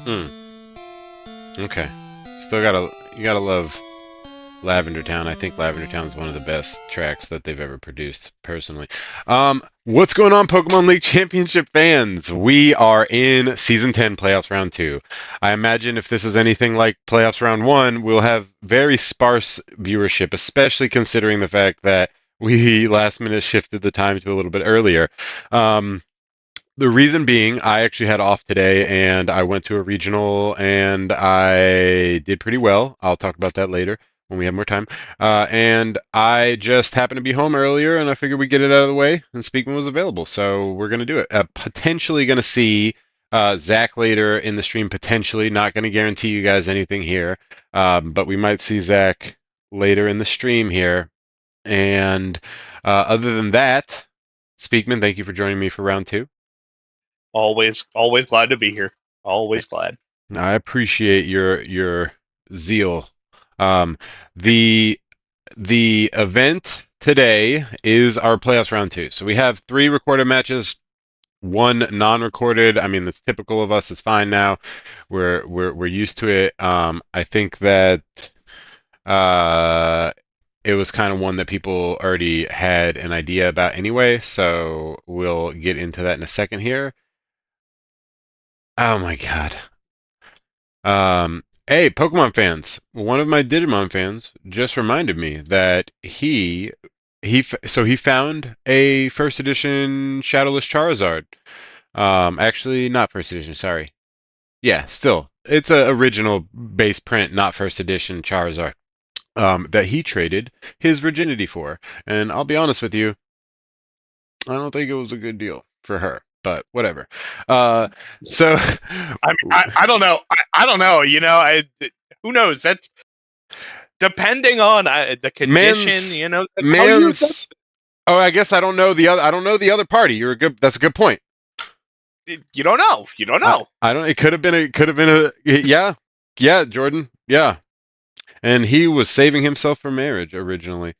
Hmm. Okay. You gotta love Lavender Town. I think Lavender Town is one of the best tracks that they've ever produced, personally. What's going on, Pokemon League Championship fans? We are in Season 10 Playoffs Round 2. I imagine if this is anything like Playoffs Round 1, we'll have very sparse viewership, especially considering the fact that we last minute shifted the time to a little bit earlier. Um, the reason being, I actually had off today and I went to a regional and I did pretty well. I'll talk about that later when we have more time. And I just happened to be home earlier and I figured we'd get it out of the way and Speakman was available. So we're going to do it. Potentially going to see Zach later in the stream, potentially. Not going to guarantee you guys anything here. But we might see Zach later in the stream here. And other than that, Speakman, thank you for joining me for round 2. Always glad to be here. Always glad. I appreciate your zeal. Um, the the event today is our playoffs round 2. So we have 3 recorded matches, 1 non-recorded. I mean, that's typical of us. It's fine now. We're used to it. I think that uh, it was kind of one that people already had an idea about anyway. So we'll get into that in a second here. Oh my God. Hey, Pokemon fans! One of my Digimon fans just reminded me that he found a first edition Shadowless Charizard. Actually, not first edition. Sorry. Yeah, still, it's a original base print, not first edition Charizard. That he traded his virginity for, and I'll be honest with you, I don't think it was a good deal for her, but whatever. So I don't know. I don't know. Who knows? That's depending on the condition. man's How you. man's Oh, I guess I don't know the other. I don't know the other party. That's a good point. You don't know. You don't know. I don't. It could have been. Yeah, yeah, Jordan. Yeah, and he was saving himself for marriage originally,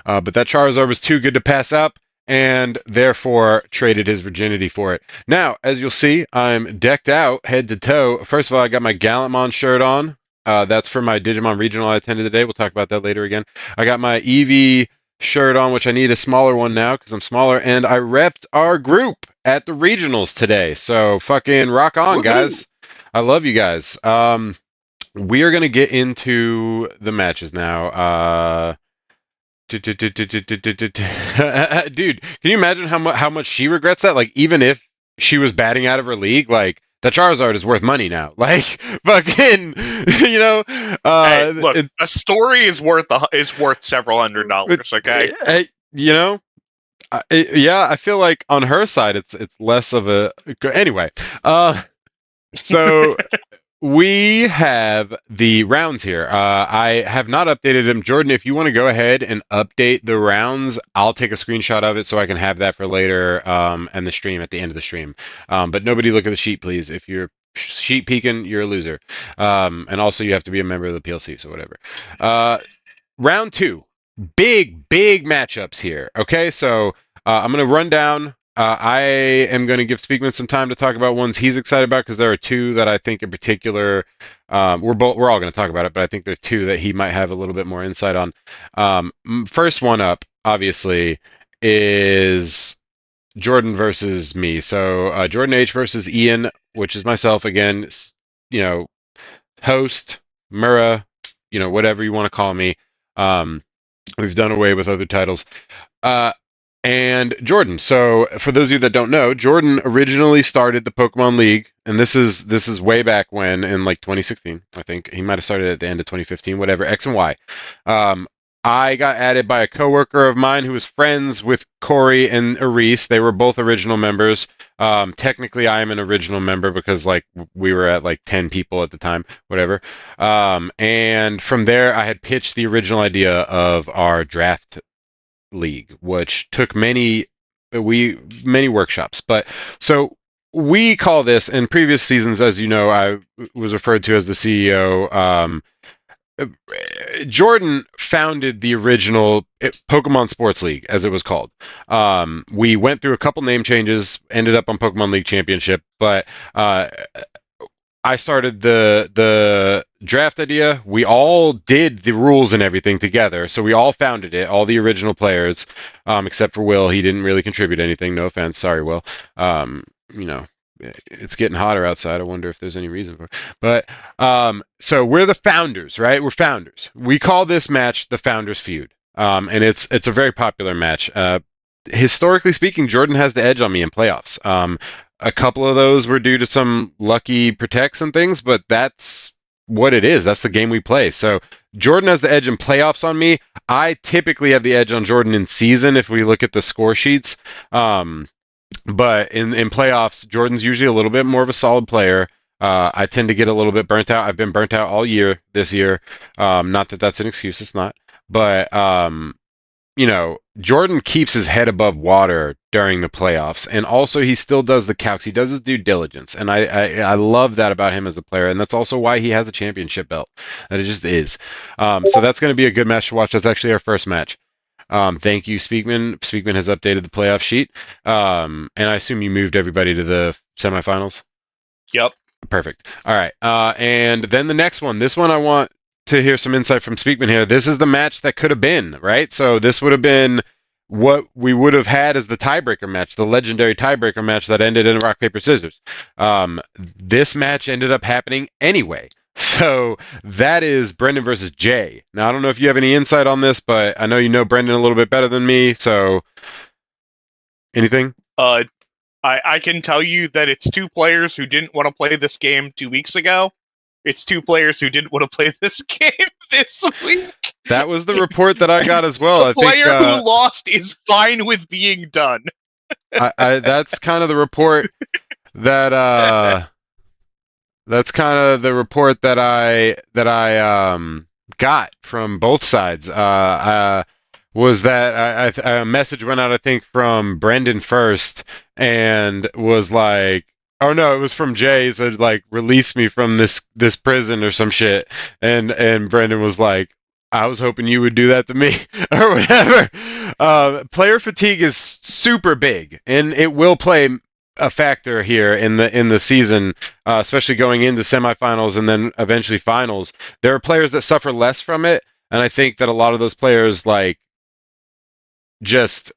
but that Charizard was too good to pass up, and therefore traded his virginity for it. Now, as you'll see, I'm decked out head to toe. First of all, I got my Gallantmon shirt on. That's for my Digimon regional I attended today. We'll talk about that later again. I got my Eevee shirt on, which I need a smaller one now because I'm smaller, and I repped our group at the regionals today. So fucking rock on, guys. I love you guys. We are gonna get into the matches now. Dude, can you imagine how much she regrets that? Like, even if she was batting out of her league, like that Charizard is worth money now. Like, fucking, you know. Hey, look, a story is worth several $100. Okay. You know. Yeah, I feel like on her side, it's less of a. Anyway, so we have the rounds here. I have not updated them. Jordan, if you want to go ahead and update the rounds, I'll take a screenshot of it so I can have that for later and the stream at the end of the stream. But nobody look at the sheet, please. If you're sheet peeking, you're a loser. And also, you have to be a member of the PLC, so whatever. Round 2. Big matchups here. Okay, so I'm going to run down. I am going to give Speakman some time to talk about ones he's excited about because there are 2 that I think in particular we're all going to talk about it, but I think there are 2 that he might have a little bit more insight on. First one up, obviously, is Jordan versus me. So Jordan H versus Ian, which is myself again. Host, Murrah, whatever you want to call me. We've done away with other titles. And Jordan. So for those of you that don't know, Jordan originally started the Pokemon League, and this is way back when in like 2016. I think he might have started at the end of 2015, whatever. X and Y. I got added by a coworker of mine who was friends with Corey and Aris. They were both original members. Technically, I am an original member because like we were at like 10 people at the time, whatever. And from there, I had pitched the original idea of our draft league, which took many workshops. But so we call this in previous seasons, as you know, I was referred to as the CEO. Jordan founded the original Pokemon Sports League, as it was called. We went through a couple name changes, ended up on Pokemon League Championship, but I I started the draft idea. We all did the rules and everything together, so we all founded it. All the original players, except for Will. He didn't really contribute anything. No offense, sorry, Will. You know, it's getting hotter outside. I wonder if there's any reason for it. But so we're the founders, right? We're founders. We call this match the Founders Feud, and it's a very popular match. Historically speaking, Jordan has the edge on me in playoffs. A couple of those were due to some lucky protects and things, but that's what it is. That's the game we play. So Jordan has the edge in playoffs on me. I typically have the edge on Jordan in season if we look at the score sheets. But in playoffs, Jordan's usually a little bit more of a solid player. I tend to get a little bit burnt out. I've been burnt out all year this year. Not that that's an excuse. It's not. But Jordan keeps his head above water during the playoffs, and also he still does the calcs. He does his due diligence, and I love that about him as a player, and that's also why he has a championship belt. That it just is. So that's going to be a good match to watch. That's actually our first match. Thank you, Speakman. Speakman has updated the playoff sheet, and I assume you moved everybody to the semifinals. Yep. Perfect. All right. And then the next one. This one I want to hear some insight from Speakman here. This is the match that could have been, right? So this would have been what we would have had as the tiebreaker match, the legendary tiebreaker match that ended in rock, paper, scissors. This match ended up happening anyway. So that is Brendan versus Jay. Now, I don't know if you have any insight on this, but I know you know Brendan a little bit better than me. So anything? I can tell you that it's two players who didn't want to play this game 2 weeks ago. It's two players who didn't want to play this game this week. That was the report that I got as well. The player who lost is fine with being done. That's kind of the report that I got from both sides. Was that a message went out, I think, from Brendan first, and was like, oh no, it was from Jay, said like, release me from this prison or some shit, and Brendan was like, I was hoping you would do that to me or whatever. Player fatigue is super big, and it will play a factor here in the season, especially going into semifinals and then eventually finals. There are players that suffer less from it, and I think that a lot of those players like just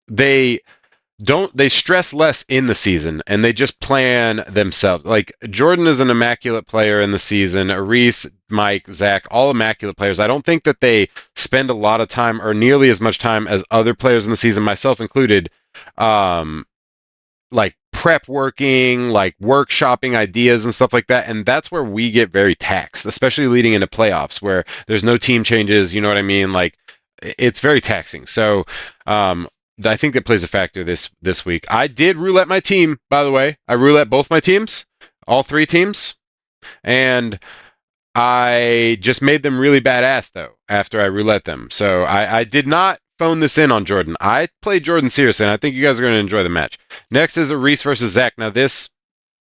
they stress less in the season and they just plan themselves. Like Jordan is an immaculate player in the season. Reese, Mike, Zach, all immaculate players. I don't think that they spend a lot of time or nearly as much time as other players in the season, myself included, like prep working, like workshopping ideas and stuff like that. And that's where we get very taxed, especially leading into playoffs where there's no team changes. You know what I mean? Like it's very taxing. So, I think that plays a factor this week. I did roulette my team, by the way. I roulette both my teams, all three teams, and I just made them really badass though after I roulette them. So I did not phone this in on Jordan. I played Jordan seriously, and I think you guys are going to enjoy the match. Next is a Reese versus Zach. Now this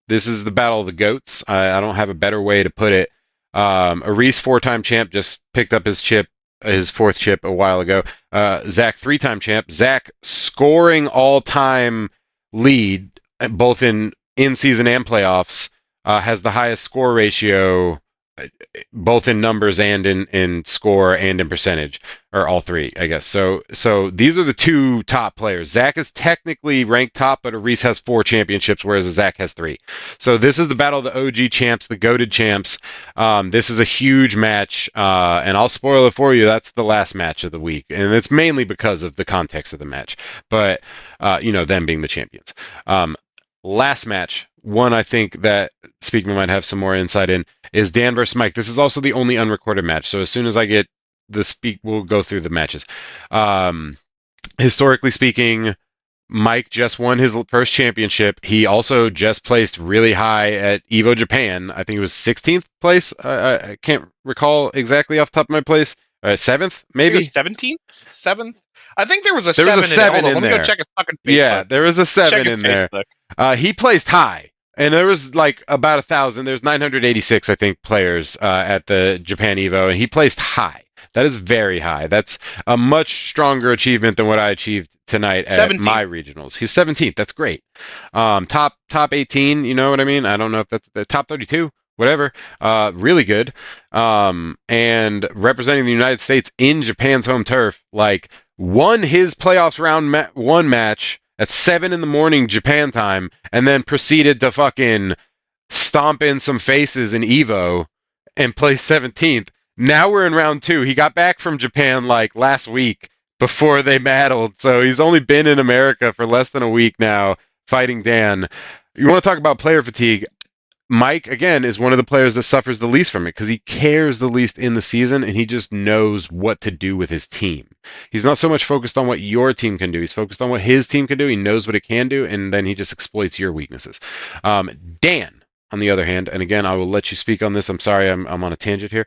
is the battle of the goats. I don't have a better way to put it. A Reese 4-time champ just picked up his fourth chip a while ago. Zach 3-time champ. Zach scoring all-time lead both in season and playoffs. Has the highest score ratio both in numbers and in score and in percentage, or all three, I guess. So these are the two top players. Zach is technically ranked top, but Reese has 4 championships, whereas Zach has 3. So this is the battle of the OG champs, the goated champs. This is a huge match, and I'll spoil it for you. That's the last match of the week, and it's mainly because of the context of the match. But them being the champions. Last match, one I think that Speakman might have some more insight in, is Dan versus Mike. This is also the only unrecorded match, so as soon as I get the speak, we'll go through the matches. Historically speaking, Mike just won his first championship. He also just placed really high at Evo Japan. I think it was 16th place. I can't recall exactly off the top of my place. 7th, maybe? 17th? 7th? I think there was a there 7 was a 7 in in there. Let me there. go check his fucking Facebook. Yeah, there was a 7 in there. He placed high. And there was like about 1,000. There's 986, I think, players at the Japan Evo, and he placed high. That is very high. That's a much stronger achievement than what I achieved tonight at my 17th. regionals. He's 17th. That's great. Top 18. You know what I mean? I don't know if that's the top 32. Whatever. Really good. And representing the United States in Japan's home turf, like won his playoffs one match at 7 in the morning Japan time, and then proceeded to fucking stomp in some faces in Evo and place 17th. Now we're in round two. He got back from Japan like last week before they battled, so he's only been in America for less than a week now fighting Dan. You want to talk about player fatigue? Mike, again, is one of the players that suffers the least from it because he cares the least in the season and he just knows what to do with his team. He's not so much focused on what your team can do. He's focused on what his team can do. He knows what it can do, and then he just exploits your weaknesses. Dan, on the other hand, and again, I will let you speak on this. I'm sorry, I'm on a tangent here.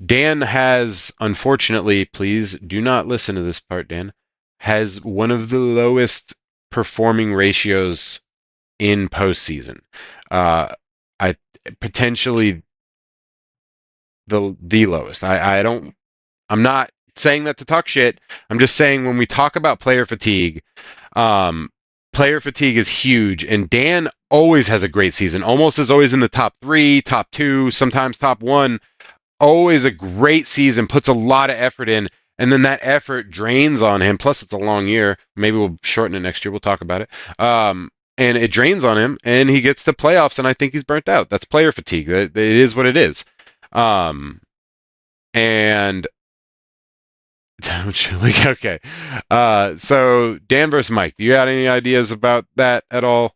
Dan has, unfortunately, please do not listen to this part, Dan, has one of the lowest performing ratios in postseason. Uh, I potentially the lowest. I don't. I'm not saying that to talk shit. I'm just saying when we talk about um, player fatigue is huge, and Dan always has a great season. Almost is always in the top three, top two, sometimes top one. Always a great season. Puts a lot of effort in. And then that effort drains on him. Plus, it's a long year. Maybe we'll shorten it next year. We'll talk about it. And it drains on him, and he gets to playoffs, and I think he's burnt out. That's player fatigue. It is what it is. Um, and okay. So Dan versus Mike. Do you have any ideas about that at all?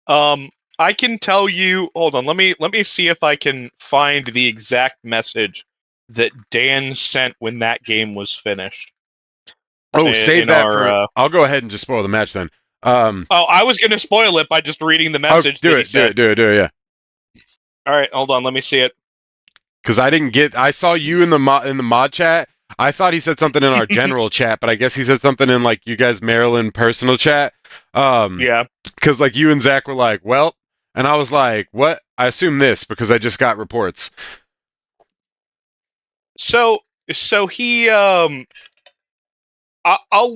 I can tell you. Hold on. Let me see if I can find the exact message that Dan sent when that game was finished. Oh, save In that our. for. I'll go ahead and just spoil the match then. Oh, I was gonna spoil it by just reading the Oh, message do that he it, do said. it, do it, do it. Yeah. All right, hold on. Let me see it. Because I didn't get. I saw you in the mod chat. I thought he said something in our general chat, but I guess he said something in like you guys Maryland personal chat. Yeah. Because like you and Zach were like, well, and I was like, what? I assume this because I just got reports. So he I'll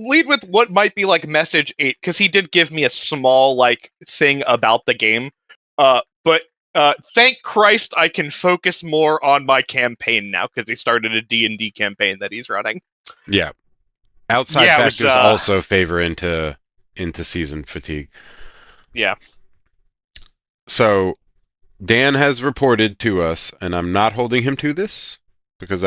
lead with what might be like message 8 because he did give me a small like thing about the game. But thank Christ I can focus more on my campaign now because he started a D&D campaign that he's running. Yeah, outside Yeah, it was factors also favor into season fatigue. yeah. So Dan has reported to us, and I'm not holding him to this because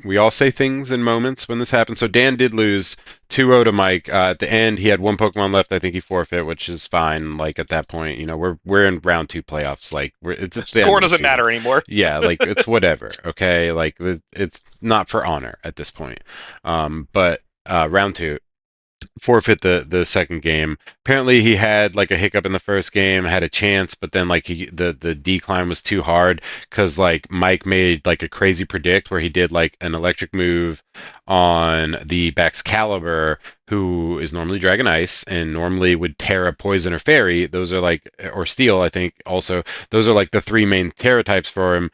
we all say things in moments when this happens. So Dan did lose 2-0 to Mike. At the end, he had one Pokemon left. I think he forfeit, which is fine. Like at that point, we're in round two playoffs. Like The it's the end score of the doesn't season. matter anymore. Yeah, like it's whatever. Okay, like it's not for honor at this point. But round two, forfeit the second game. Apparently he had like a hiccup in the first game, had a chance, but then like the decline was too hard because like Mike made like a crazy predict where he did like an electric move on the Baxcalibur, who is normally Dragon Ice and normally would Terra, Poison, or Fairy. Those are like or Steel, I think. Also, those are like the three main Terra types for him.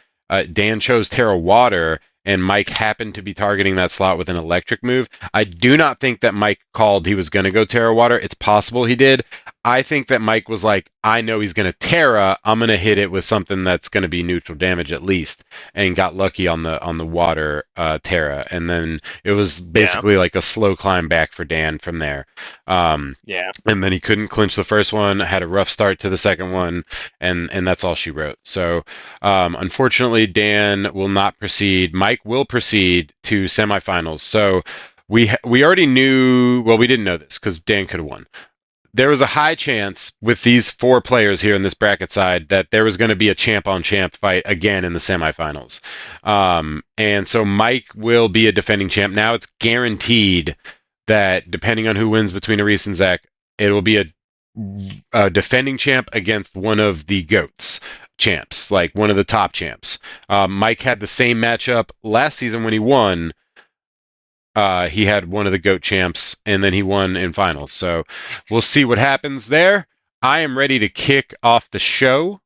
Dan chose Terra Water, and Mike happened to be targeting that slot with an electric move. I do not think that Mike called he was going to go Terra Water. It's possible he did. I think that Mike was like, I know he's going to Terra. I'm going to hit it with something that's going to be neutral damage at least, and got lucky on the water Terra. And then it was Yeah. basically like a slow climb back for Dan from there. Yeah. And then he couldn't clinch the first one, had a rough start to the second one, and that's all she wrote. So unfortunately, Dan will not proceed. Mike will proceed to semifinals. So we already knew. Well, we didn't know this because Dan could have won. There was a high chance with these four players here in this bracket side that there was going to be a champ on champ fight again in the semifinals. And so Mike will be a defending champ. Now it's guaranteed that depending on who wins between Aris and Zach, it will be a defending champ against one of the GOATs champs, like one of the top champs. Mike had the same matchup last season when he won. He had one of the GOAT champs, and then he won in finals. So we'll see what happens there. I am ready to kick off the show.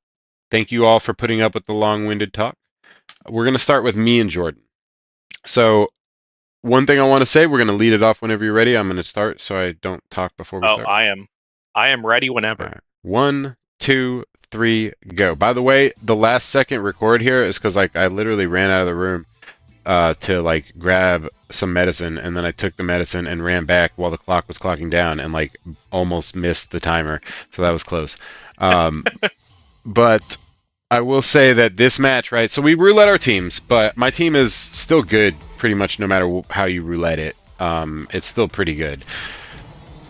Thank you all for putting up with the long-winded talk. We're going to start with me and Jordan. So one thing I want to say, we're going to lead it off whenever you're ready. I'm going to start so I don't talk before we Oh, start. I am ready All whenever. right. 1, 2, 3, go. By the way, the last second record here is because like I literally ran out of the room to like grab some medicine, and then I took the medicine and ran back while the clock was clocking down, and like almost missed the timer. So that was close. Um, but I will say that this match, right? So we roulette our teams, but my team is still good, pretty much no matter how you roulette it. It's still pretty good.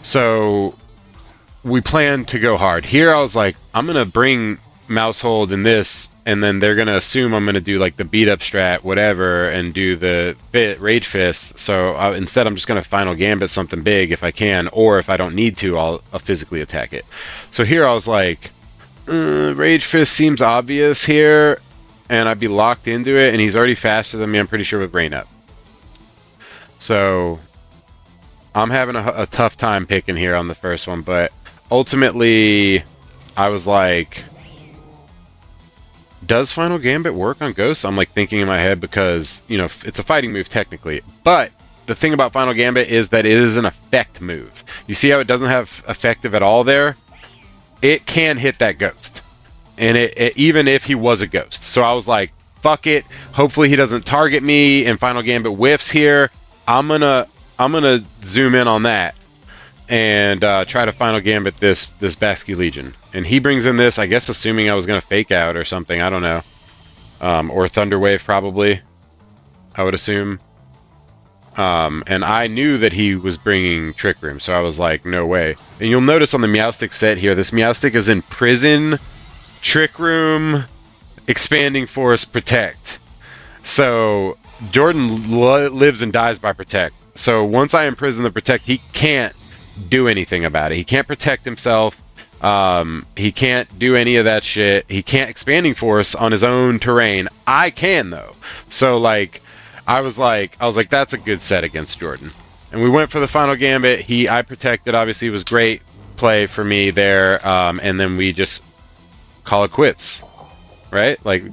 So we plan to go hard. Here I was like, I'm gonna bring Mousehold in this, and then they're gonna assume I'm gonna do like the beat up strat, whatever, and do the Rage Fist. So instead, I'm just gonna Final Gambit something big if I can, or if I don't need to, I'll physically attack it. So here I was like, Rage Fist seems obvious here, and I'd be locked into it, and he's already faster than me, I'm pretty sure, with Rain Up. So I'm having a tough time picking here on the first one, but ultimately, I was like, does Final Gambit work on Ghosts? I'm like thinking in my head because, you know, it's a fighting move technically. But the thing about Final Gambit is that it is an effect move. You see how it doesn't have effective at all there? It can hit that Ghost. And it even if he was a Ghost. So I was like, fuck it. Hopefully he doesn't target me and Final Gambit whiffs here. I'm gonna zoom in on that and try to Final Gambit this Basky Legion. And he brings in this, I guess, assuming I was going to fake out or something. I don't know. Or Thunderwave, probably, I would assume. And I knew that he was bringing Trick Room, so I was like, no way. And you'll notice on the Meowstic set here, this Meowstic is in Prison, Trick Room, Expanding Force, Protect. So Jordan lives and dies by Protect. So once I imprison the Protect, he can't do anything about it. He can't protect himself. He can't do any of that shit. He can't Expanding Force on his own terrain. I can though. So like, I was like, that's a good set against Jordan. And we went for the Final Gambit. I protected. Obviously, it was great play for me there. And then we just call it quits, right? Like,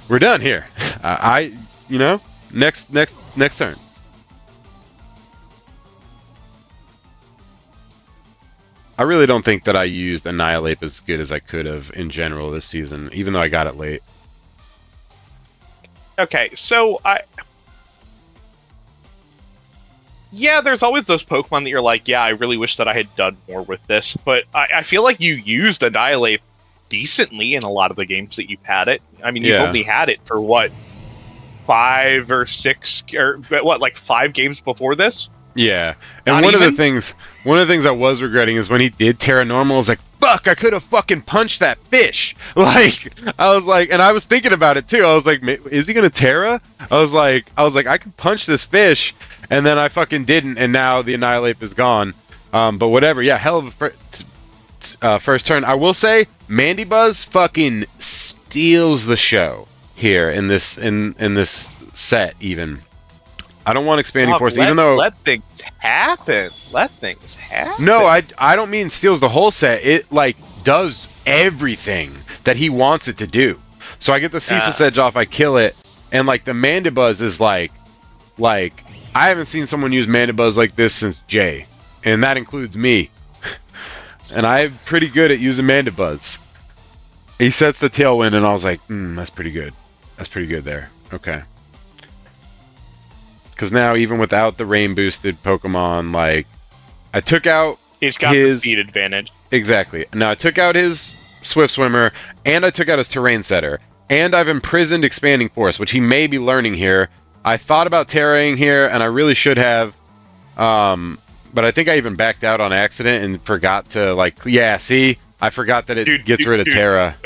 we're done here. You know, next turn. I really don't think that I used Annihilate as good as I could have in general this season, even though I got it late. Okay, so yeah, there's always those Pokemon that you're like, yeah, I really wish that I had done more with this, but I feel like you used Annihilate decently in a lot of the games that you've had it. I mean, you've only had it for what, 5 or 6, or what, like 5 games before this? Yeah, and Not one of even? the things I was regretting is when he did Terra Normal. I was like, "Fuck! I could have fucking punched that fish." Like, I was like, and I was thinking about it too. I was like, "Is he gonna Terra?" I was like, I could punch this fish, and then I fucking didn't, and now the Annihilate is gone. But whatever. Yeah, hell of a first turn. I will say, Mandibuzz fucking steals the show here in this set even. I don't want Expanding Force, even though... Let things happen. Let things happen. No, I don't mean steals the whole set. It, like, does everything that he wants it to do. So I get the Ceaseless Edge off, I kill it, and, like, the Mandibuzz is, like, I haven't seen someone use Mandibuzz like this since Jay. And that includes me. And I'm pretty good at using Mandibuzz. He sets the Tailwind, and I was like, that's pretty good. That's pretty good there. Okay. Because now, even without the rain boosted Pokemon, like, I took out he's got the speed advantage. Exactly. Now I took out his Swift Swimmer, and I took out his Terrain Setter, and I've imprisoned Expanding Force, which he may be learning here. I thought about Terraing here, and I really should have, but I think I even backed out on accident and forgot to, like, yeah, see? I forgot that it gets rid of Terra.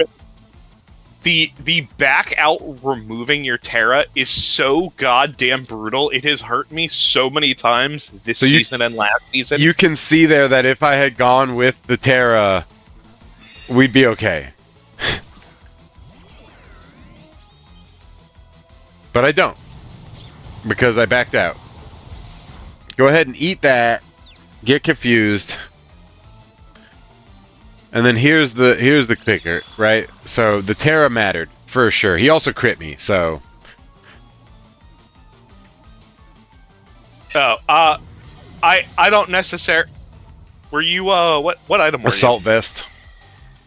The back out removing your Terra is so goddamn brutal. It has hurt me so many times this season and last season. You can see there that if I had gone with the Terra, we'd be okay. But I don't. Because I backed out. Go ahead and eat that. Get confused. And then here's the kicker, right? So the Terra mattered for sure. He also crit me, so Oh, I don't necessarily. Were you what item were Assault vest. you?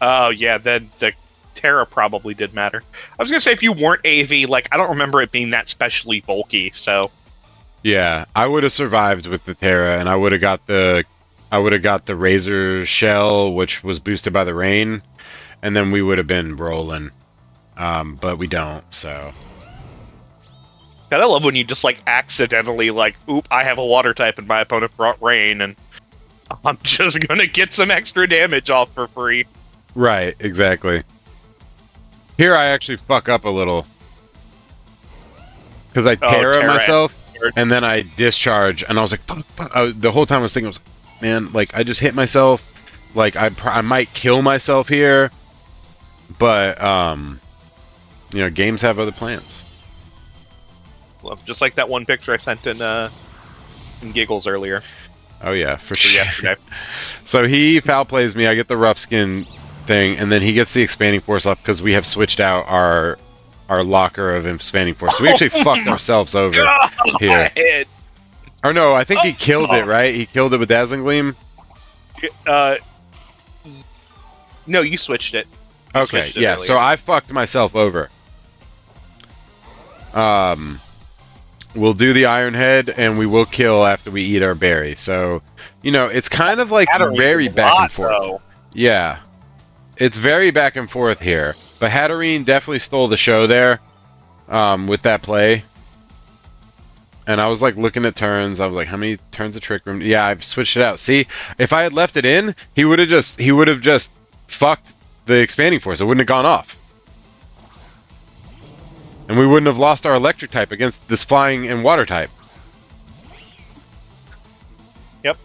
Oh yeah, then the Terra probably did matter. I was gonna say if you weren't AV, like I don't remember it being that specially bulky. So Yeah, I would have survived with the Terra, and I would have got the Razor Shell, which was boosted by the rain, and then we would have been rolling. But we don't, so. God, I love when you just like accidentally like, oop, I have a water type and my opponent brought rain, and I'm just gonna get some extra damage off for free. Right, exactly. Here I actually fuck up a little. Because I Terra myself, and then I discharge, and I was like, fuck, fuck. The whole time I was thinking, man, like, I just hit myself. Like, I might kill myself here. But, you know, games have other plans. Well, just like that one picture I sent in Giggles earlier. Oh, yeah, for sure. Yesterday. So he foul plays me, I get the rough skin thing, and then he gets the expanding force up because we have switched out our locker of expanding force. So we actually fucked ourselves over here. Or no, I think he killed it, right? He killed it with Dazzling Gleam? No, you switched it. Okay, yeah, so I fucked myself over. We'll do the Iron Head, and we will kill after we eat our berry. So, you know, it's kind of like very back and forth. Though. Yeah. It's very back and forth here. But Hatterene definitely stole the show there with that play. And I was like looking at turns. I was like, how many turns of Trick Room? Yeah, I've switched it out. See, if I had left it in, he would have just fucked the expanding force. It wouldn't have gone off. And we wouldn't have lost our electric type against this flying and water type. Yep.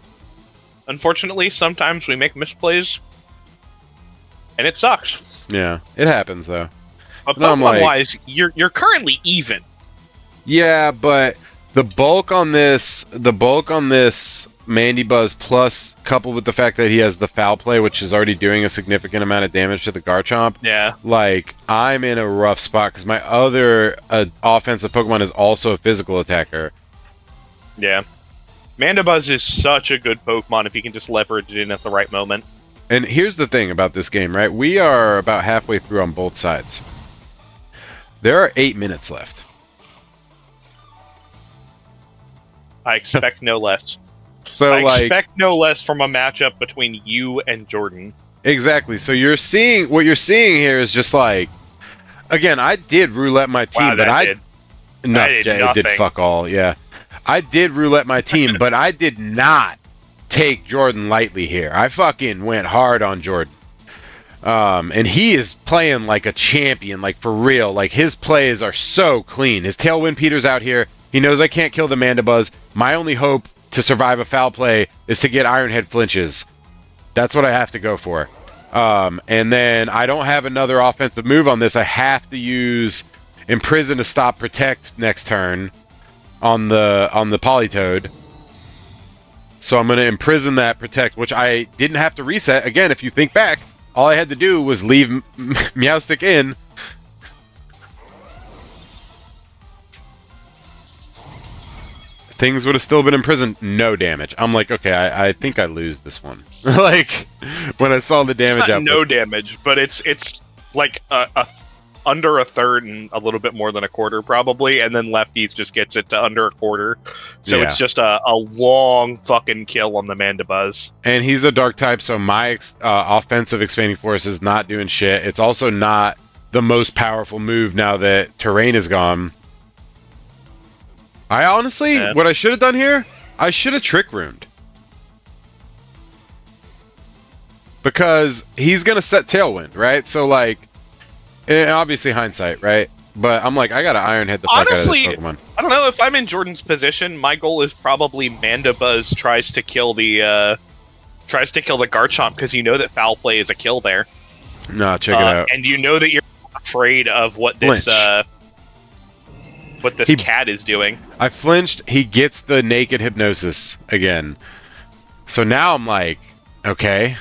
Unfortunately, sometimes we make misplays, and it sucks. Yeah, it happens though. But Pokemon-wise, you're currently even. Yeah, but the bulk on this Mandibuzz plus coupled with the fact that he has the foul play, which is already doing a significant amount of damage to the Garchomp. Yeah. Like, I'm in a rough spot because my other offensive Pokemon is also a physical attacker. Yeah. Mandibuzz is such a good Pokemon if you can just leverage it in at the right moment. And here's the thing about this game, right? We are about halfway through on both sides. There are 8 minutes left. I expect no less. So I expect no less from a matchup between you and Jordan. Exactly. So what you're seeing here is just like, again, I did roulette my team, wow, but I did fuck all. Yeah, I did roulette my team, but I did not take Jordan lightly here. I fucking went hard on Jordan. And he is playing like a champion, like for real. Like his plays are so clean. His Tailwind Peter's out here. He knows I can't kill the Mandibuzz. My only hope to survive a foul play is to get Iron Head flinches. That's what I have to go for. And then I don't have another offensive move on this. I have to use Imprison to stop Protect next turn on the Politoed. So I'm going to imprison that Protect, which I didn't have to reset. Again, if you think back, all I had to do was leave Meowstic in. Things would have still been imprisoned. No damage. I'm like, okay, I think I lose this one. Like, when I saw the damage it's not output. no damage, but it's like under a third and a little bit more than a quarter probably, and then Lefties just gets it to under a quarter. So it's just a long fucking kill on the Mandibuzz. And he's a dark type, so my offensive expanding force is not doing shit. It's also not the most powerful move now that Terrain is gone. I honestly, what I should have done here, I should have Trick Roomed. Because he's going to set Tailwind, right? So, like, obviously hindsight, right? But I'm like, I got to Iron Head the fuck out of this Pokemon. I don't know, if I'm in Jordan's position, my goal is probably Mandibuzz tries to kill the Garchomp, because you know that foul play is a kill there. No, check it out. And you know that you're afraid of what this cat is doing. I flinched. He gets the naked hypnosis again. So now I'm like, okay,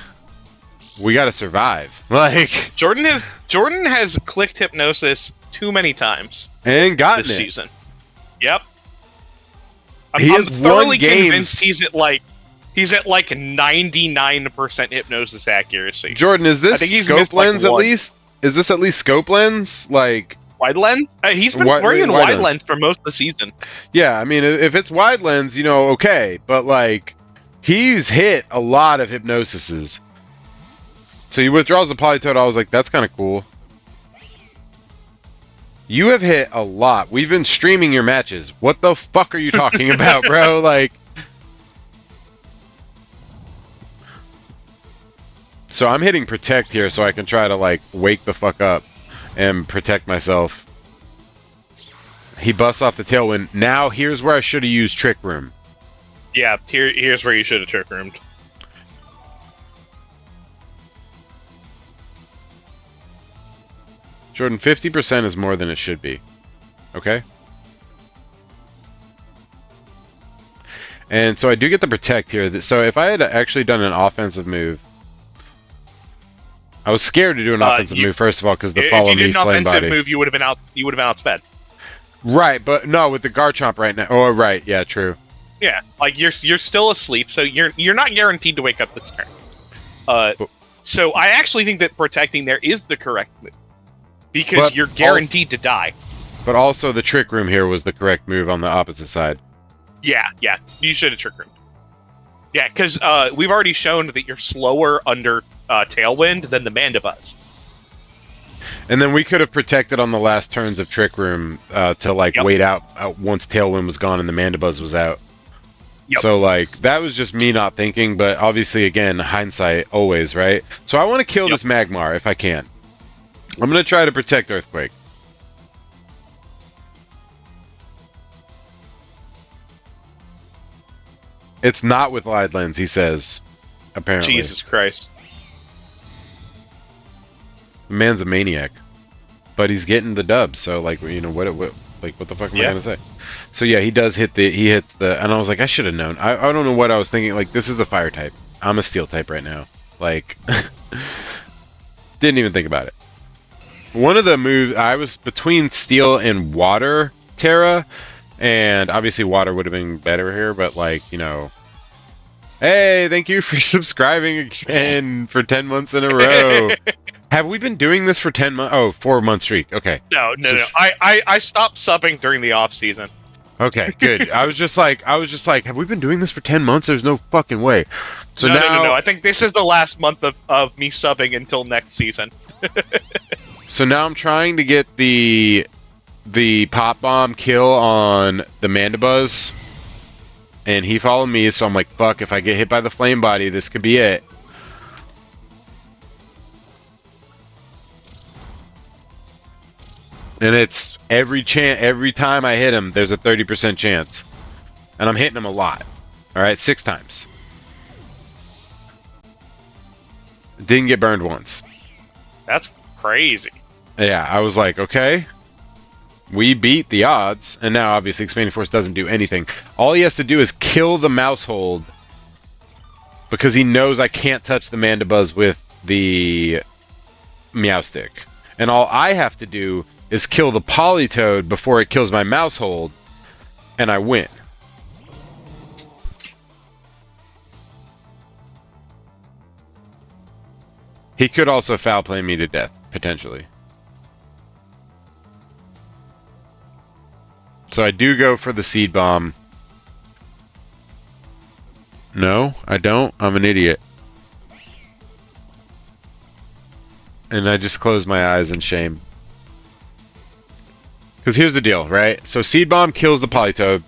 we got to survive. Like Jordan has clicked hypnosis too many times and gotten this season. Yep. He I'm has won thoroughly games. convinced he's at like 99% hypnosis accuracy. Jordan, is I this think he's scope missed like lens at one. least? Is this at least scope lens? Like Wide lens? He's been wide bringing wide wide lens. lens for most of the season. Yeah, I mean, if it's wide lens, okay, but like he's hit a lot of hypnosises. So he withdraws the Polytoad. I was like, that's kind of cool. You have hit a lot. We've been streaming your matches. What the fuck are you talking about, bro? Like, so I'm hitting protect here so I can try to like wake the fuck up and protect myself. He busts off the tailwind. Now here's where I should have used Trick Room. Yeah, here's where you should have trick roomed. Jordan, 50% is more than it should be. Okay? And so I do get the protect here. So if I had actually done an offensive move, I was scared to do an offensive move first of all because the follow me flame body. If you did an offensive move, you would have been out. You would have been outsped. Right, but no, with the Garchomp right now. Oh, right, yeah, true. Yeah, like you're still asleep, so you're not guaranteed to wake up this turn. So I actually think that protecting there is the correct move because you're guaranteed to die. But also the Trick Room here was the correct move on the opposite side. Yeah, you should have trick roomed. Yeah, because we've already shown that you're slower under Tailwind than the Mandibuzz. And then we could have protected on the last turns of Trick Room to like wait out once Tailwind was gone and the Mandibuzz was out. Yep. So like that was just me not thinking, but obviously again hindsight always, right? So I want to kill this Magmar if I can. I'm gonna try to protect Earthquake. It's not with wide lens, he says. Apparently. Jesus Christ. The man's a maniac. But he's getting the dubs, so like what the fuck am I gonna say? So yeah, he hits the and I was like, I should have known. I don't know what I was thinking. Like, this is a fire type. I'm a steel type right now. Like didn't even think about it. One of the moves I was between steel and water Terra, and obviously water would have been better here, but like, hey, thank you for subscribing again for 10 months in a row. Have we been doing this for 10 months? Oh, 4-month streak. Okay. No. I stopped subbing during the off season. Okay, good. I was just like, have we been doing this for 10 months? There's no fucking way. So No. I think this is the last month of me subbing until next season. So now I'm trying to get the pop bomb kill on the Mandibuzz, and he followed me. So I'm like, fuck! If I get hit by the flame body, this could be it. And it's every time I hit him, there's a 30% chance, and I'm hitting him a lot. All right, 6 times. Didn't get burned once. That's crazy. Yeah, I was like, okay, we beat the odds, and now obviously Expanding Force doesn't do anything. All he has to do is kill the mouse hold, because he knows I can't touch the Mandibuzz with the Meowstic. And all I have to do is kill the Polytoad before it kills my mouse hold, and I win. He could also foul play me to death, potentially. So I do go for the Seed Bomb. No, I don't. I'm an idiot. And I just close my eyes in shame. Because here's the deal, right? So Seed Bomb kills the Polytoad.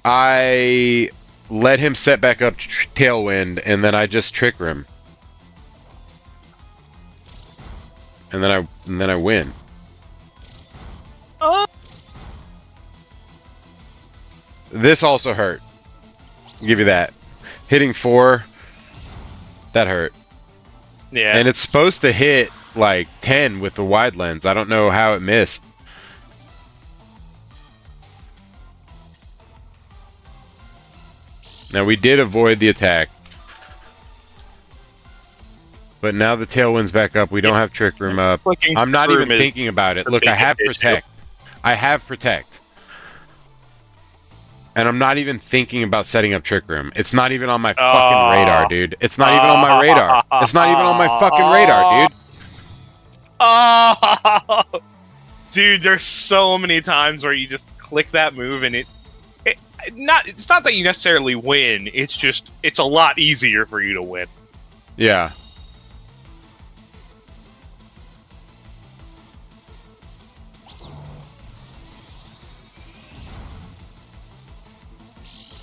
I let him set back up Tailwind, and then I just Trick Room. And then I win. Oh. This also hurt. I'll give you that. Hitting 4, that hurt. Yeah. And it's supposed to hit like 10 with the wide lens. I don't know how it missed. Now we did avoid the attack. But now the Tailwind's back up. We don't have Trick Room up. I'm not even thinking about it. Look, I have Protect. I have Protect. And I'm not even thinking about setting up Trick Room. It's not even on my fucking radar, Oh. dude. It's not even on my radar. It's not even on my fucking radar, dude. Oh, dude, there's so many times where you just click that move and it's not that you necessarily win, it's just it's a lot easier for you to win. Yeah.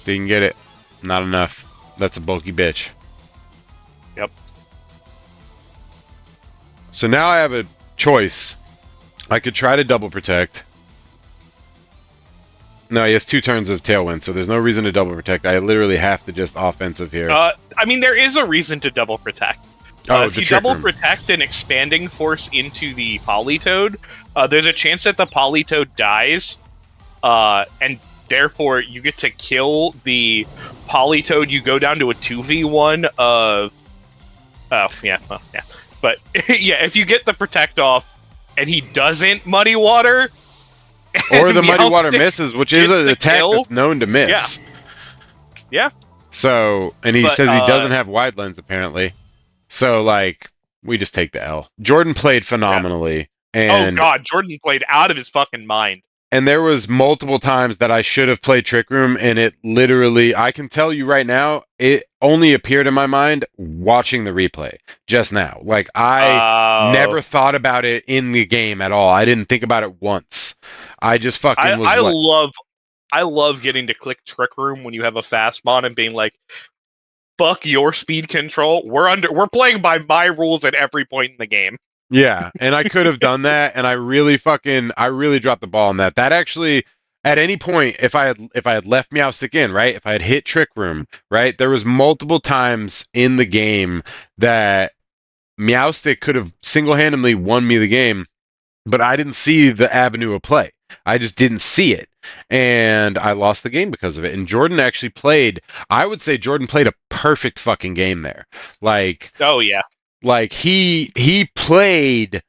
Didn't get it. Not enough. That's a bulky bitch. Yep. So now I have a choice. I could try to double protect. No, he has 2 turns of Tailwind, so there's no reason to double protect. I literally have to just offensive here. I mean, there is a reason to double protect. If you double protect an expanding force into the Polytoad, there's a chance that the Polytoad dies, and therefore you get to kill the Polytoad. You go down to a 2v1 of... Oh, yeah, well, yeah. But, yeah, if you get the protect off, and he doesn't Muddy Water... Or the Muddy Water misses, which is an attack that's known to miss. Yeah. So, and he says he doesn't have wide lens, apparently. So, like, we just take the L. Jordan played phenomenally. Yeah. And, oh, God, Jordan played out of his fucking mind. And there was multiple times that I should have played Trick Room, and it literally, I can tell you right now, it only appeared in my mind watching the replay just now. Like, I never thought about it in the game at all. I didn't think about it once. I just fucking was I love getting to click Trick Room when you have a fast spawn and being like, fuck your speed control. We're playing by my rules at every point in the game. Yeah, and I could have done that, and I really dropped the ball on that. That actually, at any point, if I had left Meowstick in, right, if I had hit Trick Room, right, there was multiple times in the game that Meowstick could have single-handedly won me the game, but I didn't see the avenue of play. I just didn't see it, and I lost the game because of it. And Jordan actually played. I would say Jordan played a perfect fucking game there. Like, oh yeah. Like he played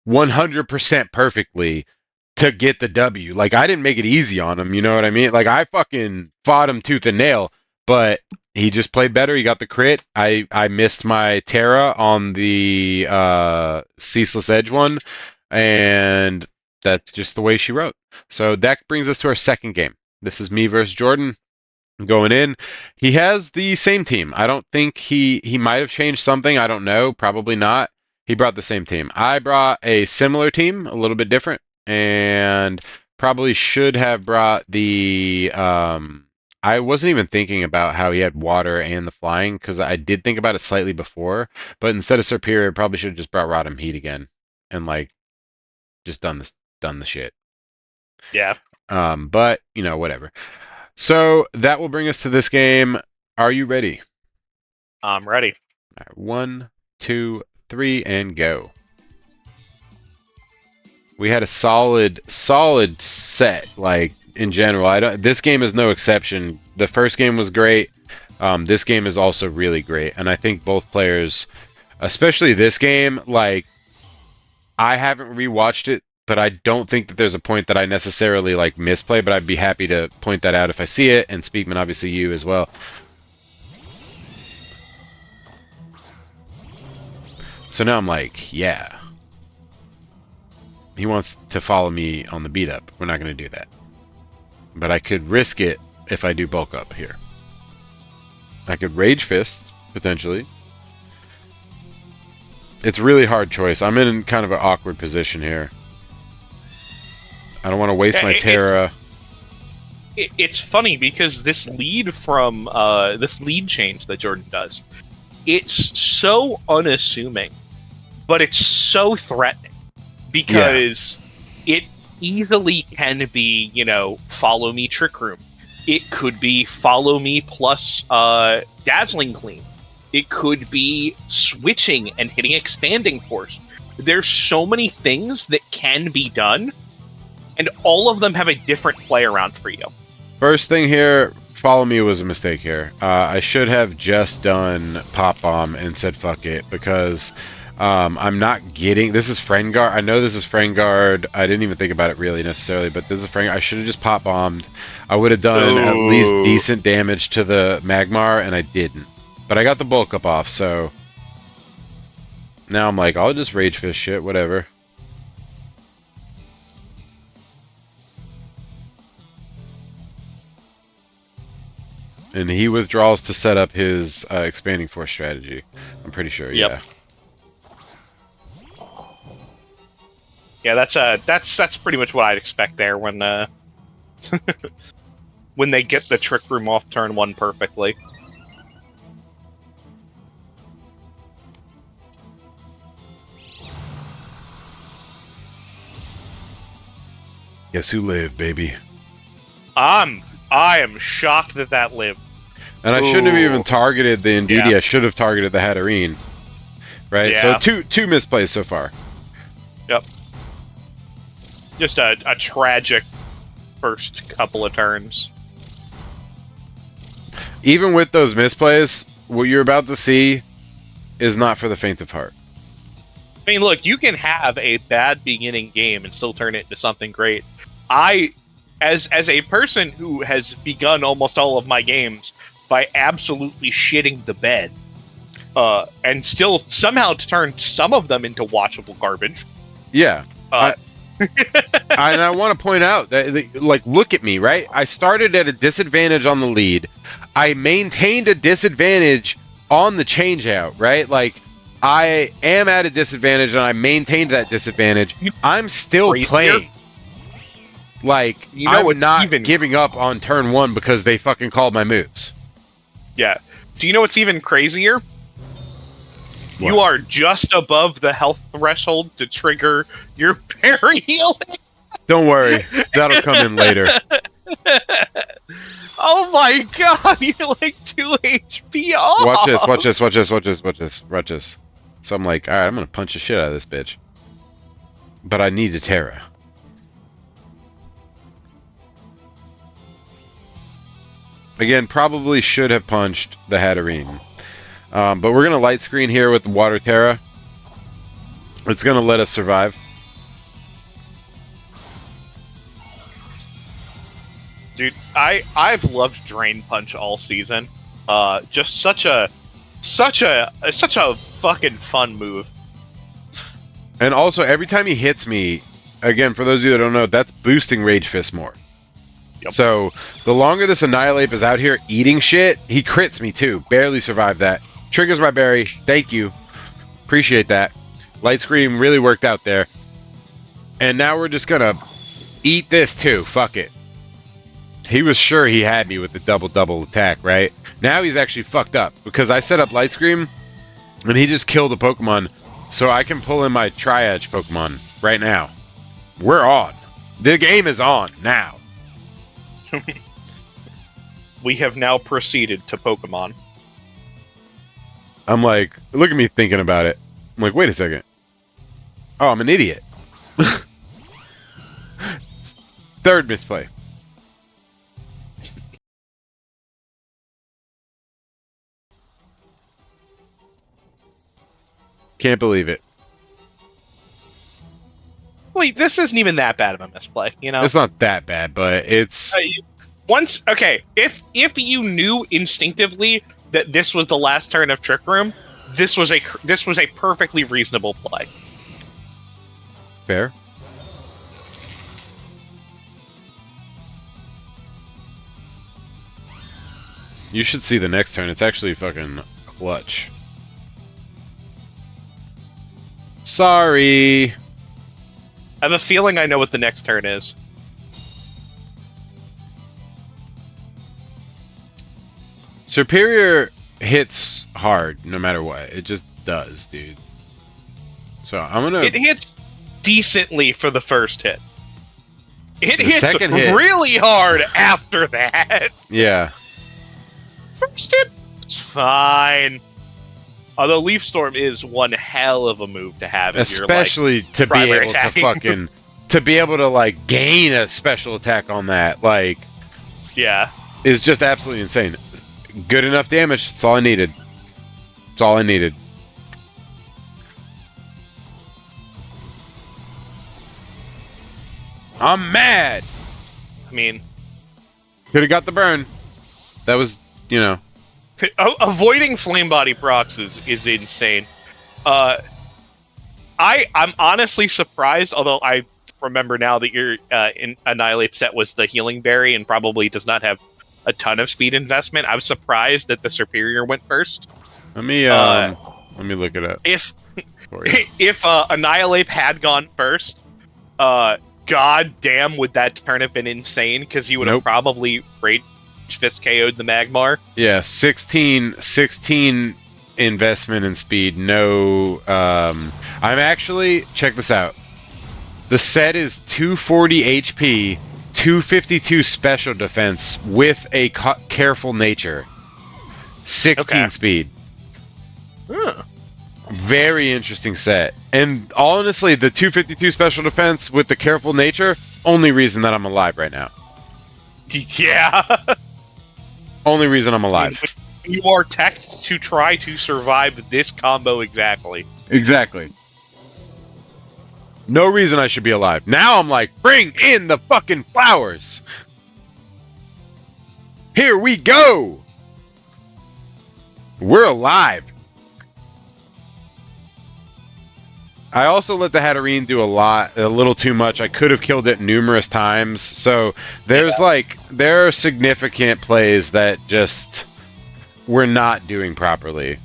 100% perfectly to get the W. Like I didn't make it easy on him, you know what I mean? Like I fucking fought him tooth and nail, but he just played better. He got the crit. I missed my Terra on the Ceaseless Edge one, and that's just the way she wrote. So that brings us to our second game. This is me versus Jordan. Going in, he has the same team. I don't think he might have changed something. I don't know. Probably not. He brought the same team. I brought a similar team, a little bit different, and probably should have brought the. I wasn't even thinking about how he had water and the flying because I did think about it slightly before, but instead of Superior, probably should have just brought Rodham Heat again and like just done the shit. Yeah. But you know, whatever. So that will bring us to this game. Are you ready? I'm ready. All right, 1, 2, 3, and go. We had a solid set, like in general. This game is no exception. The first game was great. This game is also really great, and I think both players, especially this game, like I haven't rewatched it, but I don't think that there's a point that I necessarily like misplay, but I'd be happy to point that out if I see it, and Speakman, obviously you as well. So now I'm like, yeah. He wants to follow me on the beat up. We're not going to do that. But I could risk it if I do bulk up here. I could Rage Fist, potentially. It's a really hard choice. I'm in kind of an awkward position here. I don't want to waste my Terra. It's funny because this lead from this lead change that Jordan does, it's so unassuming, but it's so threatening because it easily can be, you know, follow me Trick Room. It could be follow me plus Dazzling Clean. It could be switching and hitting Expanding Force. There's so many things that can be done, and all of them have a different play around for you. First thing here, follow me was a mistake here. I should have just done Pop Bomb and said fuck it, because I'm not getting. This is friend guard. I know this is friend guard. I didn't even think about it really necessarily, but this is friend. I should have just pop bombed. I would have done at least Ooh. decent damage to the Magmar, and I didn't. But I got the bulk up off, so now I'm like, I'll just rage fist shit, whatever. And he withdraws to set up his expanding force strategy. I'm pretty sure. Yep. Yeah. Yeah, that's pretty much what I'd expect there when when they get the Trick Room off turn 1 perfectly. Guess who lived, baby? I am shocked that lived. And I shouldn't have even Ooh. targeted the Indeedee. Yeah. I should have targeted the Hatterene. Right? Yeah. So two misplays so far. Yep. Just a tragic first couple of turns. Even with those misplays, what you're about to see is not for the faint of heart. I mean, look, you can have a bad beginning game and still turn it into something great. As a person who has begun almost all of my games by absolutely shitting the bed, and still somehow turned some of them into watchable garbage. Yeah. Uh, And I want to point out that, like, look at me, right? I started at a disadvantage on the lead. I maintained a disadvantage on the changeout, right? Like, I am at a disadvantage and I maintained that disadvantage. I'm still Right playing. here. Like, You know I'm what not even- giving up on turn 1 because they fucking called my moves. Yeah. Do you know what's even crazier? What? You are just above the health threshold to trigger your parry healing. Don't worry. That'll come in later. Oh my god, you're like 2 HP off. Watch this, watch this, watch this, watch this, watch this, watch this. So I'm like, alright, I'm gonna punch the shit out of this bitch. But I need a Terra. Again, probably should have punched the Hatterene. But we're gonna light screen here with the Water Terra. It's gonna let us survive. Dude, I've loved Drain Punch all season. Just such a fucking fun move. And also, every time he hits me, again, for those of you that don't know, that's boosting Rage Fist more. Yep. So, the longer this Annihilate is out here eating shit, he crits me too. Barely survived that. Triggers my berry. Thank you. Appreciate that. Light Scream really worked out there. And now we're just gonna eat this too. Fuck it. He was sure he had me with the double attack, right? Now he's actually fucked up because I set up Light Scream and he just killed a Pokemon, so I can pull in my Tri-Edge Pokemon right now. We're on. The game is on now. We have now proceeded to Pokemon. I'm like, look at me thinking about it. I'm like, wait a second. Oh, I'm an idiot. Third misplay. Can't believe it. Wait, this isn't even that bad of a misplay, you know? It's not that bad, but it's... If you knew instinctively that this was the last turn of Trick Room, this was a perfectly reasonable play. Fair. You should see the next turn. It's actually fucking clutch. Sorry. I have a feeling I know what the next turn is. Superior hits hard no matter what. It just does, dude. So I'm gonna... It hits decently for the first hit. It The hits second hit. really hard after that. Yeah. First hit, it's fine. Although Leaf Storm is one hell of a move to have. If Especially to be primary able to attacking. fucking... to be able to, like, gain a special attack on that, like... Yeah. is just absolutely insane. Good enough damage. That's all I needed. That's all I needed. I'm mad. I mean, Could have got the burn. That was, you know. avoiding flame body procs is insane. I'm honestly surprised, although I remember now that your Annihilate set was the healing berry and probably does not have a ton of speed investment. I was surprised that the superior went first. Let me look it up If for you. if Annihilate had gone first, god damn, would that turn have been insane? Because you would have Nope. probably Rage Fist KO'd the Magmar. Yeah, 16 investment in speed. No, I'm actually, check this out. The set is 240 HP, 252 special defense with a careful nature. 16 Okay. speed. Huh. Very interesting set. And honestly, the 252 special defense with the careful nature, only reason that I'm alive right now. Yeah. Only reason I'm alive. You are teched to try to survive this combo exactly. Exactly. No reason I should be alive. Now I'm like, bring in the fucking flowers. Here we go. We're alive. I also let the Hatterene do a little too much. I could have killed it numerous times. So there are significant plays that just we're not doing properly.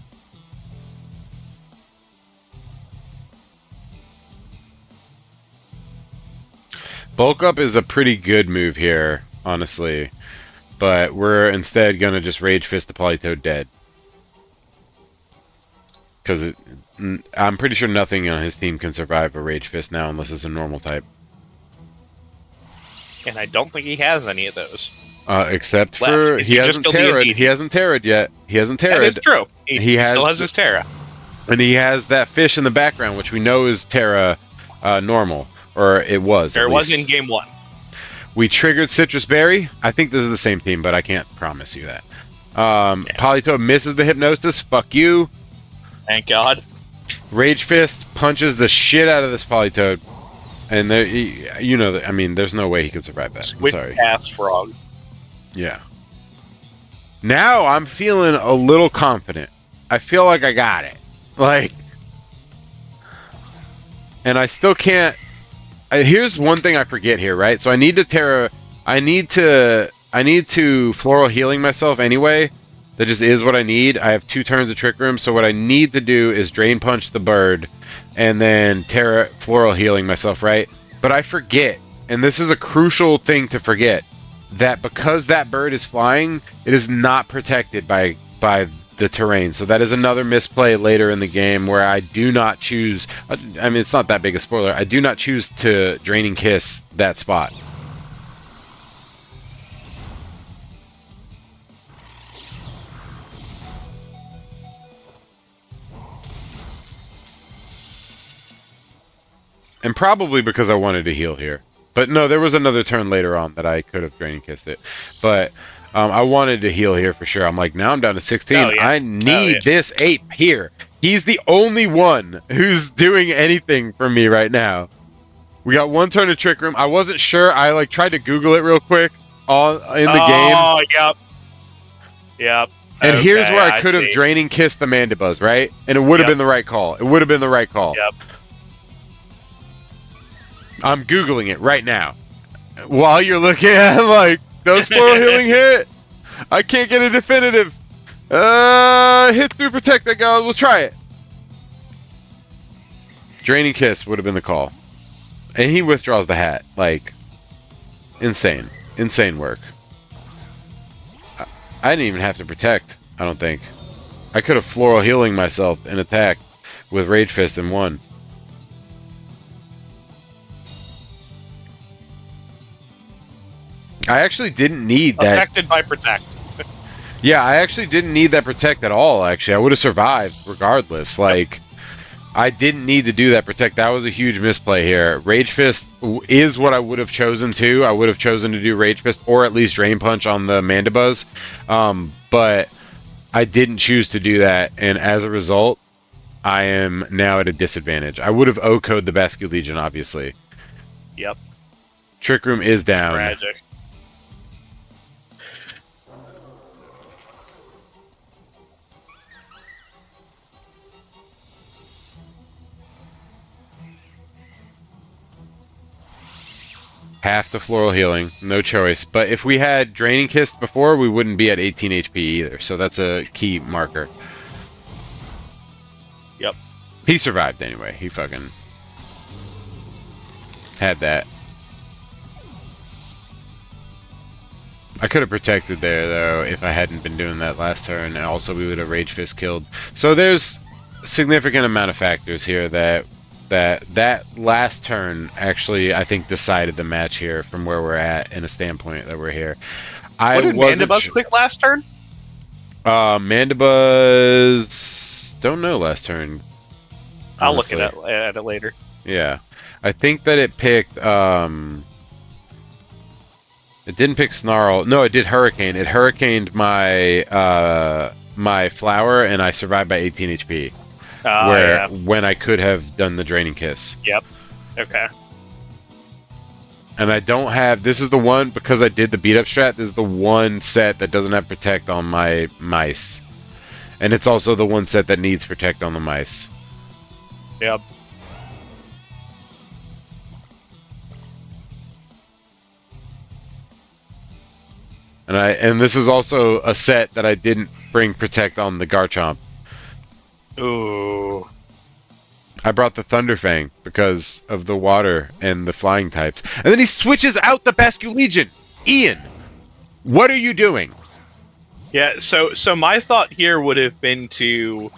Bulk up is a pretty good move here, honestly. But we're instead going to just Rage Fist the Polytoad dead. Because I'm pretty sure nothing on his team can survive a Rage Fist now unless it's a normal type. And I don't think he has any of those. Except Left. for Is he he hasn't just still terra'd. He hasn't terra'd yet. He hasn't terra'd. That is true. He still has the- his Terra. And he has that fish in the background, which we know is Terra normal. Or it was. There at was least. in game 1. We triggered Citrus Berry. I think this is the same team, but I can't promise you that. Polytoad misses the Hypnosis. Fuck you. Thank God. Rage Fist punches the shit out of this Polytoad. And there, you know, I mean, there's no way he could survive that. I'm sorry. Ass frog. Yeah. Now I'm feeling a little confident. I feel like I got it. Like, and I still can't. Here's one thing I forget here, right? So I need to Terra. I need to floral healing myself anyway. That just is what I need. I have 2 turns of Trick Room, so what I need to do is Drain Punch the bird, and then Terra floral healing myself, right? But I forget, and this is a crucial thing to forget, that because that bird is flying, it is not protected by the terrain. So that is another misplay later in the game where I do not choose. I mean, it's not that big a spoiler. I do not choose to Draining Kiss that spot. And probably because I wanted to heal here. But no, there was another turn later on that I could have Draining Kissed it. But I wanted to heal here for sure. I'm like, now I'm down to 16. Oh, yeah. I need this ape here. He's the only one who's doing anything for me right now. We got 1 turn of Trick Room. I wasn't sure. I like tried to Google it real quick in the game. Oh, yep. Yep. And Okay, here's where I could have see. Draining Kissed the Mandibuzz, right? And it would have Yep. been the right call. It would have been the right call. Yep. I'm Googling it right now. While you're looking at it, like, those floral healing hit? I can't get a definitive. Hit through protect that guy. We'll try it. Draining Kiss would have been the call. And he withdraws the hat. Like, insane. Insane work. I didn't even have to protect, I don't think. I could have floral healing myself and attack with Rage Fist and won. I actually didn't need that. Affected by protect. Yeah, I actually didn't need that protect at all, actually. I would have survived regardless. Like, I didn't need to do that protect. That was a huge misplay here. Rage Fist is what I would have chosen to. I would have chosen to do Rage Fist or at least Drain Punch on the Mandibuzz. But I didn't choose to do that, and as a result, I am now at a disadvantage. I would have O-code the Basque Legion, obviously. Yep. Trick Room is down. Tragic. Half the floral healing, no choice. But if we had Draining Kiss before, we wouldn't be at 18 HP either. So that's a key marker. Yep. He survived anyway. He fucking had that. I could have protected there though if I hadn't been doing that last turn, and also we would have Rage Fist killed. So there's a significant amount of factors here that last turn actually I think decided the match here from where we're at in a standpoint that we're here. What did Mandibuzz click last turn? Mandibuzz don't know last turn. I'll look at it later. Yeah. I think that it picked it didn't pick Snarl. No, it did Hurricane. It hurricaned my my flower, and I survived by 18 HP. When I could have done the Draining Kiss. Yep. Okay. And I don't have. This is the one, because I did the beat up strat. This is the one set that doesn't have Protect on my mice, and it's also the one set that needs Protect on the mice. Yep. And this is also a set that I didn't bring Protect on the Garchomp. Ooh. I brought the Thunderfang because of the water and the flying types. And then he switches out the Basculegion. Ian, what are you doing? Yeah, so my thought here would have been to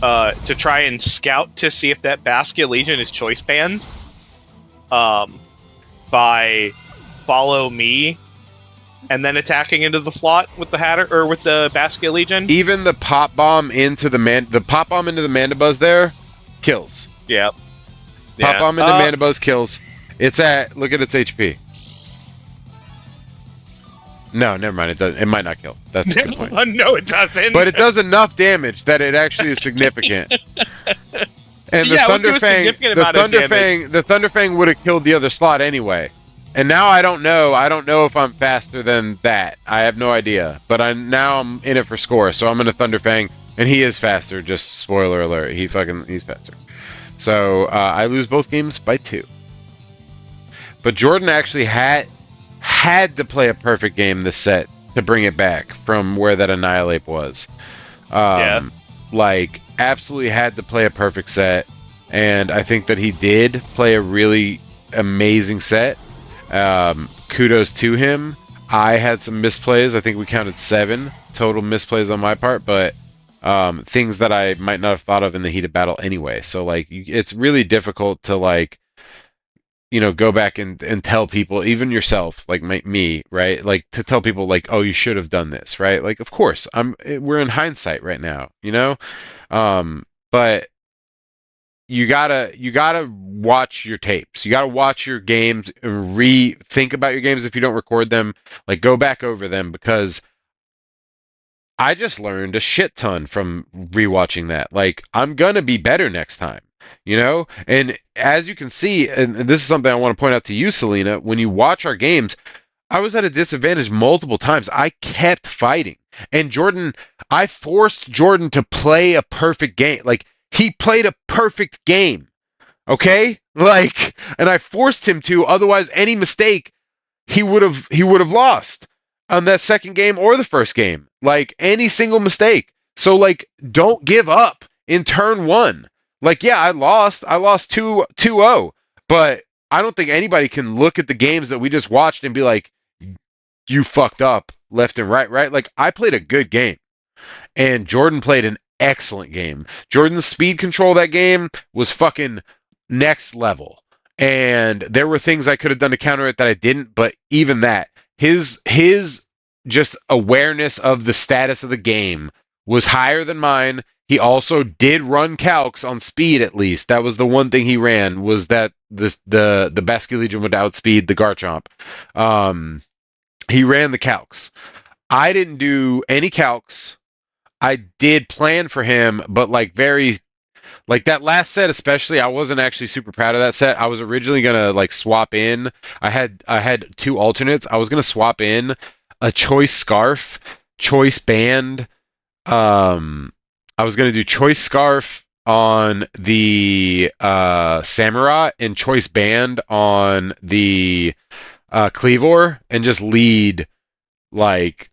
try and scout to see if that Basculegion is choice banned. By follow me and then attacking into the slot with the Hatter or with the Basculegion. Even the pop bomb into the Mandibuzz there kills. Yep. Pop bomb into Mandibuzz kills. It's at, look at its HP. No, never mind. It does. It might not kill. That's a good point. No, it doesn't. But it does enough damage that it actually is significant. And the Thunderfang would have killed the other slot anyway. And now I don't know. I don't know if I'm faster than that. I have no idea. But now I'm in it for score, so I'm gonna Thunderfang, and he is faster. Just spoiler alert. He's faster. So I lose both games by 2. But Jordan actually had to play a perfect game this set to bring it back from where that Annihilate was. Like, absolutely had to play a perfect set, and I think that he did play a really amazing set. Kudos to him. I had some misplays. I think we counted 7 total misplays on my part, but things that I might not have thought of in the heat of battle anyway. So, like, it's really difficult to, like, you know, go back and tell people, even yourself, like me, right? Like, to tell people, like, oh, you should have done this, right? Like, of course, we're in hindsight right now, you know? But you gotta watch your tapes. You gotta watch your games, think about your games if you don't record them. Like, go back over them, because I just learned a shit ton from rewatching that. Like, I'm gonna be better next time, you know? And as you can see, and this is something I want to point out to you, Selena, when you watch our games, I was at a disadvantage multiple times. I kept fighting. And Jordan, I forced Jordan to play a perfect game. Like, he played a perfect game. Okay? Like, and I forced him to, otherwise any mistake he would have lost on that second game or the first game. Like, any single mistake. So, like, don't give up in turn 1. Like, yeah, I lost 2-0, but I don't think anybody can look at the games that we just watched and be like, you fucked up left and right? Like, I played a good game, and Jordan played an excellent game. Jordan's speed control that game was fucking next level, and there were things I could have done to counter it that I didn't, but even that, his just awareness of the status of the game was higher than mine. He also did run calcs on speed, at least. That was the one thing he ran, was that the Basculegion would outspeed the Garchomp. He ran the calcs. I didn't do any calcs. I did plan for him, but like very Like that last set especially, I wasn't actually super proud of that set. I was originally gonna like swap in. I had two alternates. I was gonna swap in a choice scarf, choice band. Um, I was gonna do choice scarf on the samurai and choice band on the cleavor, and just lead like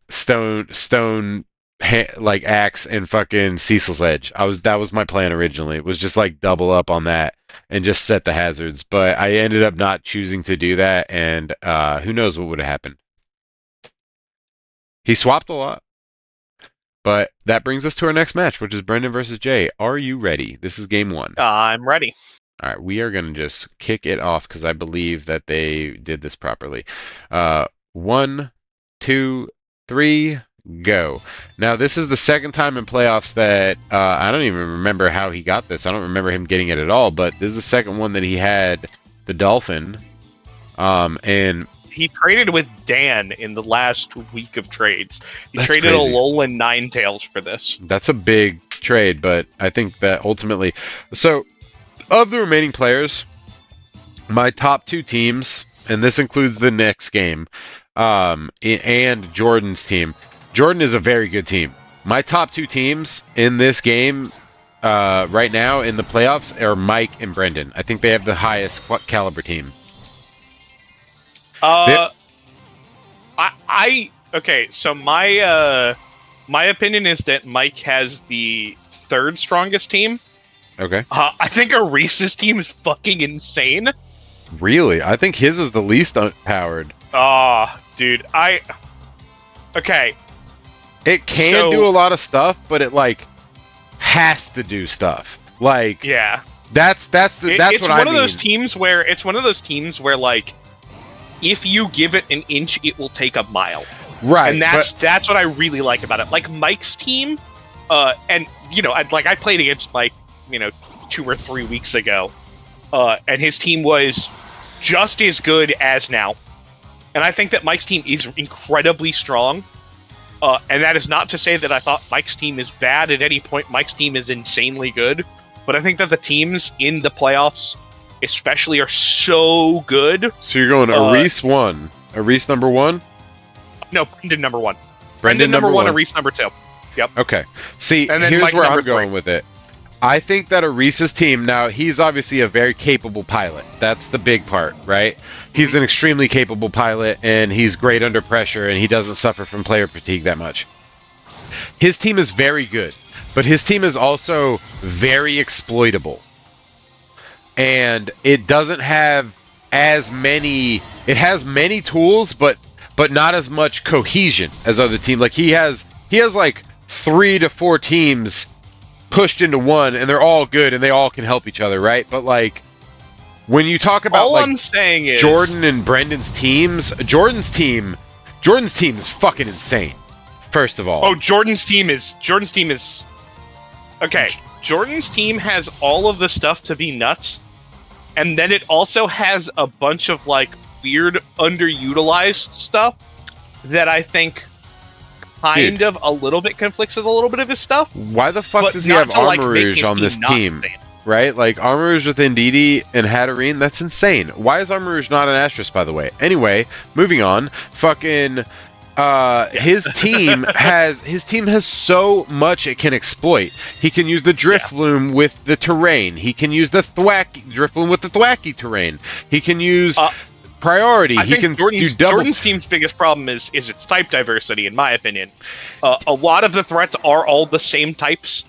like axe and fucking Cecil's Edge. That was my plan originally. It was just like double up on that and just set the hazards. But I ended up not choosing to do that, and who knows what would have happened. He swapped a lot. But that brings us to our next match, which is Brendan versus Jay. Are you ready? This is game one. I'm ready. All right, we are going to just kick it off because I believe that they did this properly. 1, 2, 3, go. Now, this is the second time in playoffs that I don't even remember how he got this. I don't remember him getting it at all, but this is the second one that he had the Dolphin. And he traded with Dan in the last week of trades. He That's traded crazy. Alolan Ninetales for this. That's a big trade, but I think that ultimately... So, of the remaining players, my top two teams, and this includes the next game, and Jordan's team. Jordan is a very good team. My top two teams in this game right now in the playoffs are Mike and Brendan. I think they have the highest caliber team. Okay, so my opinion is that Mike has the third strongest team. Okay. I think Arise's team is fucking insane. Really? I think his is the least powered. Dude, okay. It can do a lot of stuff, but it like has to do stuff. Like yeah, that's it's what I mean. It's one of those teams where like if you give it an inch, it will take a mile. Right, and that's what I really like about it. Like Mike's team, and you know, I played against Mike, 2 or 3 weeks ago, and his team was just as good as now. And I think that Mike's team is incredibly strong. And that is not to say that I thought Mike's team is bad at any point. Mike's team is insanely good. But I think that the teams in the playoffs, especially, are so good. So you're going Arise 1. Arise number 1? No, Brendan number 1. Brendan number 1, Arise number 2. Yep. Okay. See, and then here's Mike where I'm 3. going with it. I think that Arise's team, now, he's obviously a very capable pilot. That's the big part, right? He's an extremely capable pilot, and he's great under pressure, and he doesn't suffer from player fatigue that much. His team is very good, but his team is also very exploitable. And it doesn't have as many... It has many tools, but not as much cohesion as other teams. Like, he has like 3 to 4 teams pushed into one, and they're all good, and they all can help each other, right? But like, when you talk about all like I'm saying is Jordan and Brendan's teams, Jordan's team is fucking insane. First of all, Jordan's team is okay. Jordan's team has all of the stuff to be nuts, and then it also has a bunch of like weird underutilized stuff that I think kind of a little bit conflicts with a little bit of his stuff. Why the fuck does he have Armor Rouge on this team? Right? Like, Armor Rouge with Indeedee and Hatterene, that's insane. Why is Armor Rouge not an Asterisk, by the way? Anyway, moving on. Fucking, his team has so much it can exploit. He can use the Drifloon with the terrain. He can use the Drifloon with the Thwacky terrain. He can use... priority. He can do double. Jordan's team's biggest problem is its type diversity, in my opinion. A lot of the threats are all the same types,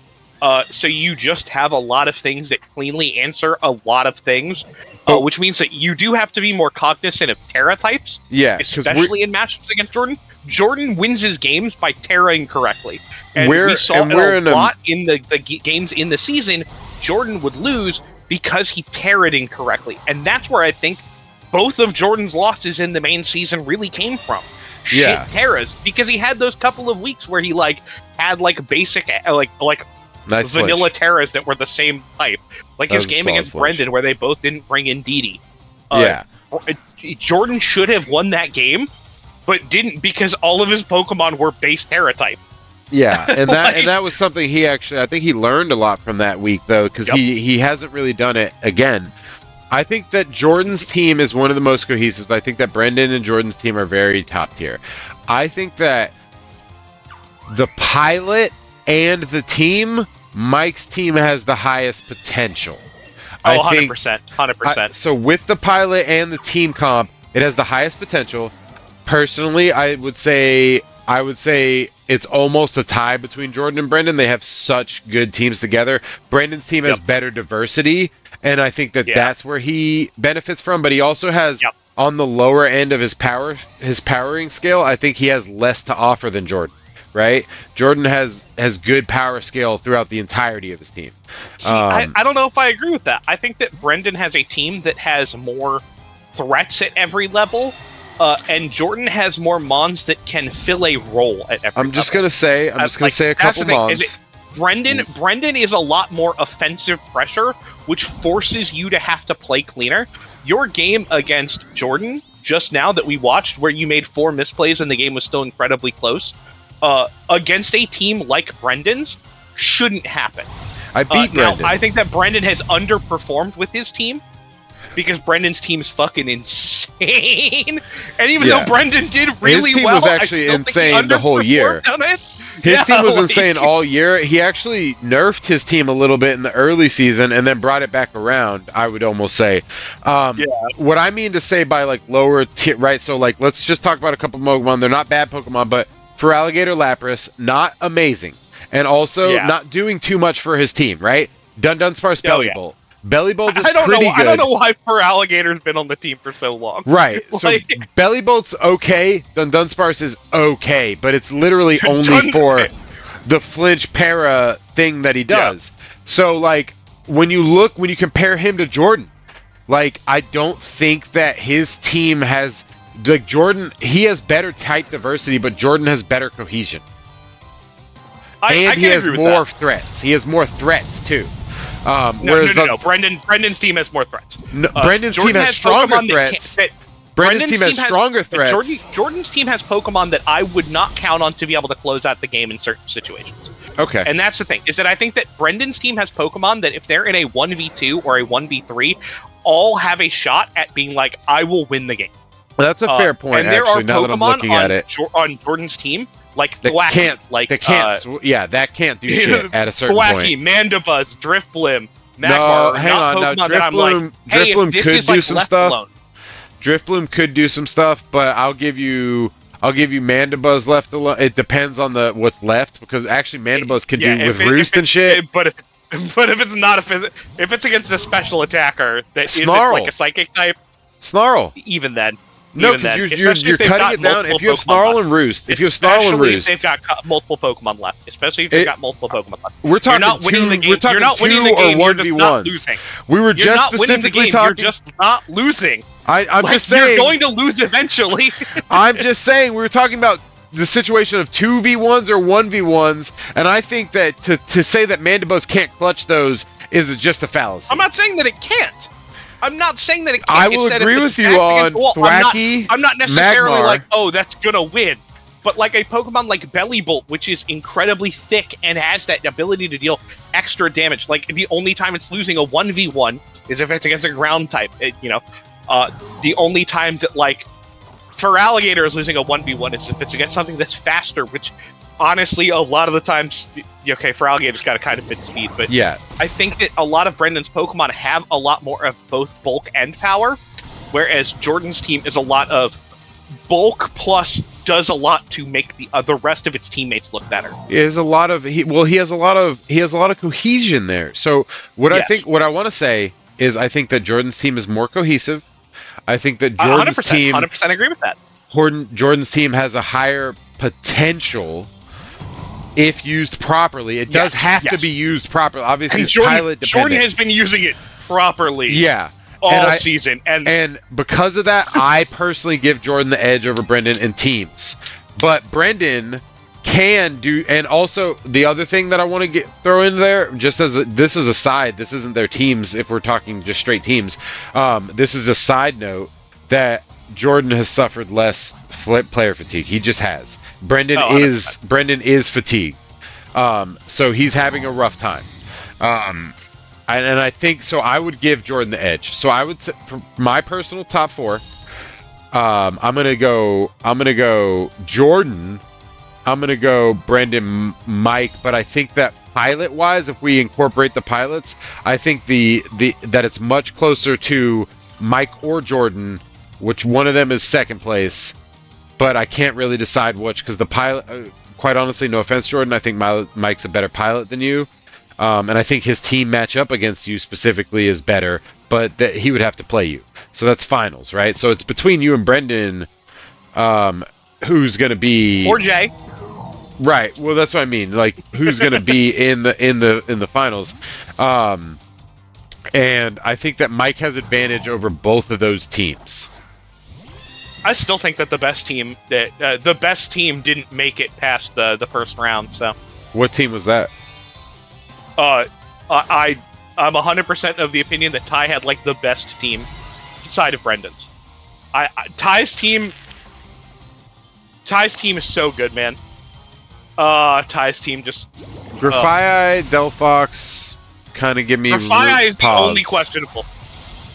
so you just have a lot of things that cleanly answer a lot of things, which means that you do have to be more cognizant of Terra types, especially in matchups against Jordan. Jordan wins his games by Terraing correctly, and we saw it a lot in the games in the season. Jordan would lose because he Terra'd incorrectly, and that's where I think both of Jordan's losses in the main season really came from. Yeah. Shit Terras, because he had those couple of weeks where he like had like basic like nice vanilla flinch. Terras that were the same type. Like his game against Brendan where they both didn't bring in Didi. Jordan should have won that game, but didn't because all of his Pokemon were base Terra type. Yeah, and that Like, was something he actually, I think he learned a lot from that week though, because Yep. he hasn't really done it again. I think that Jordan's team is one of the most cohesive. I think that Brendan and Jordan's team are very top tier. I think that the pilot and the team, Mike's team has the highest potential. oh, I think 100%, 100%. so with the pilot and the team comp, it has the highest potential. Personally, I would say it's almost a tie between Jordan and Brendan. They have such good teams together. Brendan's team has Yep. better diversity, and I think that Yeah. that's where he benefits from. But he also has Yep. on the lower end of his powering scale. I think he has less to offer than Jordan. Right? Jordan has good power scale throughout the entirety of his team. See, I don't know if I agree with that. I think that Brendan has a team that has more threats at every level, and Jordan has more mons that can fill a role at every I'm just level. gonna say, a That's couple the thing, is mons. Brendan is a lot more offensive pressure, which forces you to have to play cleaner. Your game against Jordan, just now that we watched, where you made 4 misplays and the game was still incredibly close, against a team like Brendan's, shouldn't happen. I beat Brendan. Now, I think that Brendan has underperformed with his team because Brendan's team is fucking insane. And even Yeah. though Brendan did really team well, was actually I still think he insane the whole year. underperformed on it. His Yeah, team was like- insane all year. He actually nerfed his team a little bit in the early season and then brought it back around, I would almost say. What I mean to say by like lower tier, right? So like, let's just talk about a couple Pokemon. They're not bad Pokemon, but for Alligator Lapras, not amazing. And also not doing too much for his team, right? Dunsparce Bellibolt. Bellibolt is pretty good. I don't know why Alligator's been on the team for so long. Right. So Like- Bellibolt's okay. Dunsparce is okay, but it's literally only for the flinch para thing that he does. So like when you compare him to Jordan, like I don't think that his team has like Jordan. He has better type diversity, but Jordan has better cohesion, I and can he has agree with more that. threats. He has more threats too. No. Brendan's team has more threats. Brendan's team Jordan has stronger Pokemon that threats. can't- Brendan's team has stronger threats. Jordan's team has Pokemon that I would not count on to be able to close out the game in certain situations. Okay. And that's the thing, is that I think that Brendan's team has Pokemon that if they're in a 1v2 or a 1v3, all have a shot at being like, I will win the game. That's a fair point, And there actually, are now that I'm Pokemon looking at it. on Jordan's team, like That Thwackey, can't, like that can't, that can't do shit at a certain Thwackey, point. Mandibuzz, Drifblim, No, Magmar, hang not on. Now, Pokemon that I'm like, hey, Drifblim if this could is do like some left stuff. alone. Drifblim could do some stuff, but I'll give you Mandibuzz left alone. It depends on what's left, because actually Mandibuzz could do with Roost and shit. But if it's not if it's against a special attacker that isn't Snarl. like a psychic type, Snarl. even then. No, even then, because especially you're if they've cutting got it down. If multiple you have Pokemon Snarl left. and Roost, if you have Snarl and Especially if Roost, they've got multiple Pokemon left. Especially if they've got multiple Pokemon left. we're talking You're not winning the game. We're talking You're not winning two the game. or You're just not 1v1s. losing. We were You're just not winning the specifically game. talking. You're just not losing. I'm Like, just saying. You're going to lose eventually. I'm just saying we were talking about the situation of 2v1s or 1v1s, and I think that to say that Mandibuzz can't clutch those is just a fallacy. I'm not saying that it can't. I'm not saying that it can't. I will It's that agree if with it's you back on against the wall, Thwackey, I'm not necessarily Magmar. like, oh, that's gonna win. But like a Pokemon like Bellibolt, which is incredibly thick and has that ability to deal extra damage. Like the only time it's losing a 1v1 is if it's against a ground type. The only time that like for Alligator is losing a 1v1 is if it's against something that's faster, which honestly a lot of the times, okay, for Alligator's got a kind of mid speed, but Yeah, I think that a lot of Brendan's Pokemon have a lot more of both bulk and power, whereas Jordan's team is a lot of bulk plus does a lot to make the rest of its teammates look better. he has a lot of he has a lot of cohesion there. So what Yes. what I want to say is I think that Jordan's team is more cohesive. I think that 100% agree with that. Jordan's team has a higher potential if used properly. It does Yes, have to yes. be used properly. Obviously, And it's Jordan, pilot dependent. Jordan has been using it properly Yeah. all season, And because of that, I personally give Jordan the edge over Brendan in teams. But Brendan can do, and also the other thing that I want to throw in there, just as this is a side, this isn't their teams. If we're talking just straight teams, this is a side note that Jordan has suffered less player fatigue. He just has. Brendan Oh, is fatigued. So he's having a rough time. And I think so. I would give Jordan the edge. So I would say for my personal top four. I'm gonna go Jordan. I'm gonna go Brendan, Mike. But I think that pilot wise, if we incorporate the pilots, I think that it's much closer to Mike or Jordan, which one of them is second place. But I can't really decide which because the pilot. Quite honestly, no offense, Jordan. I think Mike's a better pilot than you. And I think his team matchup against you specifically is better, but that he would have to play you. So that's finals, right? So it's between you and Brendan, who's going to be or Jay. Right. Well, that's what I mean. Like, who's going to be in the finals? And I think that Mike has advantage over both of those teams. I still think that the best team didn't make it past the first round. So, What team was that? I'm 100% of the opinion that Ty had like the best team side of Brendan's. Ty's team is so good, man. Ty's team just Grafii, Delphox, kind of give me Grafii is the pause. only questionable.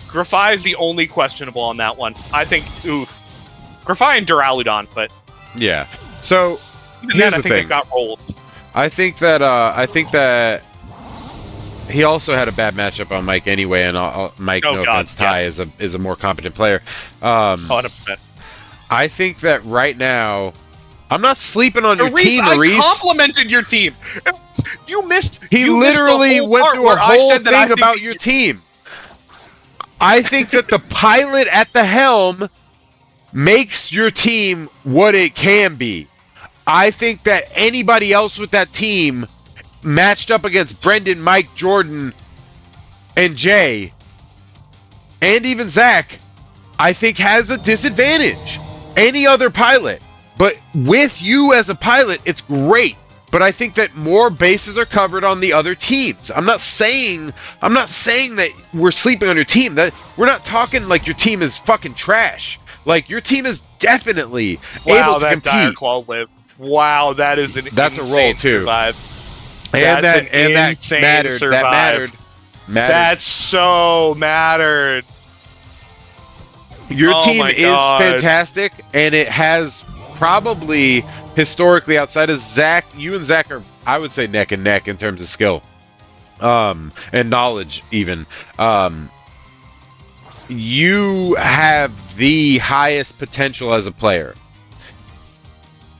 Grafii is the only questionable on that one. I think Grafii and Duraludon, but Yeah. So even here's then, I the think thing. they've got rolled. I think that he also had a bad matchup on Mike anyway, and Mike, Oh, no God, offense, Ty is a more competent player. 100%. I think that right now, I'm not sleeping on your Reese, team, I Reese. complimented your team. You missed. He you missed the literally whole went part through a where I whole said that I thing think about that your team. I think that the pilot at the helm makes your team what it can be. I think that anybody else with that team matched up against Brendan, Mike, Jordan, and Jay, and even Zach, I think has a disadvantage. Any other pilot. But with you as a pilot, it's great. But I think that more bases are covered on the other teams. I'm not saying that we're sleeping on your team. That we're not talking like your team is fucking trash. Like your team is definitely able to compete. Dire Claw lived. Wow, that is That's a roll insane too. Survive. And That's that insane mattered. survive. That mattered. That so mattered. Your Oh team my is God. fantastic, and it has probably historically outside of Zach, you and Zach are, I would say, neck and neck in terms of skill, and knowledge even. You have the highest potential as a player.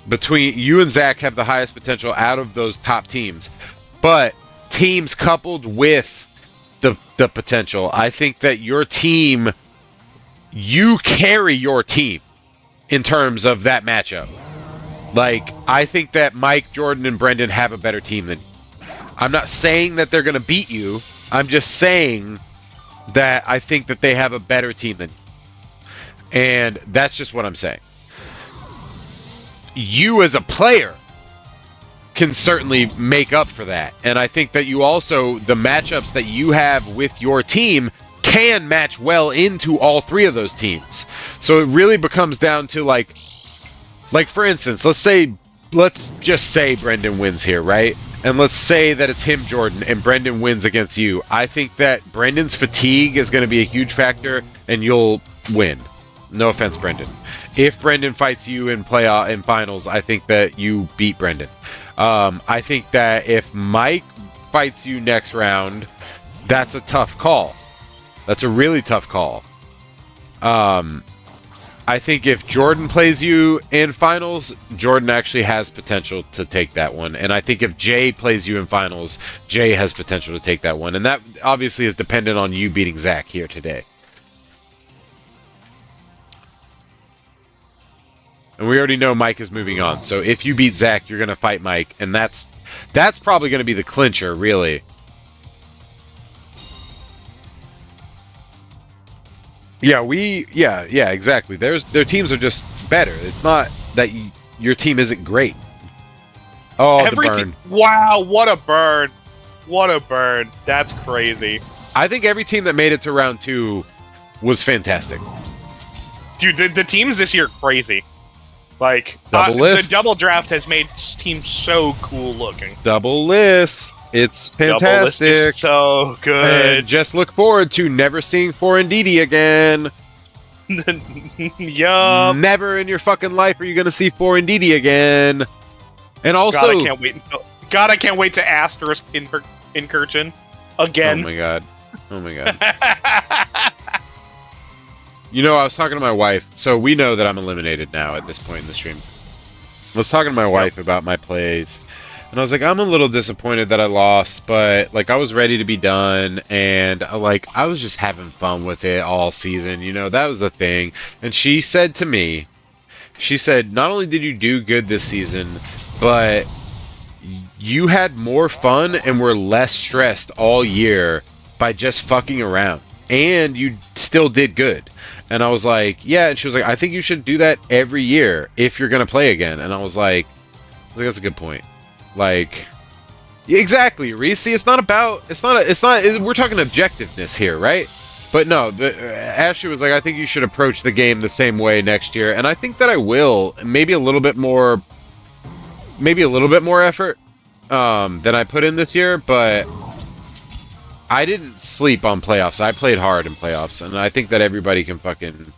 Between you and Zach have the highest potential out of those top teams, but teams coupled with the potential, I think that your team, you carry your team in terms of that matchup. Like, I think that Mike, Jordan, and Brendan have a better team than you. I'm not saying that they're going to beat you. I'm just saying that I think that they have a better team than you. And that's just what I'm saying. You as a player can certainly make up for that. And I think that you also, the matchups that you have with your team can match well into all three of those teams. So it really becomes down to like for instance, let's just say Brendan wins here, right? And let's say that it's him, Jordan, and Brendan wins against you. I think that Brendan's fatigue is going to be a huge factor, and you'll win. No offense, Brendan. If Brendan fights you in finals, I think that you beat Brendan. I think that if Mike fights you next round, that's a tough call. That's a really tough call. I think if Jordan plays you in finals, Jordan actually has potential to take that one. And I think if Jay plays you in finals, Jay has potential to take that one. And that obviously is dependent on you beating Zach here today. And we already know Mike is moving on. So if you beat Zach, you're going to fight Mike. And that's probably going to be the clincher, really. Yeah, exactly. Their teams are just better. It's not that your team isn't great. Oh, the burn. Wow, what a burn. What a burn. That's crazy. I think every team that made it to round 2 was fantastic. Dude, the teams this year are crazy. Like Double the list. double draft has made teams so cool looking. Double list. It's Double list fantastic. is so good. And just look forward to never seeing 4 and DD again. Yup. Never in your fucking life are you going to see 4 and DD again. And also, God, I can't wait until. God, I can't wait to asterisk incursion again. Oh my god. Oh my god. You know, I was talking to my wife, so we know that I'm eliminated now at this point in the stream. I was talking to my wife about my plays, and I was like, I'm a little disappointed that I lost, but like I was ready to be done, and like I was just having fun with it all season, you know, that was the thing. And she said to me, she said, not only did you do good this season, but you had more fun and were less stressed all year by just fucking around, and you still did good. And I was like, yeah. And she was like, I think you should do that every year if you're gonna play again. And I was like, that's a good point. Like, exactly, Reese. It's not about. We're talking objectiveness here, right? But no, Ashley was like, I think you should approach the game the same way next year, and I think that I will. Maybe a little bit more effort than I put in this year, but I didn't sleep on playoffs. I played hard in playoffs, and I think that everybody can fucking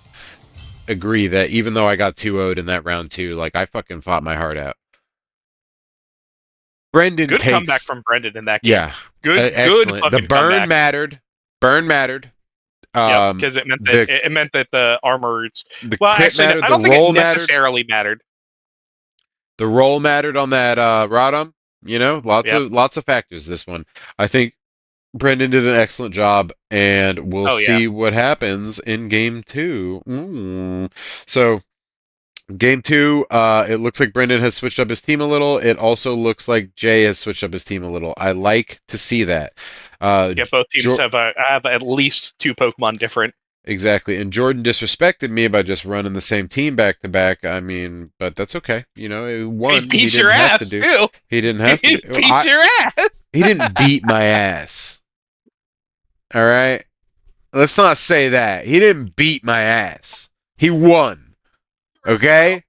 agree that even though I got 2-0'd in that round 2, like I fucking fought my heart out. Brendan Good takes comeback from Brendan in that game. yeah, Good excellent. fucking The burn comeback. mattered. Burn mattered. Yeah, because it meant that the armors. The Well, crit actually, mattered. I don't The think roll it mattered. necessarily mattered. The roll mattered on that Rodham. You know, lots of factors. This one, I think Brendan did an excellent job, and we'll see what happens in game 2. So, game 2, it looks like Brendan has switched up his team a little. It also looks like Jay has switched up his team a little. I like to see that. Both teams have at least 2 Pokemon different. Exactly, and Jordan disrespected me by just running the same team back to back. I mean, but that's okay. You know, it won. He beat your ass too. He didn't have to. He beat your ass. He didn't beat my ass. All right, let's not say that. He didn't beat my ass. He won. Okay.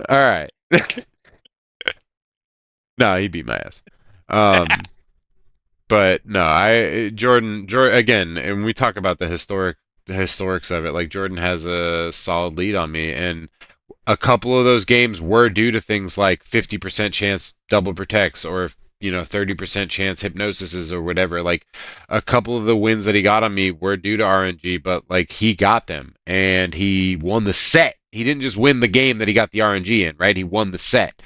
All right. No, he beat my ass. But no, Jordan again, and we talk about the historics of it. Like Jordan has a solid lead on me, and a couple of those games were due to things like 50% chance double protects, or 30% chance hypnosises or whatever. Like a couple of the wins that he got on me were due to RNG, but like he got them and he won the set. He didn't just win the game that he got the RNG in, right? He won the set.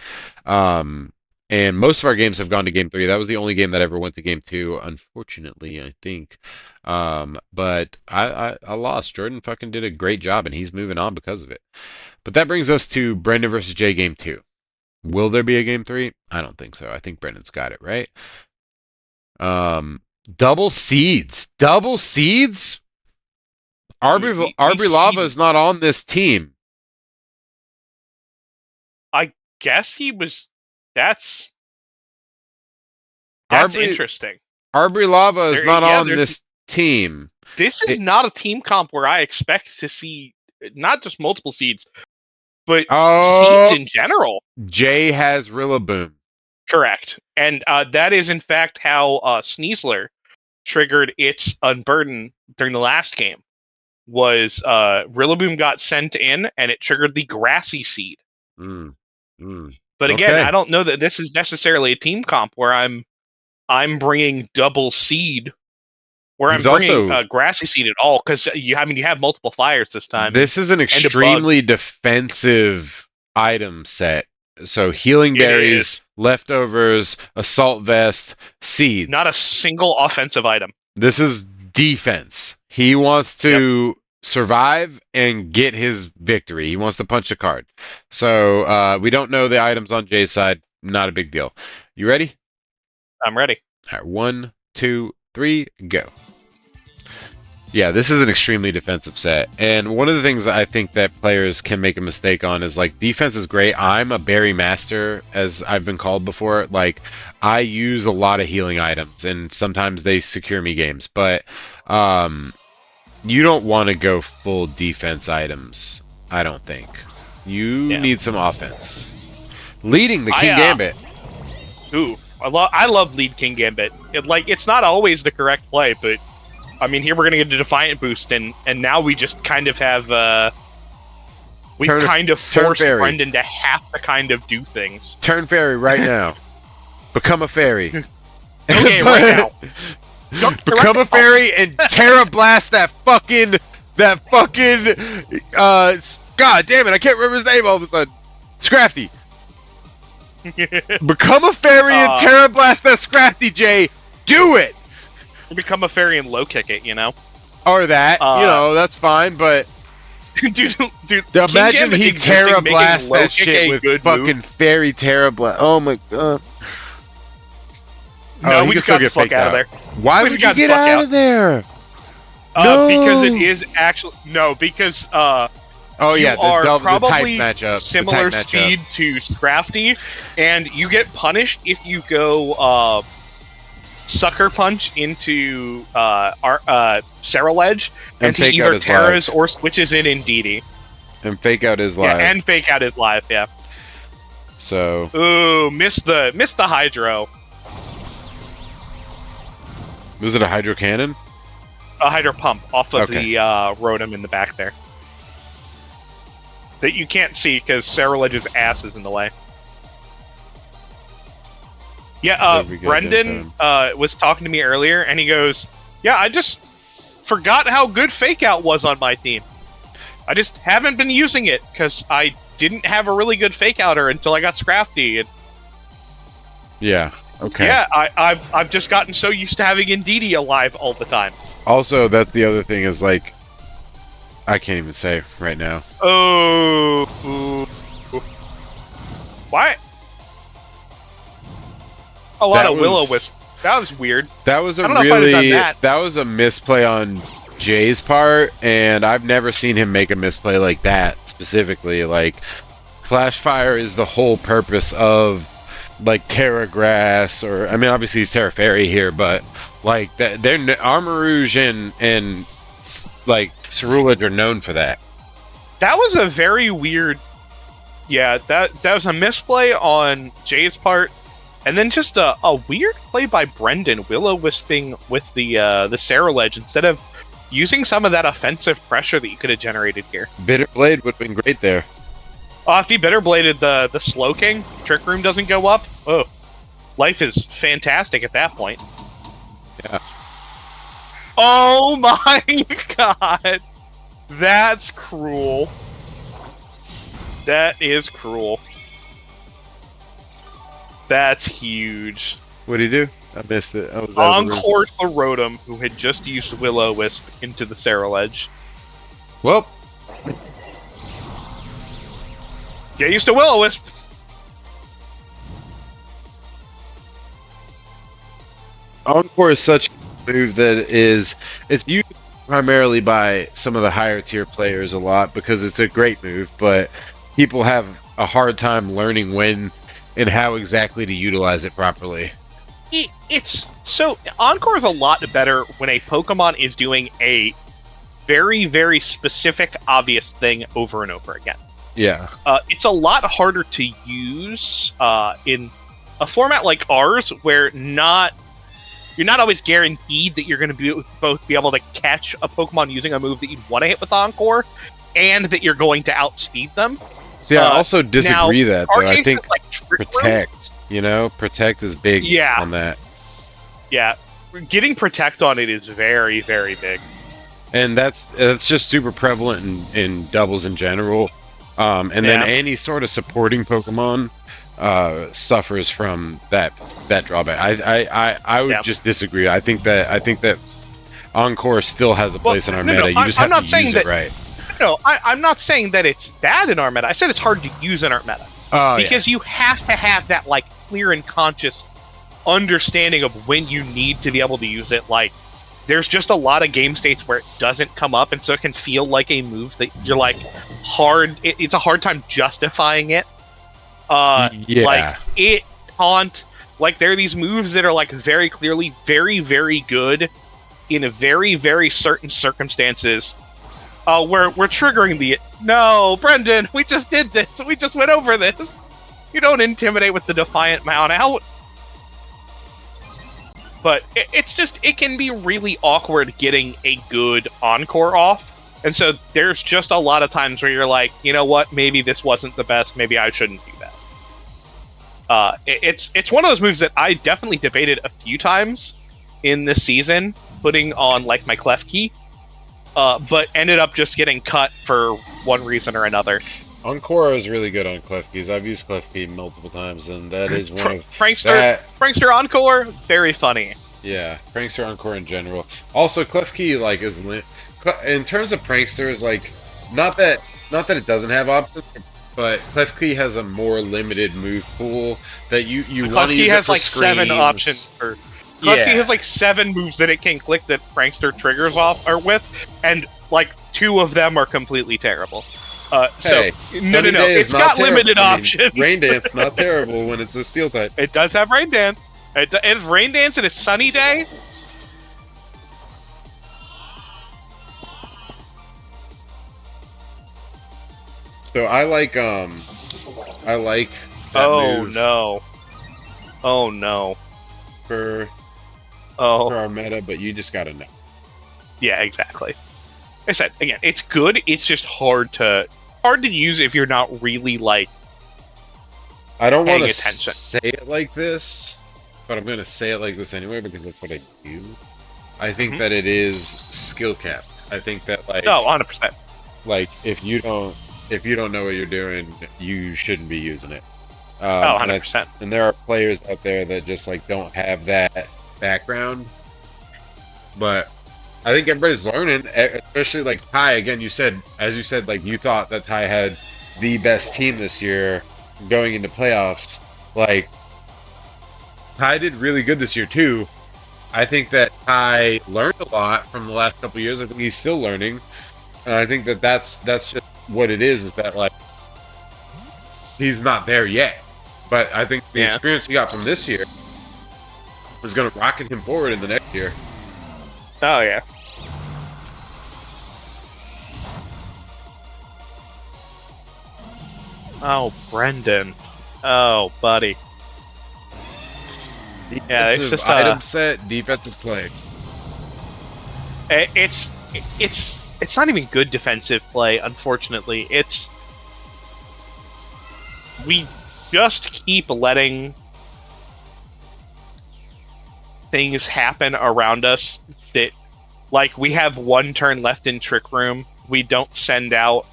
And most of our games have gone to game 3. That was the only game that ever went to game 2, unfortunately, I think. But I lost. Jordan fucking did a great job, and he's moving on because of it. But that brings us to Brendan versus Jay game 2. Will there be a game 3? I don't think so. I think Brendan's got it, right? Double seeds. Double seeds? Arbry Lava is not on this team. I guess he was. That's interesting. Arbry Lava is not on this team. This is not a team comp where I expect to see not just multiple seeds, but seeds in general. Jay has Rillaboom. Correct. And that is, in fact, how Sneasler triggered its Unburden during the last game. Was Rillaboom got sent in, and it triggered the Grassy Seed. But again, I don't know that this is necessarily a team comp where I'm bringing double seed, where I'm bringing Grassy Seed at all, because you have multiple fires this time. This is an extremely defensive item set. So healing berries, leftovers, assault vest, seeds. Not a single offensive item. This is defense. He wants to survive and get his victory. He wants to punch a card. So we don't know the items on Jay's side. Not a big deal. You ready? I'm ready. All right, 1, 2, 3, go. Yeah, this is an extremely defensive set. And one of the things I think that players can make a mistake on is, like, defense is great. I'm a berry master, as I've been called before. Like, I use a lot of healing items, and sometimes they secure me games. But you don't want to go full defense items I don't think. You Yeah. need some offense. Leading the King I, Gambit. Ooh, I love lead King Gambit. It's not always the correct play, but I mean, here we're gonna get a Defiant boost, and now we just kind of have we've kind of forced fairy. Brendan to have to kind of do things. Turn fairy right now. Become a fairy. Okay, right now. Become a fairy and Terra Blast that fucking God damn it, I can't remember his name all of a sudden. Scrafty. Become a fairy and Terra Blast that Scrafty, Jay. Do it. Become a fairy and low kick it, you know. Or that, that's fine, but dude, imagine he Terra Blast that shit with fucking fairy Terra Blast. Oh my god. No, we just got the fuck out of there. Why would you get out of there? No! Because it is actually because oh yeah, you are the probably type matchup, similar speed to Scrafty, and you get punished if you go Sucker Punch into Ceruledge, and he either Terras or switches in Indeedee. And Fake Out is live. Yeah, and Fake Out is live, yeah. So ooh, missed the Hydro. Was it a Hydro Cannon? A Hydro Pump off of the Rotom in the back there. That you can't see because Ceruledge's ass is in the way. Yeah, Brendan was talking to me earlier, and he goes, yeah, I just forgot how good Fake Out was on my team. I just haven't been using it, because I didn't have a really good Fake Outer until I got Scrafty. And yeah, okay. Yeah, I've just gotten so used to having Indeedee alive all the time. Also, that's the other thing is, like, I can't even say right now. Oh. Why? A lot of Will-O-Wisp. That was weird. That was that was a misplay on Jay's part, and I've never seen him make a misplay like that specifically. Like, Flash Fire is the whole purpose of, like, Terra Grass, or I mean, obviously he's Terra Fairy here, but like they're Armarouge and like Ceruledge are known for that. That was a very weird. Yeah, that was a misplay on Jay's part. And then just a weird play by Brendan, Will-O-Wisping with the Ceruledge instead of using some of that offensive pressure that you could have generated here. Bitter Blade would have been great there. If he Bitter Bladed the Slowking, Trick Room doesn't go up. Oh, life is fantastic at that point. Yeah. Oh my god, that's cruel. That is cruel. That's huge. What'd he do? I missed it. I was Encore the Rotom, who had just used Will-O-Wisp into the Ceruledge. Well, get used to Will-O-Wisp. Encore is such a move that it's used primarily by some of the higher tier players a lot because it's a great move, but people have a hard time learning when and how exactly to utilize it properly. It's so Encore is a lot better when a Pokemon is doing a very, very specific, obvious thing over and over again. Yeah. It's a lot harder to use in a format like ours, where you're not always guaranteed that you're going to both be able to catch a Pokemon using a move that you'd want to hit with Encore, and that you're going to outspeed them. See, I also disagree though. I think like Protect, Protect is big on that. Yeah, getting Protect on it is very, very big. And that's just super prevalent in doubles in general. And then any sort of supporting Pokemon suffers from that drawback. I would just disagree. I think that Encore still has a place in our meta. You just have to use it right. No, I'm not saying that it's bad in our meta. I said it's hard to use in our meta. Because you have to have that, like, clear and conscious understanding of when you need to be able to use it. Like, there's just a lot of game states where it doesn't come up, and so it can feel like a move that you're, like, it's a hard time justifying it. Like, it can't... Like, there are these moves that are, like, very clearly very, very good in very, very certain circumstances, we're triggering the. No, Brendan, we just did this. We just went over this. You don't intimidate with the Defiant Mount out. But it can be really awkward getting a good encore off. And so there's just a lot of times where you're like, you know what, maybe this wasn't the best, maybe I shouldn't do that. It's one of those moves that I definitely debated a few times in this season, putting on like my clef key, but ended up just getting cut for one reason or another. Encore is really good on clef keys. I've used clef key multiple times, and that is one of Prankster Encore, very funny. Yeah, Prankster Encore in general. Also, clef key like is in terms of pranksters, like not that it doesn't have options, but clef key has a more limited move pool that you want to use. Clef key has like screens. 7 options for. Clef key has like 7 moves that it can click that Prankster triggers off or with, and like 2 of them are completely terrible. Hey, no. It's got limited options. Rain Dance, not terrible when it's a steel type. It does have Rain Dance. It's Rain Dance in a sunny day. So I like that move no. Oh no. For our meta, but you just gotta know. Yeah, exactly. I said again, it's good. It's just hard to use if you're not really like. I don't want to say it like this, but I'm going to say it like this anyway because that's what I do. I think that it is skill cap. I think that like 100%. Like if you don't know what you're doing, you shouldn't be using it. 100%. And there are players out there that just like don't have that background, but I think everybody's learning, especially like Ty. Again, you said like you thought that Ty had the best team this year going into playoffs. Like Ty did really good this year too. I think that Ty learned a lot from the last couple of years. I think he's still learning, and I think that that's just what it is that like he's not there yet. But I think the experience he got from this year is going to rocket him forward in the next year. Oh yeah. Oh, Brendan. Oh, buddy. Yeah, it's just item set, defensive play. It's not even good defensive play, unfortunately. We just keep letting things happen around us that, like, we have 1 turn left in Trick Room. We don't send out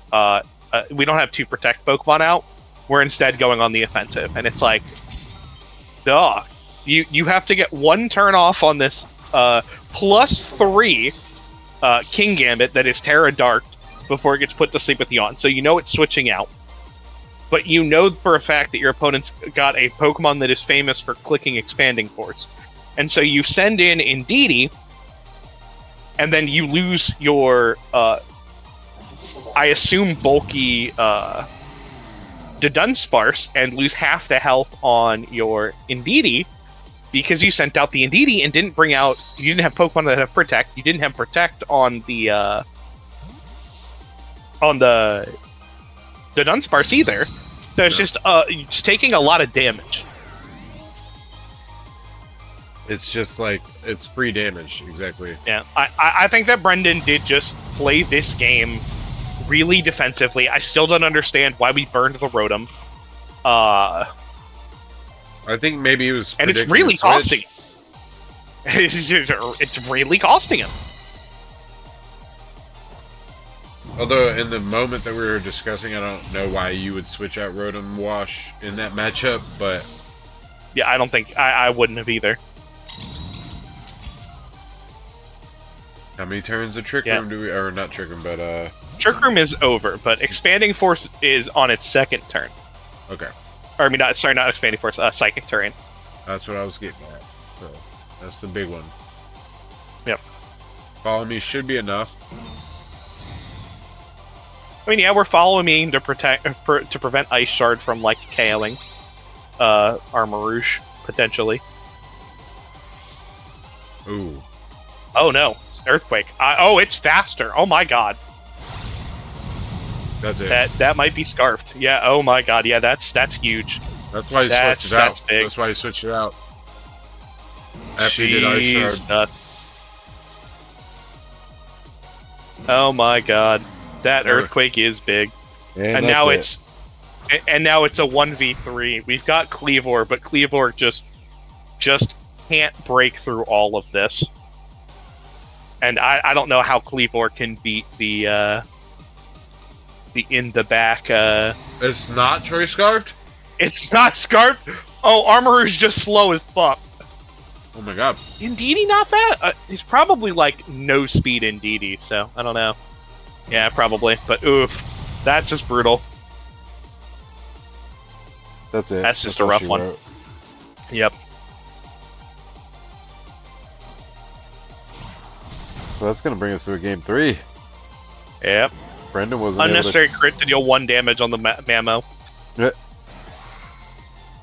we don't have 2 protect Pokemon out. We're instead going on the offensive, and it's like, duh. You have to get 1 turn off on this +3 King Gambit that is Terra Dark before it gets put to sleep with Yawn. So you know it's switching out. But you know for a fact that your opponent's got a Pokemon that is famous for clicking Expanding Force. And so you send in Indeedee, and then you lose your I assume bulky Dunsparce and lose half the health on your Indeedee because you sent out the Indeedee and didn't bring out. You didn't have Pokemon that have Protect. You didn't have Protect on the Dunsparce either. So it's just taking a lot of damage. It's just like it's free damage, exactly. Yeah, I think that Brendan did just play this game really defensively. I still don't understand why we burned the Rotom. I think maybe it was, and it's really costing him. It's really costing him. Although in the moment that we were discussing, I don't know why you would switch out Rotom Wash in that matchup, but yeah, I don't think I wouldn't have either. How many turns of Trick Room do we, or not Trick Room, but Trick Room is over, but Expanding Force is on its 2nd turn. Okay. Or I mean, not Expanding Force, Psychic Terrain. That's what I was getting at. So that's the big one. Yep. Follow Me should be enough. I mean, yeah, we're Follow Me to prevent Ice Shard from like KOing Armarouge potentially. Ooh. Oh no, Earthquake. Oh, it's faster. Oh my god. That's it. That might be scarfed. Yeah. Oh my god. Yeah. That's huge. That's why he switched it out. That's big. That's why he switched it out. After he did Ice Shard. Jesus. Oh my god. That earthquake is big. And now it's a 1v3. We've got Cleavor, but Cleavor just can't break through all of this. And I don't know how Cleavor can beat the in the back. It's not Choice Scarfed? It's not Scarf. Oh, Armorer's just slow as fuck. Oh my god. Indeedee not fast? He's probably like no speed Indeedee, so I don't know. Yeah, probably. But oof, that's just brutal. That's it. That's just a rough one. Wrote. Yep. So that's going to bring us to a game 3. Yep. Brendan wasn't unnecessary crit to deal 1 damage on the Mammo. Yeah.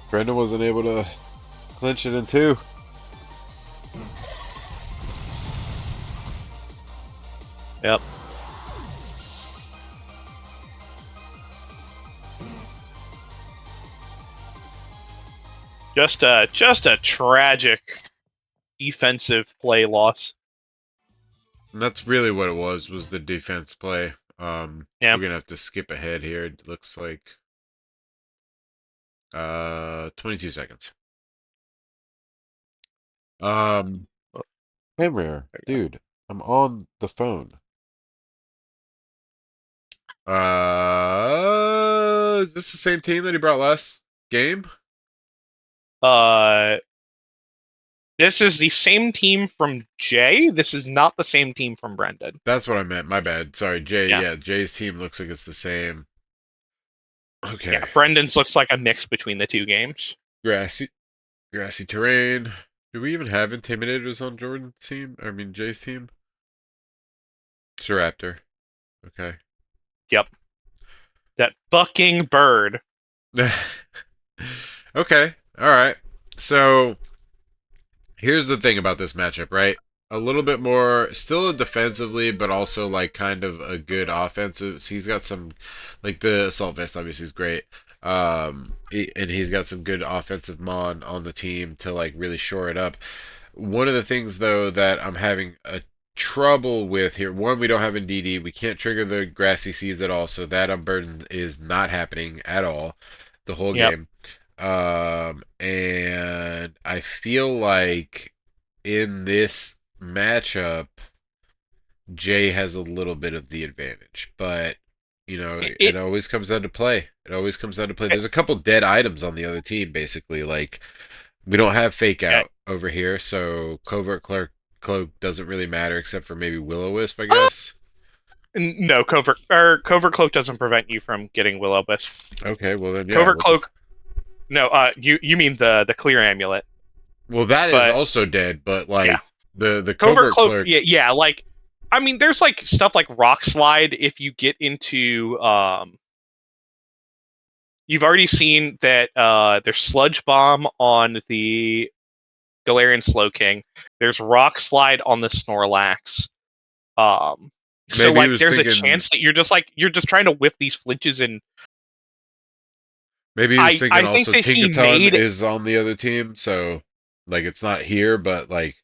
Brendan wasn't able to clinch it in 2. Yep. Just a tragic defensive play loss. And that's really what it was the defense play. Yeah. We're gonna have to skip ahead here. It looks like 22 seconds. Hey Rare, dude, I'm on the phone. Is this the same team that he brought last game? This is the same team from Jay. This is not the same team from Brendan. That's what I meant. My bad. Sorry, Jay. Yeah. Yeah, Jay's team looks like it's the same. Okay. Yeah, Brendan's looks like a mix between the 2 games. Grassy terrain. Do we even have Intimidators on Jordan's team? I mean, Jay's team? It's a Raptor. Okay. Yep. That fucking bird. Okay. All right. So, here's the thing about this matchup, right? A little bit more, still defensively, but also like kind of a good offensive. So he's got some, like the assault vest obviously is great. And he's got some good offensive mon on the team to like really shore it up. One of the things though that I'm having a trouble with here, one, we don't have DD, we can't trigger the grassy seas at all, so that unburden is not happening at all the whole game. And I feel like in this matchup, Jay has a little bit of the advantage, but you know, it always comes down to play. It always comes down to play. There's a couple dead items on the other team, basically. Like we don't have fake out over here, so covert cloak doesn't really matter except for maybe Will-O-Wisp, I guess. No, covert cloak doesn't prevent you from getting Will-O-Wisp. Okay, well then yeah. Covert cloak. No, you mean the clear amulet. Well, that is also dead, but like the covert cloak. Yeah, like I mean, there's like stuff like Rock Slide. If you get into you've already seen that there's Sludge Bomb on the Galarian Slowking. There's Rock Slide on the Snorlax. So like there's a chance that you're just trying to whiff these flinches and maybe he was thinking also Tinkaton is on the other team, so like it's not here, but like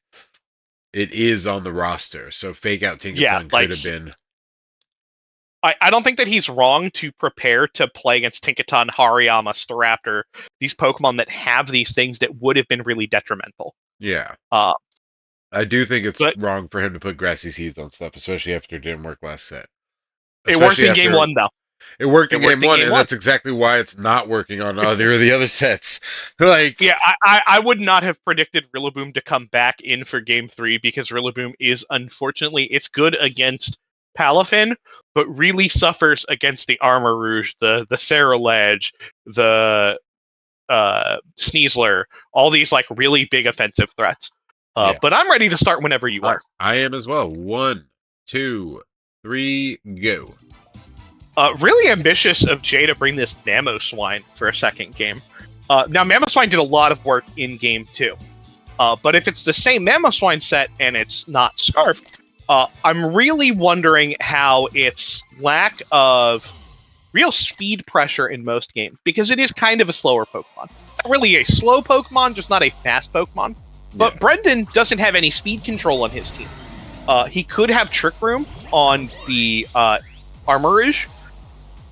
it is on the roster. So fake out Tinkaton could have been. I don't think that he's wrong to prepare to play against Tinkaton, Hariyama, Staraptor, these Pokemon that have these things that would have been really detrimental. Yeah. I do think it's wrong for him to put Grassy Seeds on stuff, especially after it didn't work last set. It worked in game 1, though. It worked in game 1, and that's exactly why it's not working on either of the other sets. Like, yeah, I would not have predicted Rillaboom to come back in for game 3 because Rillaboom is, unfortunately, it's good against Palafin, but really suffers against the Armor Rouge, the Cerulege, the Sneasler, all these like really big offensive threats. But I'm ready to start whenever you are. I am as well. 1, 2, 3, go. Really ambitious of Jay to bring this Mamoswine for a second game. Now, Mamoswine did a lot of work in game 2. But if it's the same Mamoswine set and it's not Scarfed, I'm really wondering how its lack of real speed pressure in most games because it is kind of a slower Pokemon. Not really a slow Pokemon, just not a fast Pokemon. But Yeah. Brendan doesn't have any speed control on his team. He could have Trick Room on the Armorage,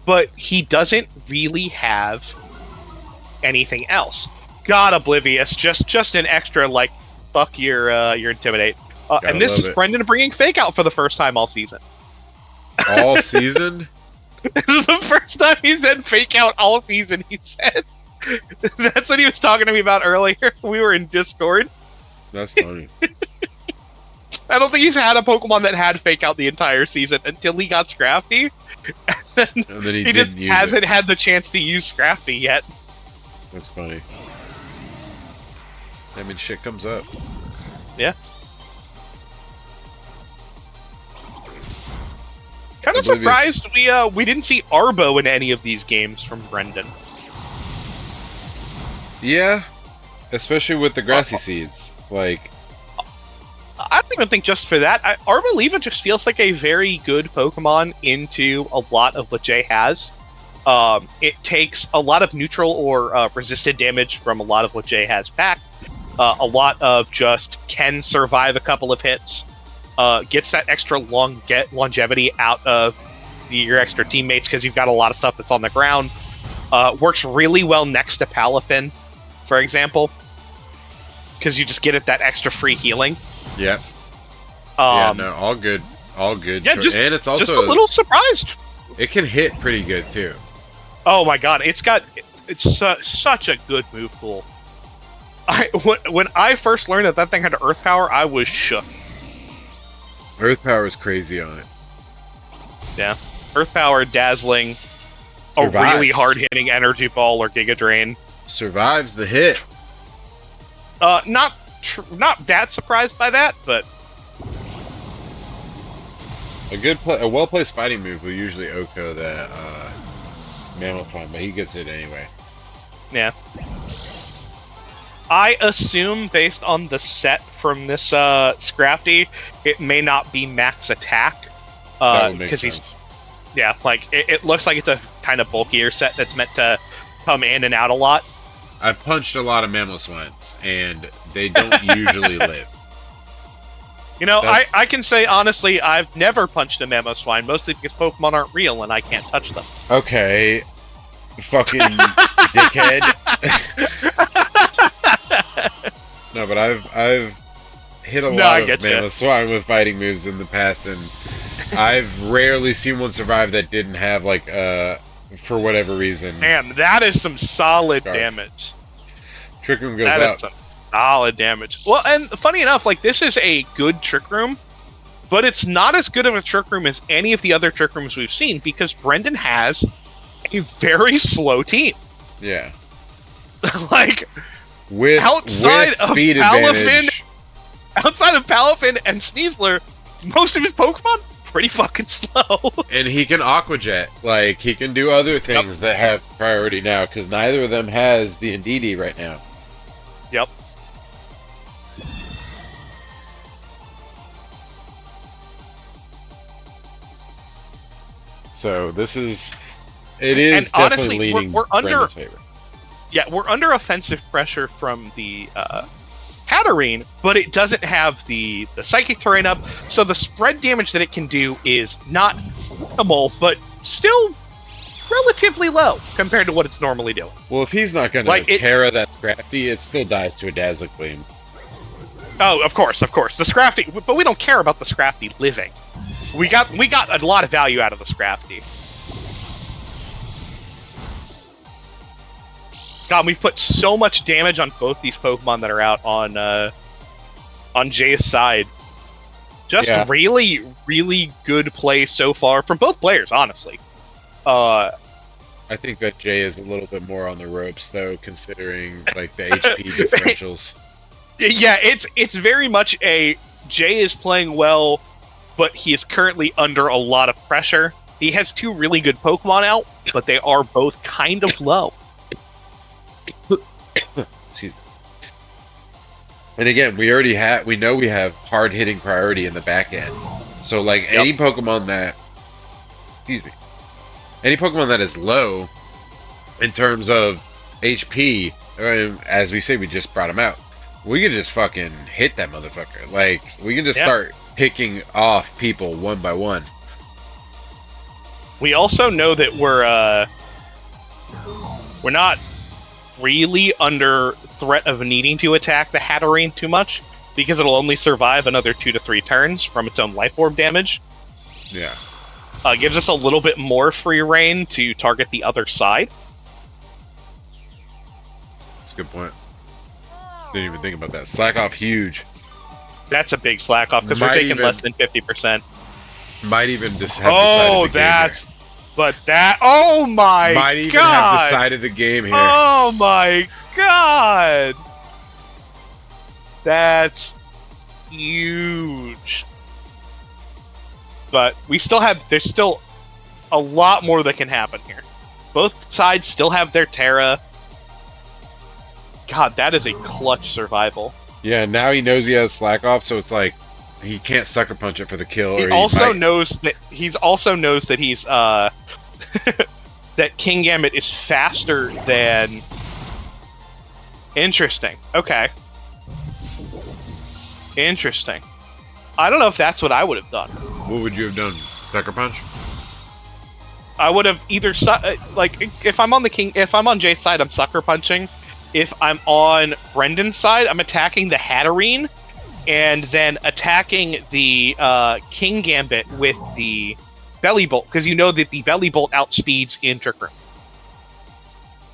but he doesn't really have anything else. God, Oblivious, just an extra like, fuck your Intimidate. And this is Brendan bringing Fake Out for the first time all season. All season? This is the first time he said Fake Out all season. He said that's what he was talking to me about earlier. We were in Discord. That's funny. I don't think he's had a Pokemon that had Fake Out the entire season until he got Scrafty. And then he just hasn't had the chance to use Scrafty yet. That's funny. I mean, shit comes up. Yeah. Kind of surprised we didn't see Arbo in any of these games from Brendan. Yeah, especially with the grassy seeds. Like, I don't even think just for that. Arboliva just feels like a very good Pokemon into a lot of what Jay has. It takes a lot of neutral or resisted damage from a lot of what Jay has back. A lot of just can survive a couple of hits. Gets that extra longevity out of your extra teammates because you've got a lot of stuff that's on the ground. Works really well next to Palafin, for example, because you just get it that extra free healing. Yeah. Yeah, no, all good. All good. Yeah, and it's also just a little surprised. It can hit pretty good, too. Oh my god, it's such a good move pool. When I first learned that thing had Earth Power, I was shook. Earth Power is crazy on it. Yeah. Earth Power, Dazzling, Survives. A really hard-hitting Energy Ball or Giga Drain. Survives the hit. Not that surprised by that, but a well-placed fighting move will usually OHKO that Mammothon, but he gets it anyway. Yeah. I assume, based on the set from this Scrafty, it may not be max attack. Because he's... Yeah, like, it looks like it's a kind of bulkier set that's meant to come in and out a lot. I've punched a lot of Mamoswines, and they don't usually live. You know, I can say, honestly, I've never punched a Mamoswine, mostly because Pokemon aren't real and I can't touch them. Okay. Fucking dickhead. No, but I've hit a lot of Mamoswine with fighting moves in the past, and I've rarely seen one survive that didn't have, like, for whatever reason. Man, that is some solid damage. Trick Room goes that up. Is some solid damage. Well, and funny enough, like, this is a good Trick Room, but it's not as good of a Trick Room as any of the other Trick Rooms we've seen, because Brendan has a very slow team. Yeah. Like, outside of speed advantage. Outside of Palafin and Sneasler, most of his Pokemon pretty fucking slow. And he can Aqua Jet. Like, he can do other things that have priority now, because neither of them has the Indeedee right now. Yep. So this is... It is and definitely honestly, leading we're under Brendan's favor. Yeah, we're under offensive pressure from the Hatterene, but it doesn't have the Psychic Terrain up, so the spread damage that it can do is not minimal, but still relatively low compared to what it's normally doing. Well, if he's not going to Terra that Scrafty, it still dies to a Dazzle Gleam. Oh, of course. The Scrafty, but we don't care about the Scrafty living. We got a lot of value out of the Scrafty. God, we've put so much damage on both these Pokemon that are out on Jay's side. Just really, really good play so far from both players, honestly. I think that Jay is a little bit more on the ropes, though, considering like the HP differentials. Yeah, it's very much a Jay is playing well, but he is currently under a lot of pressure. He has two really good Pokemon out, but they are both kind of low. Excuse me. And again, we know we have hard hitting priority in the back end. So like any Pokemon that any Pokemon that is low in terms of HP, as we say, we just brought him out. We can just fucking hit that motherfucker. Like, we can just start picking off people one by one. We also know that we're not really under threat of needing to attack the Hatterene too much, because it'll only survive another 2 to 3 turns from its own life orb damage. Yeah. Gives us a little bit more free reign to target the other side. That's a good point. Didn't even think about that. Slack off huge. That's a big slack off, because we're taking less than 50%. Might even just have decided the game here. But that... Oh my god! Might even have decided the game here. Oh my god! That's huge. But we still have... There's still a lot more that can happen here. Both sides still have their Terra. God, that is a clutch survival. Yeah, now he knows he has slack off, so it's like he can't sucker punch it for the kill. He also knows that he's that Kingambit is faster than. Interesting. Okay. Interesting. I don't know if that's what I would have done. What would you have done? Sucker punch? I would have either like if I'm on Jay's side, I'm sucker punching. If I'm on Brendan's side, I'm attacking the Hatterene, and then attacking the Kingambit with the Belly Bolt, because you know that the Belly Bolt outspeeds in Trick Room.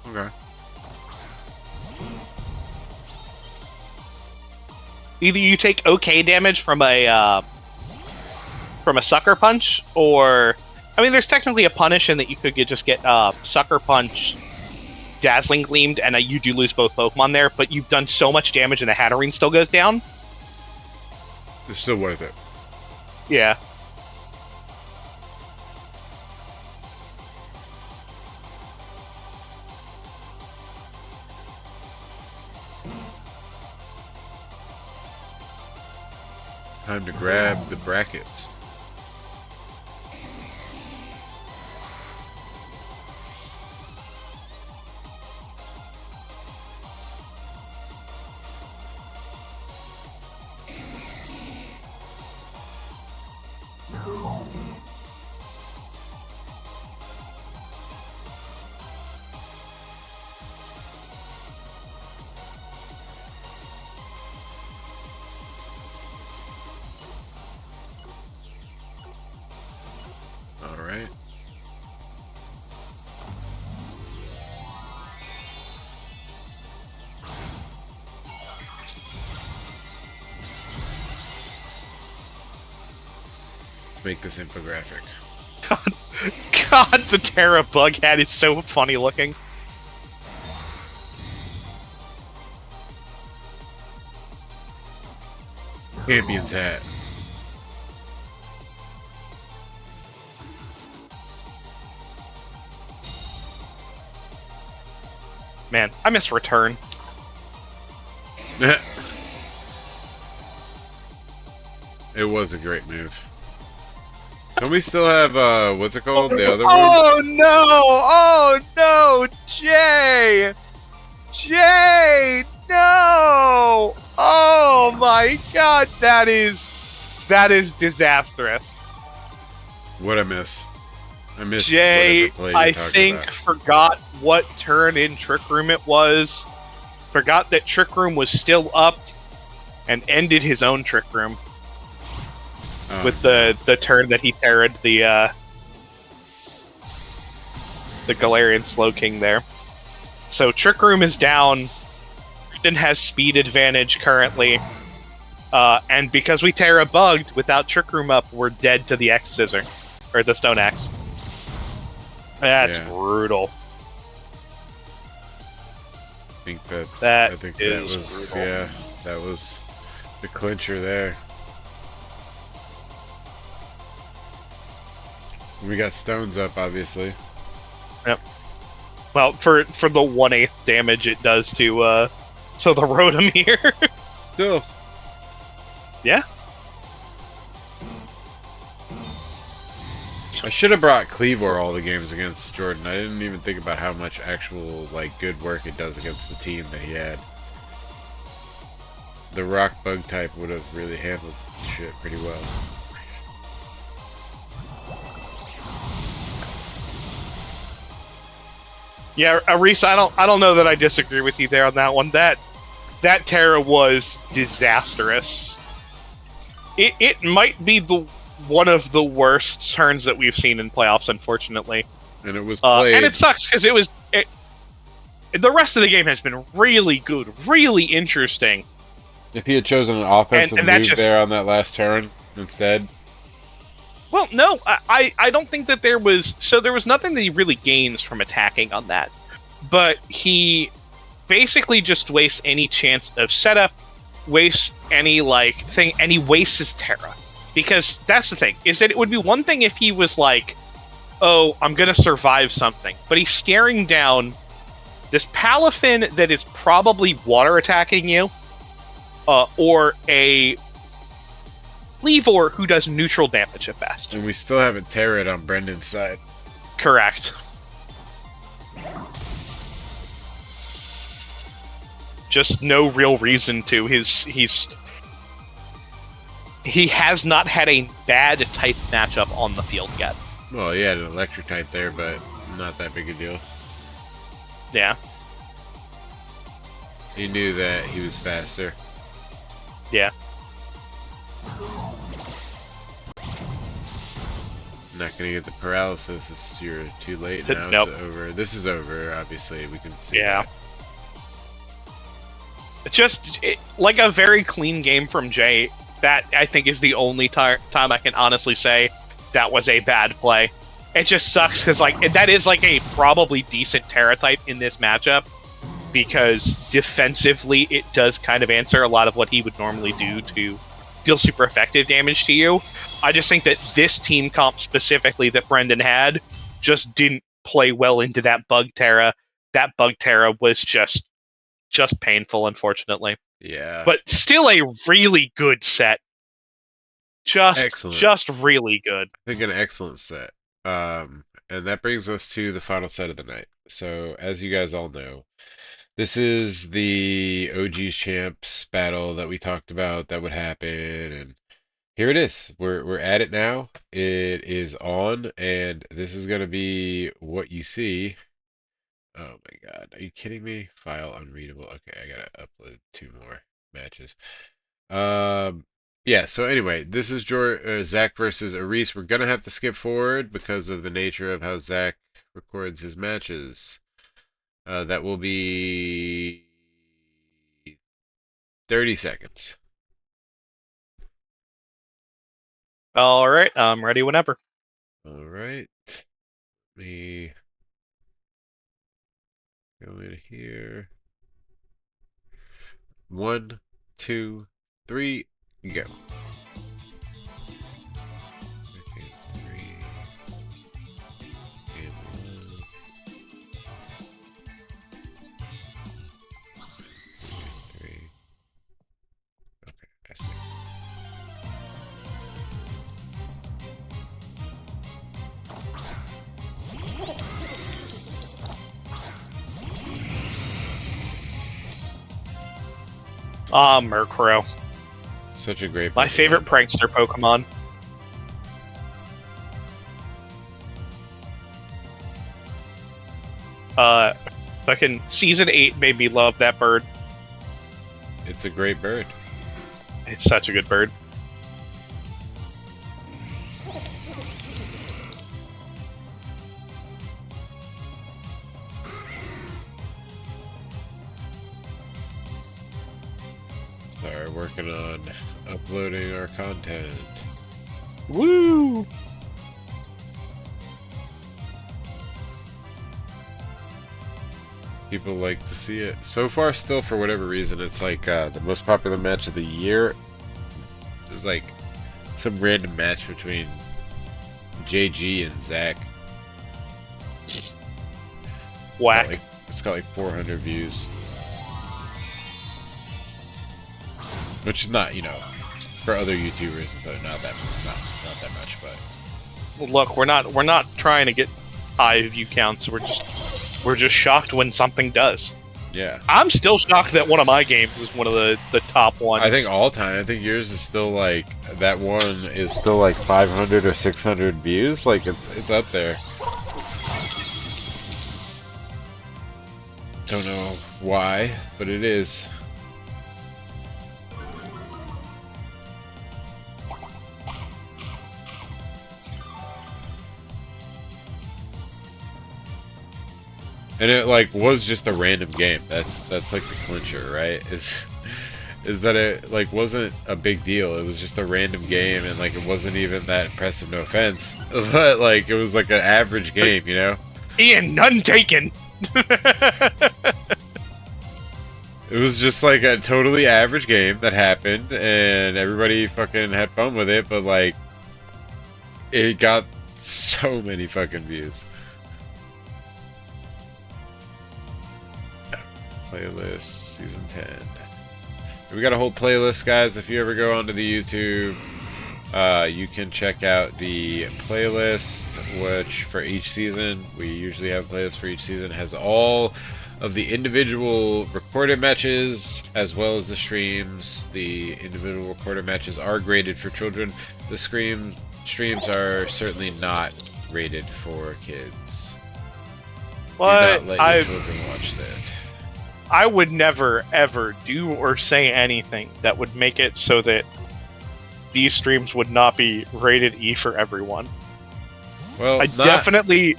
Okay. Either you take okay damage from a Sucker Punch, or... I mean, there's technically a punish in that you could just get Sucker Punch, Dazzling Gleamed, and you do lose both Pokemon there, but you've done so much damage and the Hatterene still goes down. It's still worth it. Yeah. Time to grab the brackets. Alright. Let's make this infographic. God, the Terra bug hat is so funny looking. Champion's hat. Man, I miss Return. It was a great move. Don't we still have, what's it called? The other one? Oh no! Oh no! Jay! Jay! No! Oh my god, that is disastrous. What'd I miss? I missed Jay, whatever play you I talked think, about. forgot what turn in Trick Room it was. Forgot that Trick Room was still up and ended his own Trick Room. With the turn that he parried the Galarian Slowking there. So Trick Room is down. Brendan has speed advantage currently. And because we Terra bugged, without Trick Room up, we're dead to the X Scissor. Or the Stone Axe. That's brutal. I think that was brutal. yeah, that was the clincher there. We got stones up, obviously. Yep. Well, for the 1/8 damage it does to the Rotom here. Still. Yeah. Correct. I should have brought Cleavor all the games against Jordan. I didn't even think about how much actual like good work it does against the team that he had. The rock bug type would have really handled shit pretty well. Yeah, Reese, I don't know that I disagree with you there on that one. That Terra was disastrous. It might be one of the worst turns that we've seen in playoffs, unfortunately. And it was played. And it sucks because the rest of the game has been really good, really interesting. If he had chosen an offensive move there on that last turn instead. Well, no, I don't think that there was... So there was nothing that he really gains from attacking on that. But he basically just wastes any chance of setup, wastes any, like, thing, and he wastes his Terra. Because that's the thing, is that it would be one thing if he was like, oh, I'm gonna survive something. But he's staring down this Palafin that is probably water attacking you, or a Cleavor who does neutral damage at best. And we still haven't Terra'd on Brendan's side. Correct. Just no real reason to. He has not had a bad type matchup on the field yet. Well, he had an electric type there, but not that big a deal. Yeah. He knew that he was faster. Yeah. Not gonna get the paralysis. You're too late now. Nope. It's over. This is over. Obviously, we can see. Yeah. That. Just like a very clean game from Jay. That I think is the only time I can honestly say that was a bad play. It just sucks because like that is like a probably decent Terra type in this matchup, because defensively it does kind of answer a lot of what he would normally do to deal super effective damage to you. I just think that this team comp specifically that Brendan had just didn't play well into that bug Terra. That bug Terra was just painful, unfortunately. Yeah. But still a really good set. Excellent. Just really good. I think an excellent set. And that brings us to the final set of the night. So, as you guys all know, this is the OG's Champs battle that we talked about that would happen, and here it is. We're at it now. It is on, and this is gonna be what you see. Oh my God, are you kidding me? File unreadable. Okay, I gotta upload 2 more matches. Yeah, so anyway, this is Zach versus Aris. We're gonna have to skip forward because of the nature of how Zach records his matches. That will be 30 seconds. All right, I'm ready whenever. All right. Let me go in here. 1, 2, 3, go. Okay, 3 and 1. 3. Okay, I see. Murkrow. Such a great My Pokemon. favorite prankster Pokemon. Fucking Season 8 made me love that bird. It's a great bird. It's such a good bird. Start working on uploading our content. Woo! People like to see it. So far, still, for whatever reason, it's like the most popular match of the year is like some random match between JG and Zach. Whack. It's got like 400 views. Which is not, you know, for other YouTubers, so not that much, but look, we're not trying to get high view counts. We're just shocked when something does. Yeah. I'm still shocked that one of my games is one of the top ones. I think all time. I think yours is still like that one is still like 500 or 600 views. Like it's up there. Don't know why, but it is. And it like was just a random game. That's like the clincher, right? Is that it like wasn't a big deal. It was just a random game, and like it wasn't even that impressive, no offense. But like it was like an average game, you know? Ian, none taken. It was just like a totally average game that happened, and everybody fucking had fun with it, but like it got so many fucking views. Playlist season 10. We got a whole playlist, guys. If you ever go onto the YouTube, you can check out the playlist, which for each season, we usually have a playlist for each season, has all of the individual recorded matches as well as the streams. The individual recorded matches are graded for children. The streams are certainly not rated for kids. But do not let your children watch that. I would never, ever do or say anything that would make it so that these streams would not be rated E for everyone. Well, I definitely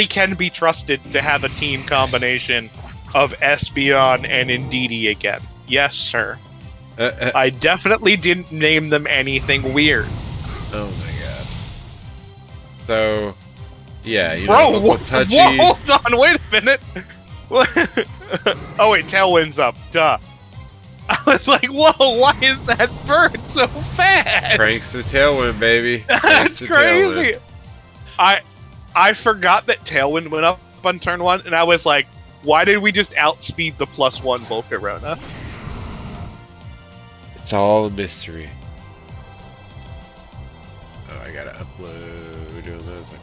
can be trusted to have a team combination of Espeon and Indeedee again. Yes, sir. I definitely didn't name them anything weird. Oh my god. So, yeah, you know, Bro, touchy... hold on, wait a minute. Oh wait, Tailwind's up. Duh. I was like, whoa, why is that bird so fast? Pranks to Tailwind, baby. That's crazy. Tailwind. I forgot that Tailwind went up on turn 1, and I was like, why did we just outspeed the +1 Volcarona? It's all a mystery. Oh, I gotta upload. We're doing those. Okay.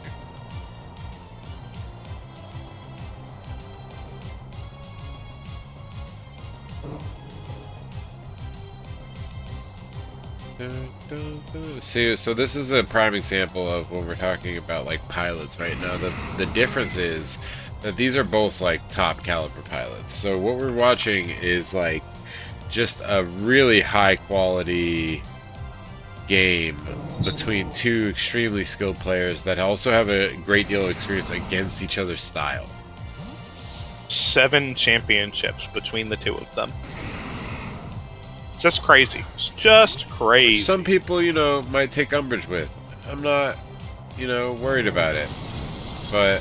See, so this is a prime example of when we're talking about like pilots right now. The difference is that these are both like top caliber pilots. So what we're watching is like just a really high quality game between two extremely skilled players that also have a great deal of experience against each other's style. 7 championships between the two of them. It's just crazy. It's just crazy. Some people, you know, might take umbrage with. I'm not, you know, worried about it. But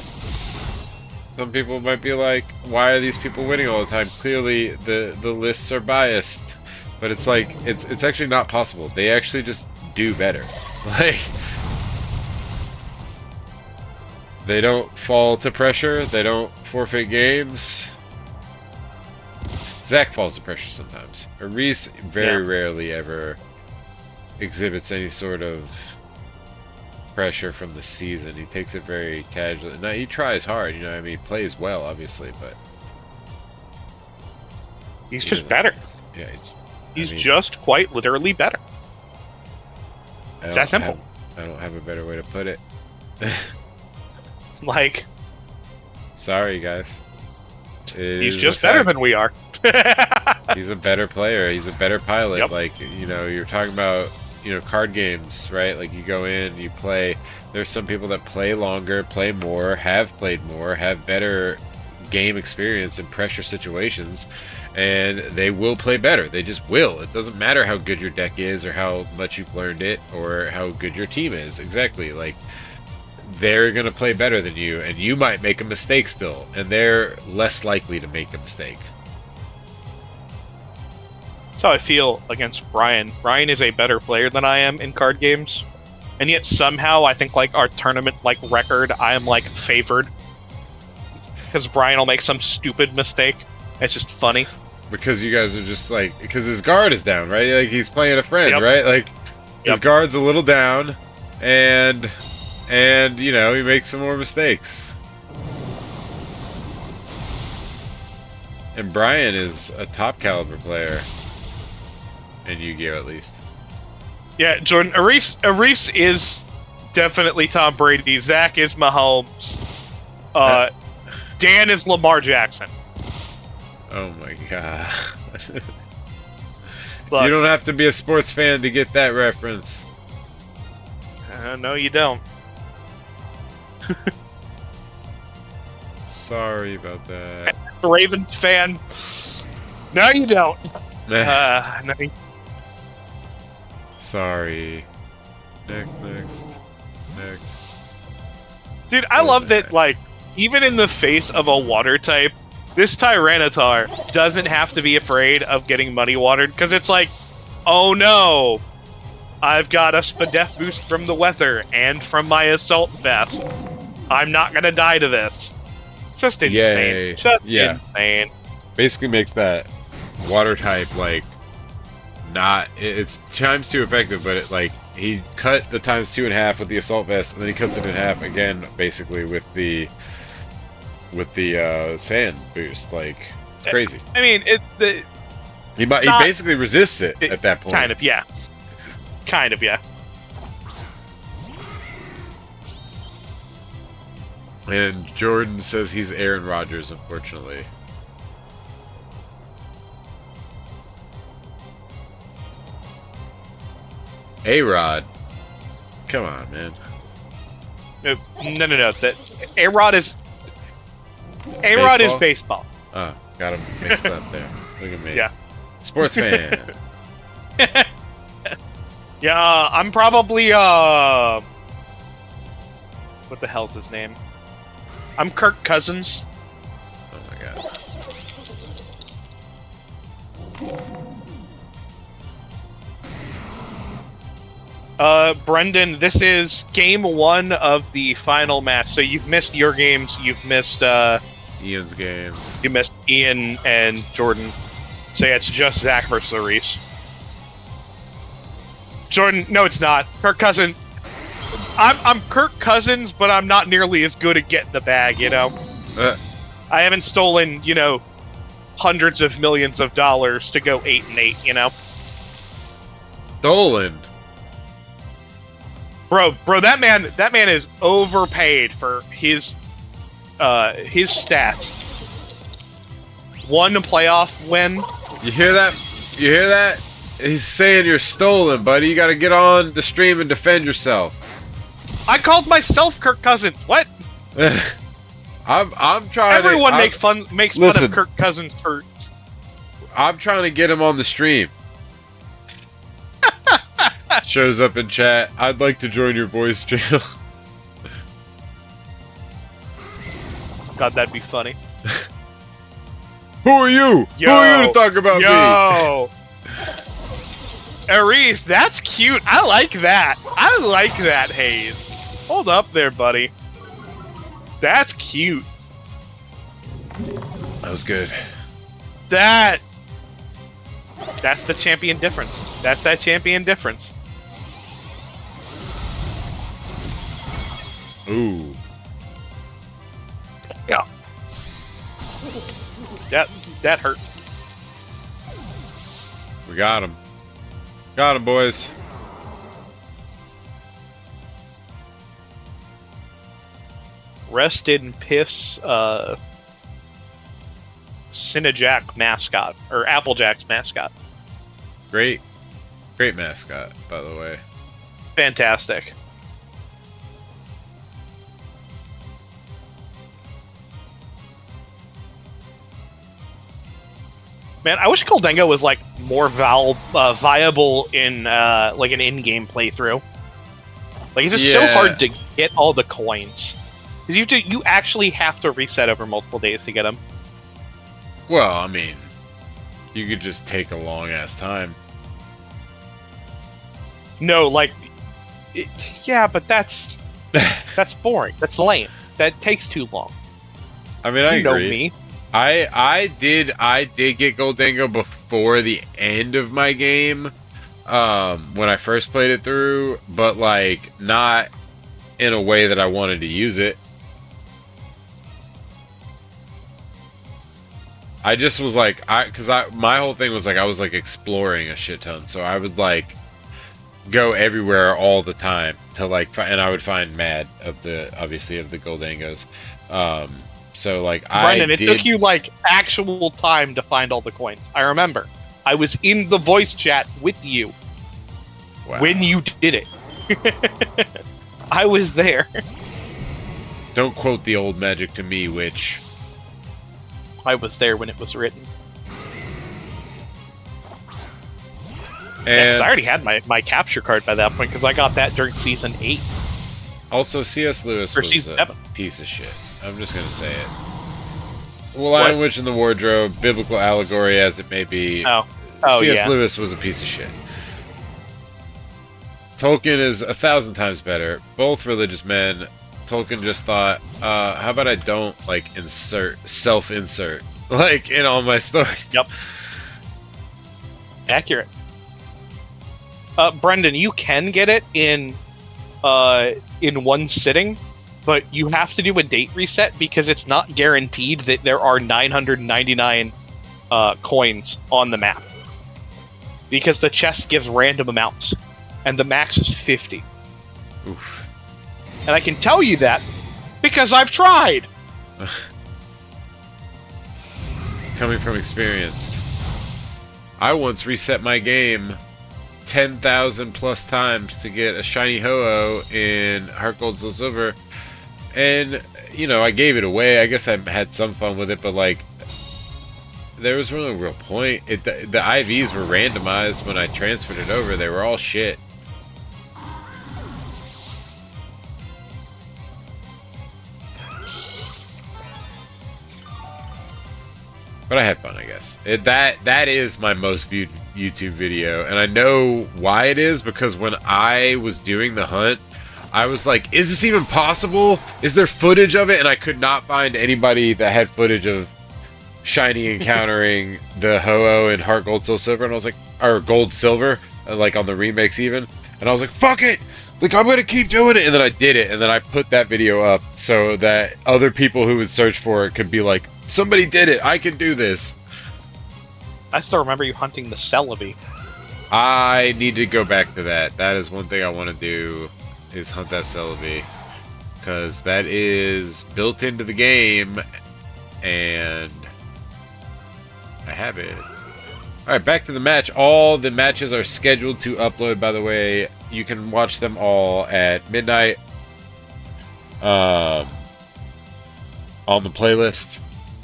some people might be like, why are these people winning all the time? Clearly the lists are biased. But it's like, it's actually not possible. They actually just do better. Like, they don't fall to pressure. They don't forfeit games. Zach falls to pressure sometimes. Reese very rarely ever exhibits any sort of pressure from the season. He takes it very casually. Now, he tries hard, you know what I mean? He plays well, obviously, but... He's just better. Yeah, he's just quite literally better. It's that simple. I don't have a better way to put it. Like... Sorry, guys. He's just better than we are. He's a better player. He's a better pilot. Yep. Like, you know, you're talking about, you know, card games, right? Like, you go in, you play. There's some people that play longer, play more, have played more, have better game experience in pressure situations, and they will play better. They just will. It doesn't matter how good your deck is or how much you've learned it or how good your team is. Exactly. Like, they're going to play better than you, and you might make a mistake still, and they're less likely to make a mistake. That's how I feel against Brian. Brian is a better player than I am in card games, and yet somehow I think like our tournament like record, I am like favored because Brian will make some stupid mistake. It's just funny because you guys are just like, because his guard is down, right? Like, he's playing a friend, Yep. right? Like, his Yep. guard's a little down, and And, you know, he makes some more mistakes. And Brian is a top caliber player. In Yu-Gi-Oh! At least. Yeah, Jordan, Aris is definitely Tom Brady. Zach is Mahomes. Dan is Lamar Jackson. Oh my god. Look, you don't have to be a sports fan to get that reference. No, you don't. Sorry about that. Ravens fan. No, you don't. No, Sorry. Next. dude, I love that, like, even in the face of a water type, this Tyranitar doesn't have to be afraid of getting muddy watered, because it's like, oh no, I've got a Spadef boost from the weather and from my assault vest. I'm not gonna die to this. It's just insane. Yay. Just Yeah. insane. Basically makes that water type like not it's times 2 effective, but it like he cut the times 2 in half with the assault vest, and then he cuts it in half again basically with the sand boost. Like it's crazy. I mean, He basically resists it at that point. Kind of, yeah. Kind of, yeah. And Jordan says he's Aaron Rodgers, unfortunately. A-Rod. Come on, man. No. That A-Rod is baseball. Oh, got him mixed up there. Look at me. Yeah. Sports fan. Yeah, I'm probably what the hell's his name? I'm Kirk Cousins. Oh my god. Brendan, this is game 1 of the final match. So you've missed your games. You've missed Ian's games. You missed Ian and Jordan. So yeah, it's just Zach versus Reese. Jordan, no, it's not. Kirk Cousins. I'm Kirk Cousins, but I'm not nearly as good at getting the bag. You know, I haven't stolen, you know, hundreds of millions of dollars to go 8-8. You know, Stolen. bro, that man is overpaid for his stats. One playoff win. You hear that? You hear that? He's saying you're stolen, buddy. You got to get on the stream and defend yourself. I called myself Kirk Cousins. What? I'm trying. Everyone makes fun of Kirk Cousins for. I'm trying to get him on the stream. Shows up in chat. I'd like to join your voice channel. God, that'd be funny. Who are you? Yo, Who are you to talk about me? Yo, Aris, that's cute. I like that. I like that, Hayes. Hold up there, buddy. That's cute. That was good. That's the champion difference. That's that champion difference. Ooh. Yeah. That hurt. We got him. Got him, boys. Rested in Piff's Cinejack mascot, or Applejack's mascot. Great mascot, by the way. Fantastic. Man, I wish Goldengo was like more viable in like an in-game playthrough. Like it's just so hard to get all the coins because you actually have to reset over multiple days to get them. Well, I mean, you could just take a long ass time. No, like, yeah, but that's boring. That's lame. That takes too long. I mean, I you agree. know me. I did get Goldengo before the end of my game, when I first played it through, but like not in a way that I wanted to use it. I just was like, my whole thing was like, I was like exploring a shit ton. So I would like go everywhere all the time to like, and I would find mad of obviously of the Goldangos. So like Brendan, it took you like actual time to find all the coins. I remember. I was in the voice chat with you when you did it. I was there. Don't quote the old magic to me, witch. I was there when it was written. And I already had my capture card by that point because I got that during season 8. Also, C.S. Lewis was season a 7. piece of shit. I'm just gonna say it. Lion, Witch, and the Wardrobe, biblical allegory as it may be. C.S. Lewis was a piece of shit. Tolkien is 1,000 times better. Both religious men. Tolkien just thought, how about I don't like self-insert like in all my stories? Yep. Accurate. Brendan, you can get it in one sitting, but you have to do a date reset because it's not guaranteed that there are 999 coins on the map. Because the chest gives random amounts, and the max is 50. Oof. And I can tell you that because I've tried. Coming from experience, I once reset my game 10,000 plus times to get a shiny Ho-Oh in Heart Gold Soul Silver, and you know I gave it away. I guess I had some fun with it, but like there was no real point. The IVs were randomized when I transferred it over. They were all shit. But I had fun, I guess. That is my most viewed YouTube video, and I know why it is, because when I was doing the hunt, I was like, is this even possible? Is there footage of it? And I could not find anybody that had footage of Shiny encountering the Ho-Oh in Heart Gold Soul Silver, and I was like, or Gold Silver, like on the remakes even, and I was like, fuck it! Like, I'm gonna keep doing it, and then I did it, and then I put that video up so that other people who would search for it could be like, somebody did it, I can do this. I still remember you hunting the Celebi. I need to go back to that. That is one thing I want to do, is hunt that Celebi, because that is built into the game, and I have it. Alright, back to the match. All the matches are scheduled to upload, by the way. You can watch them all at midnight on the playlist,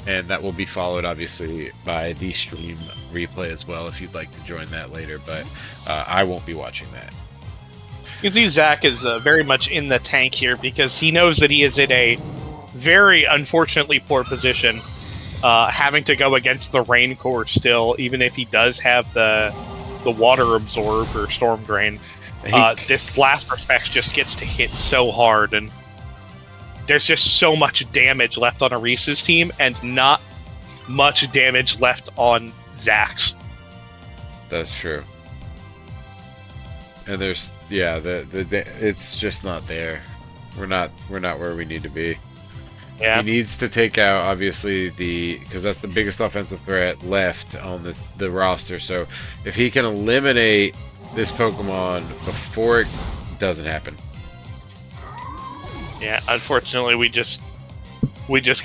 and that will be followed, obviously, by the stream replay as well, if you'd like to join that later, but I won't be watching that. You can see Zach is very much in the tank here because he knows that he is in a very unfortunately poor position, having to go against the Rain Core still, even if he does have the Water Absorb or Storm Drain. This last Respects just gets to hit so hard, and there's just so much damage left on Arise's team, and not much damage left on Zach's. That's true. And there's, yeah, it's just not there. We're not where we need to be. Yeah. He needs to take out, obviously, because that's the biggest offensive threat left on the roster. So if he can eliminate this Pokemon before it doesn't happen. Yeah, unfortunately, we just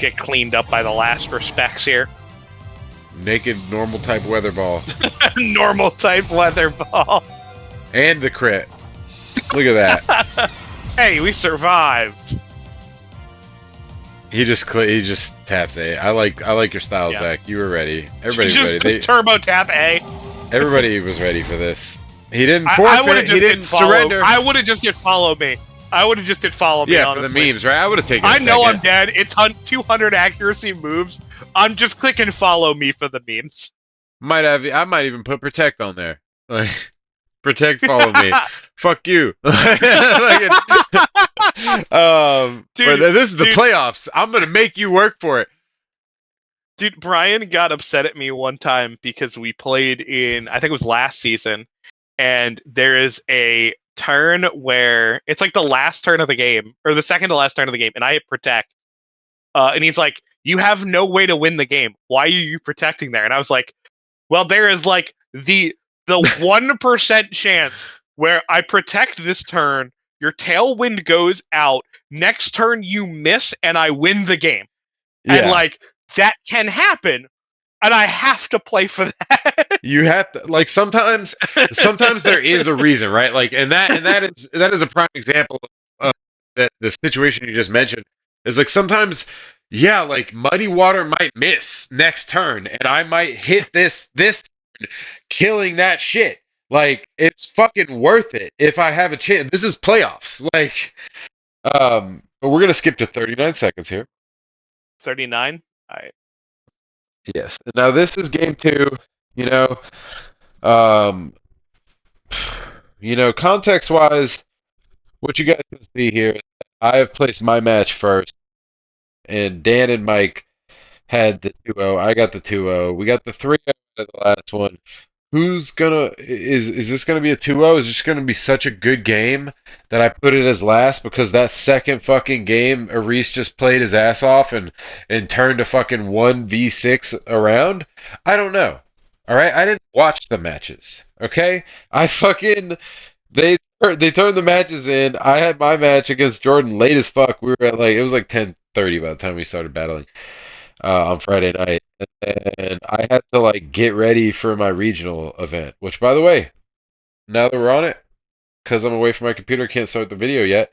get cleaned up by the last Respects here. Naked normal type weather ball. Normal type weather ball. And the crit. Look at that. Hey, we survived. He just taps A. I like your style, yeah. Zach. You were ready. Everybody was ready. Just turbo tap A. Everybody was ready for this. He didn't forfeit. He didn't surrender. I would have just did follow me. I would have just did follow me. Yeah, honestly. for the memes, right? I would have taken. I know I'm dead. It's 200 accuracy moves. I'm just clicking follow me for the memes. I might even put protect on there. Like, protect, follow me. Fuck you. Dude, but this is the playoffs. I'm gonna make you work for it. Dude, Brian got upset at me one time because we played in, I think it was last season, and there is a turn where it's like the last turn of the game, or the second to last turn of the game, and I hit protect. And he's like, "You have no way to win the game. Why are you protecting there?" And I was like, "Well, there is like the 1% chance where I protect this turn, your tailwind goes out, next turn you miss, and I win the game." And Yeah. like that can happen, and I have to play for that. You have to like sometimes there is a reason, right? Like and that is a prime example of that the situation you just mentioned is like sometimes yeah, like Muddy Water might miss next turn and I might hit this turn, killing that shit. Like it's fucking worth it if I have a chance. This is playoffs. Like but we're gonna skip to 39 seconds here. 39. All right. Yes. Now this is game two, you know. Um context wise, what you guys can see here, I have placed my match first, and Dan and Mike had the 2-0. I got the 2-0. We got the 3-0 at the last one. Is this gonna be a 2-0? Is this gonna be such a good game that I put it as last because that second fucking game, Aris just played his ass off and turned a fucking 1v6 around? I don't know. All right, I didn't watch the matches. Okay, I fucking they turned the matches in. I had my match against Jordan late as fuck. We were at like it was like 10:30 by the time we started battling on Friday night, and I had to like get ready for my regional event. Which, by the way, now that we're on it, because I'm away from my computer, can't start the video yet.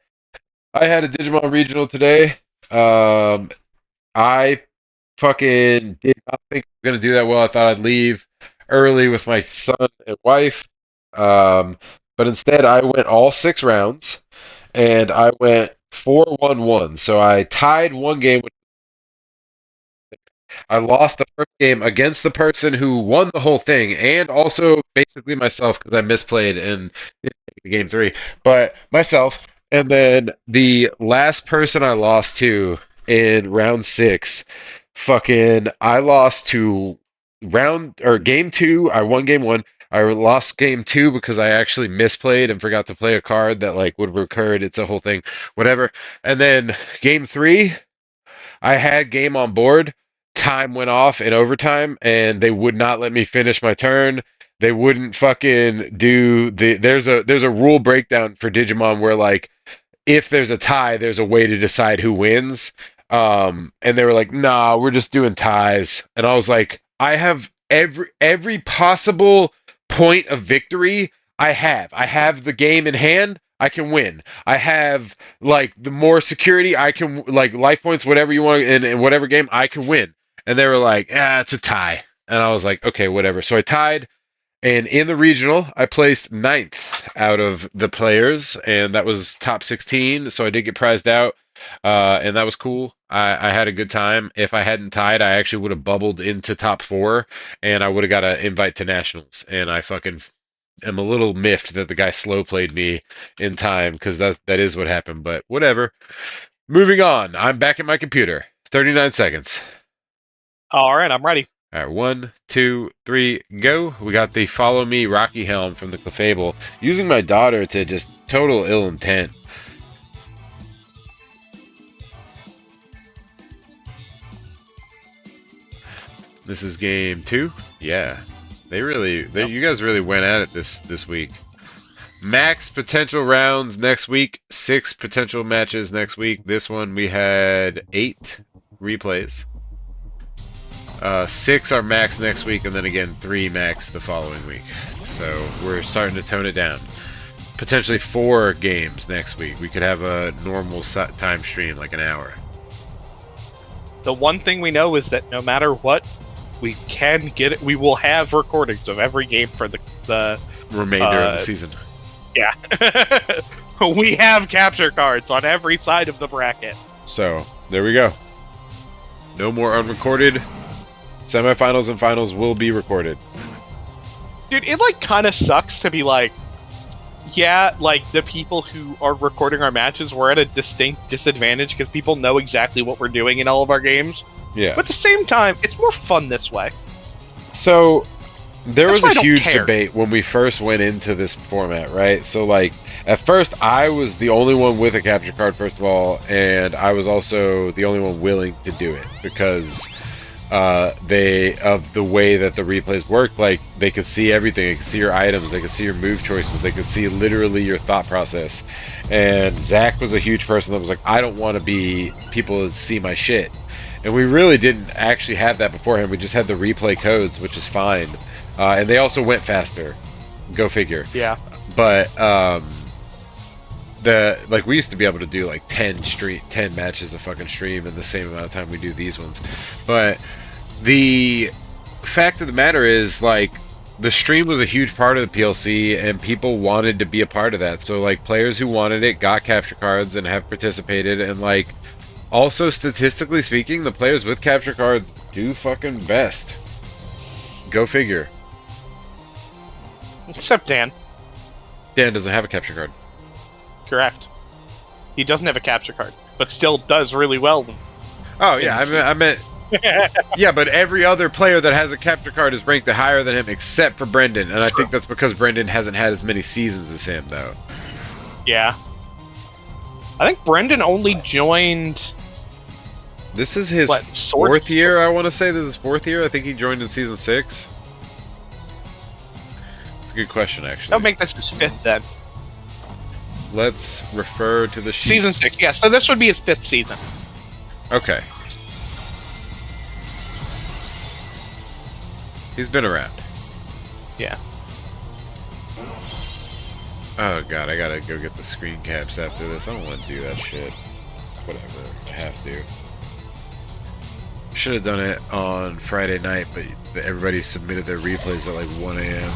I had a Digimon regional today. I fucking did not think I was gonna do that well. I thought I'd leave early with my son and wife. Um, but instead, I went all 6 rounds, and I went 4-1-1. So I tied one game. I lost the first game against the person who won the whole thing, and also basically myself because I misplayed in game three. But myself, and then the last person I lost to in round six, fucking, I lost to game two. I won game one. I lost game two because I actually misplayed and forgot to play a card that like would have recurred. It's a whole thing, whatever. And then game three, I had game on board. Time went off in overtime, and they would not let me finish my turn. They wouldn't fucking do the. There's a rule breakdown for Digimon where like if there's a tie, there's a way to decide who wins. And they were like, "Nah, we're just doing ties." And I was like, "I have every possible point of victory. I have. I have the game in hand. I can win. I have like the more security. I can like life points, whatever you want, in whatever game I can win." And they were like, "Ah, it's a tie." And I was like, "Okay, whatever." So I tied. And in the regional, I placed ninth out of the players, and that was top 16. So I did get prized out, and that was cool. I had a good time. If I hadn't tied, I actually would have bubbled into top four, and I would have got an invite to nationals. And I fucking am a little miffed that the guy slow played me in time because that is what happened. But whatever. Moving on. I'm back at my computer. 39 seconds. All right, I'm ready. All right, 1, 2, 3, go. We got the Follow Me Rocky Helm from the Clefable. Using my daughter to just total ill intent. This is game 2. Yeah, you guys really went at it this week. Max potential rounds next week. 6 potential matches next week. This one we had 8 replays. 6 are max next week, and then again 3 max the following week. So we're starting to tone it down. Potentially 4 games next week. We could have a normal time stream, like an hour. The one thing we know is that no matter what, we can get it. We will have recordings of every game for the remainder of the season. Yeah, we have capture cards on every side of the bracket. So there we go. No more unrecorded. Semifinals and finals will be recorded. Dude, it like kind of sucks to be like, yeah, like the people who are recording our matches, we're at a distinct disadvantage because people know exactly what we're doing in all of our games. Yeah. But at the same time, it's more fun this way. So There That's was why a I don't huge care. debate when we first went into this format, right? So, like, at first, I was the only one with a capture card, first of all, and I was also the only one willing to do it because of the way that the replays work. Like, they could see everything. They could see your items. They could see your move choices. They could see literally your thought process. And Zach was a huge person that was like, I don't want to be people to see my shit. And we really didn't actually have that beforehand. We just had the replay codes, which is fine. And they also went faster. Go figure. Yeah. But we used to be able to do like 10 matches a fucking stream in the same amount of time we do these ones. But the fact of the matter is, like, the stream was a huge part of the PLC and people wanted to be a part of that. So, like, players who wanted it got capture cards and have participated. And, like, also statistically speaking, the players with capture cards do fucking best. Go figure. Except Dan. Dan doesn't have a capture card. Correct. He doesn't have a capture card, but still does really well. Oh yeah, I meant yeah, but every other player that has a capture card is ranked higher than him except for Brendan, and I think that's because Brendan hasn't had as many seasons as him, though. Yeah. I think Brendan only joined. This is his fourth year, I want to say. This is his fourth year. I think he joined in season 6. It's a good question, actually. That would make this his 5th then. Let's refer to the sheet. Season 6, yeah. So this would be his 5th season. Okay. He's been around. Yeah. Oh god, I gotta go get the screen caps after this. I don't want to do that shit. Whatever, I have to. Should have done it on Friday night, but everybody submitted their replays at like 1 a.m.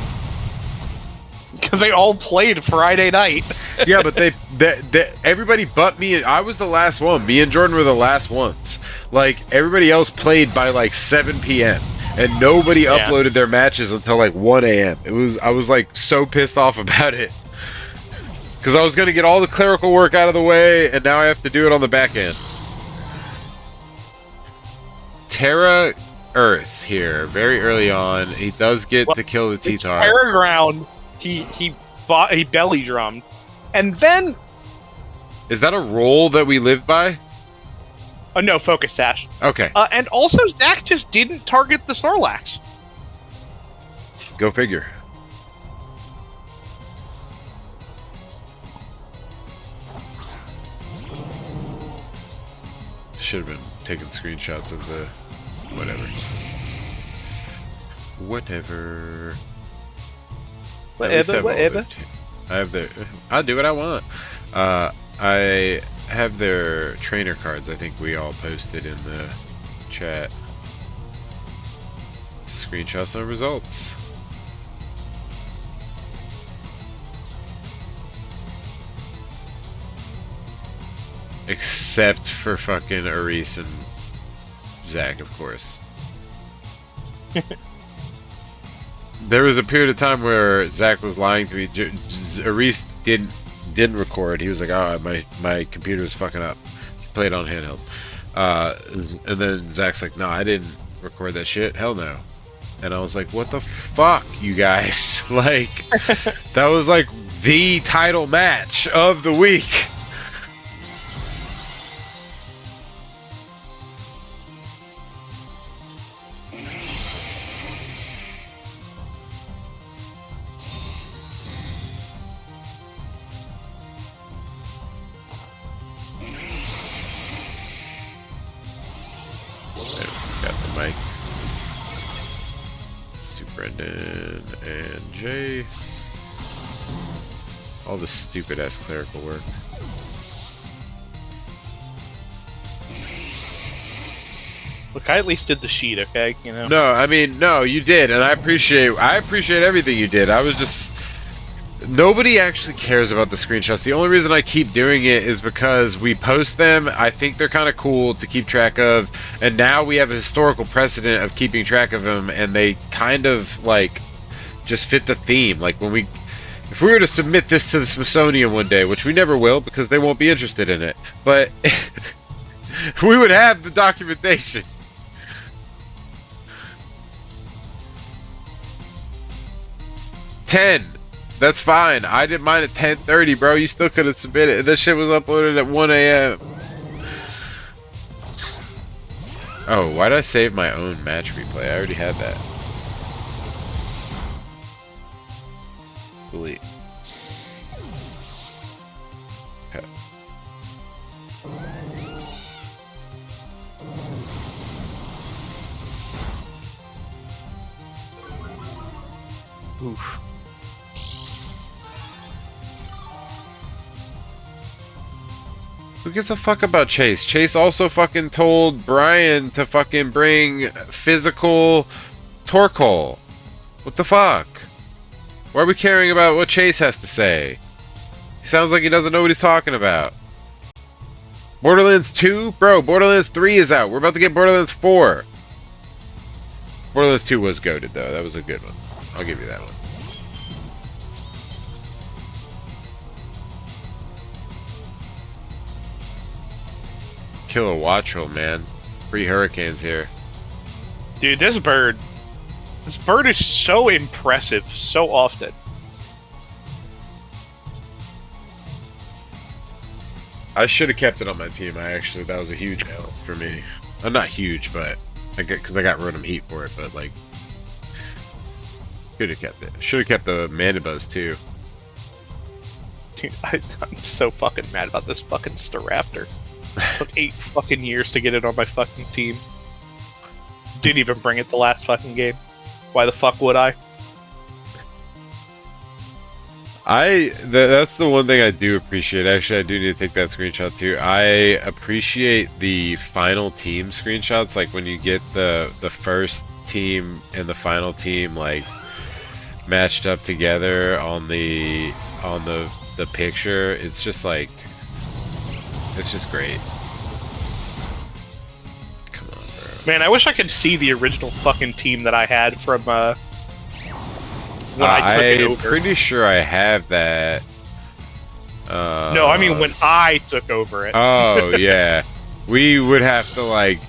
Because they all played Friday night. Yeah, but everybody but me. I was the last one. Me and Jordan were the last ones. Like, everybody else played by like 7 p.m. and nobody uploaded their matches until like 1 a.m. I was like so pissed off about it. Because I was going to get all the clerical work out of the way, and now I have to do it on the back end. Terra Earth here, very early on. He does get to kill the T-Tar. Terra Ground, he belly drummed. And then... Is that a role that we live by? No, Focus Sash. Okay. And also, Zach just didn't target the Snorlax. Go figure. Should have been taking screenshots of the whatever. Whatever. I have their. I'll do what I want. I have their trainer cards. I think we all posted in the chat. Screenshots and results. Except for fucking Aris and Zach, of course. There was a period of time where Zach was lying to me. Aris didn't record. He was like, "Oh, my computer was fucking up." He played on handheld. And then Zach's like, "No, I didn't record that shit. Hell no." And I was like, "What the fuck, you guys?" Like, that was like the title match of the week. Brendan and Jay. All the stupid ass clerical work. Look, I at least did the sheet, okay? You know. No, I mean, no, you did, and I appreciate everything you did. I was just nobody actually cares about the screenshots. The only reason I keep doing it is because we post them. I think they're kind of cool to keep track of, and now we have a historical precedent of keeping track of them, and they kind of like just fit the theme. Like if we were to submit this to the Smithsonian one day, which we never will because they won't be interested in it, but we would have the documentation. 10. That's fine. I did mine at 10:30, bro. You still could have submitted. This shit was uploaded at 1 a.m. Oh, why did I save my own match replay? I already had that. Delete. Okay. Oof. Who gives a fuck about Chase? Chase also fucking told Brian to fucking bring physical Torkoal. What the fuck? Why are we caring about what Chase has to say? He sounds like he doesn't know what he's talking about. Borderlands 2? Bro, Borderlands 3 is out. We're about to get Borderlands 4. Borderlands 2 was goated though. That was a good one. I'll give you that one. Kill a Watchel, man. Free hurricanes here. Dude, this bird is so impressive so often. I should have kept it on my team. That was a huge help for me. Not huge, but because I got Rotom Heat for it. But like, should have kept it. Should have kept the Mandibuzz too. Dude, I'm so fucking mad about this fucking Staraptor. Took 8 fucking years to get it on my fucking team. Didn't even bring it the last fucking game. Why the fuck would I? That's the one thing I do appreciate. Actually, I do need to take that screenshot too. I appreciate the final team screenshots, like when you get the first team and the final team like matched up together on the picture. It's just like, it's just great. Come on, bro. Man, I wish I could see the original fucking team that I had from when I took it over. I'm pretty sure I have that. No, I mean when I took over it. Oh yeah, we would have to like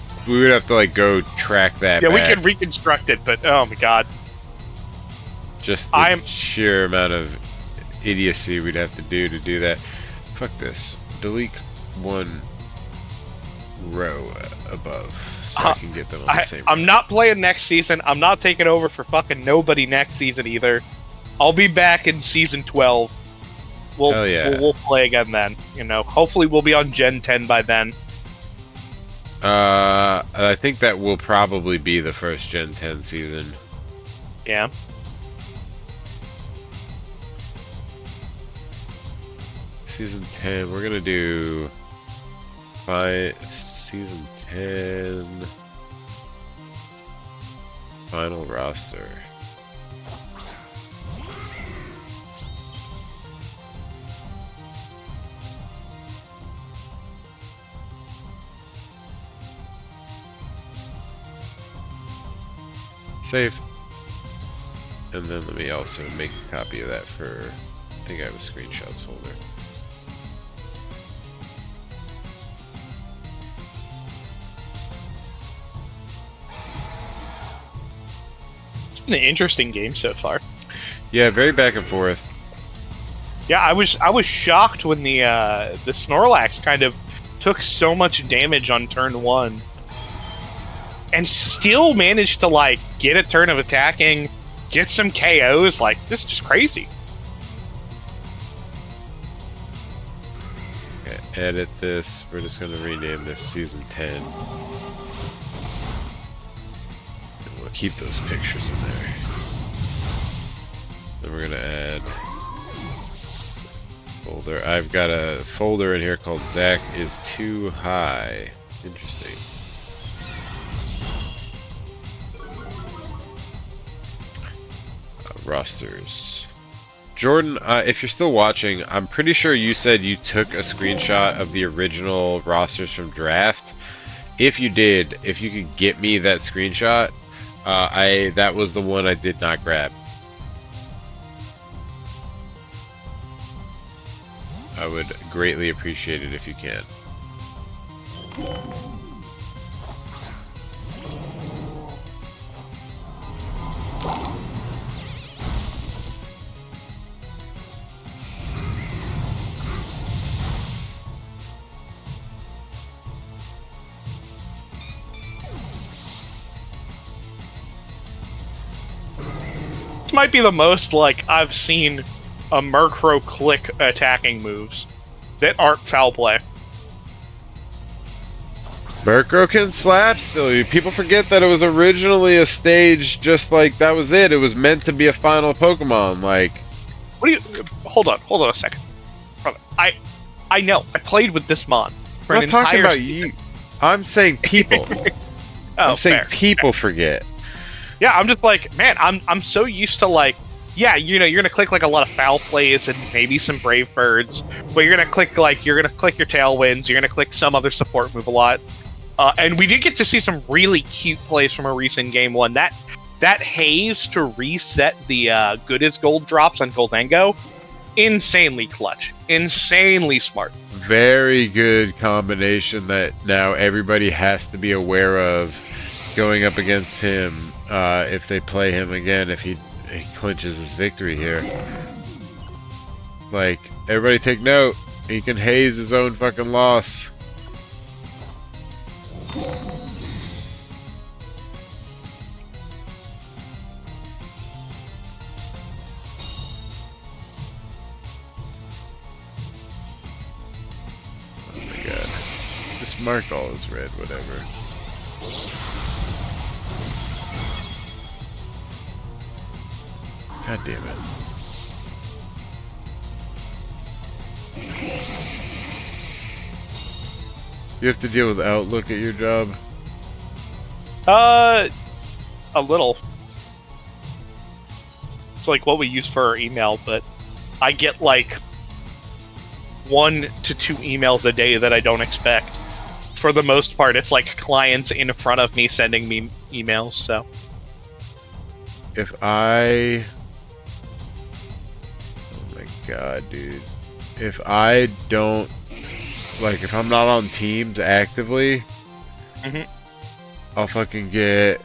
go track that. Yeah, back. we could reconstruct it, but oh my god, just the sheer amount of idiocy we'd have to do that. Fuck this. Delete one row above so I can get them on the same. I'm not playing next season. I'm not taking over for fucking nobody next season either. I'll be back in season 12. Hell yeah. We'll play again then. You know, hopefully we'll be on Gen 10 by then. I think that will probably be the first Gen 10 season. Yeah. Season 10, we're gonna do season 10 final roster. Save. And then let me also make a copy of that for, I think I have a screenshots folder. It's been an interesting game so far. Yeah, very back and forth. Yeah, I was shocked when the Snorlax kind of took so much damage on turn 1. And still managed to, like, get a turn of attacking, get some KOs. Like, this is just crazy. Okay, edit this. We're just going to rename this Season 10. And we'll keep those pictures in there. Then we're going to add folder. I've got a folder in here called Zach is Too High. Interesting. Rosters. Jordan, if you're still watching, I'm pretty sure you said you took a screenshot of the original rosters from draft. If you did, if you could get me that screenshot, that was the one I did not grab. I would greatly appreciate it if you can. might be the most like I've seen a Murkrow click attacking moves that aren't foul play. Murkrow can slap still. People forget that it was originally a stage just like that was it. It was meant to be a final Pokemon. Like, What do you? Hold on a second. I know. I played with this mon for I'm an not talking entire about season. you. I'm saying people. Oh, I'm saying fair. people forget. Yeah, I'm just like, man, I'm so used to like, yeah, you know, you're gonna click like a lot of foul plays and maybe some brave birds, but you're gonna click your tailwinds, you're gonna click some other support move a lot. And we did get to see some really cute plays from a recent game one. That haze to reset the good as gold drops on Goldango, insanely clutch, insanely smart. Very good combination that now everybody has to be aware of going up against him if they play him again, if he clinches his victory here. Like, everybody take note. He can haze his own fucking loss. Oh my god. Just mark all as red, whatever. God damn it. You have to deal with Outlook at your job? A little. It's like what we use for our email, but I get like 1 to 2 emails a day that I don't expect. For the most part, it's like clients in front of me sending me emails, so. If I... Oh my god, dude. If I don't... Like, if I'm not on Teams actively, I'll fucking get...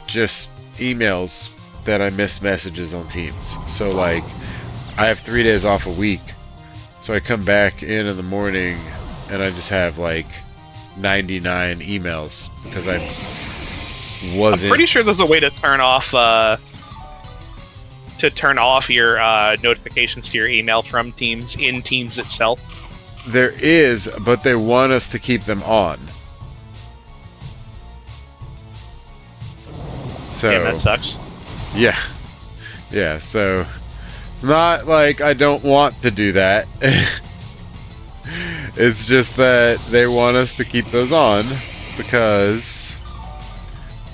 just emails that I miss messages on Teams. So, like, I have 3 days off a week. So I come back in the morning and I just have like 99 emails because I wasn't. I'm pretty sure there's a way to turn off your notifications to your email from Teams in Teams itself. There is, but they want us to keep them on. So Damn, that sucks. yeah, yeah. So it's not like I don't want to do that. It's just that they want us to keep those on because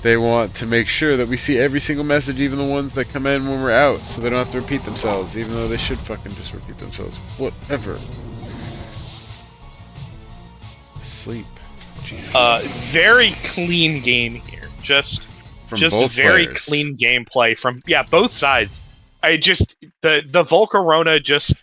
they want to make sure that we see every single message, even the ones that come in when we're out, so they don't have to repeat themselves, even though they should fucking just repeat themselves. Whatever. Sleep. Jesus. Very clean game here. Just Both very players. clean gameplay from both sides. I just the Volcarona just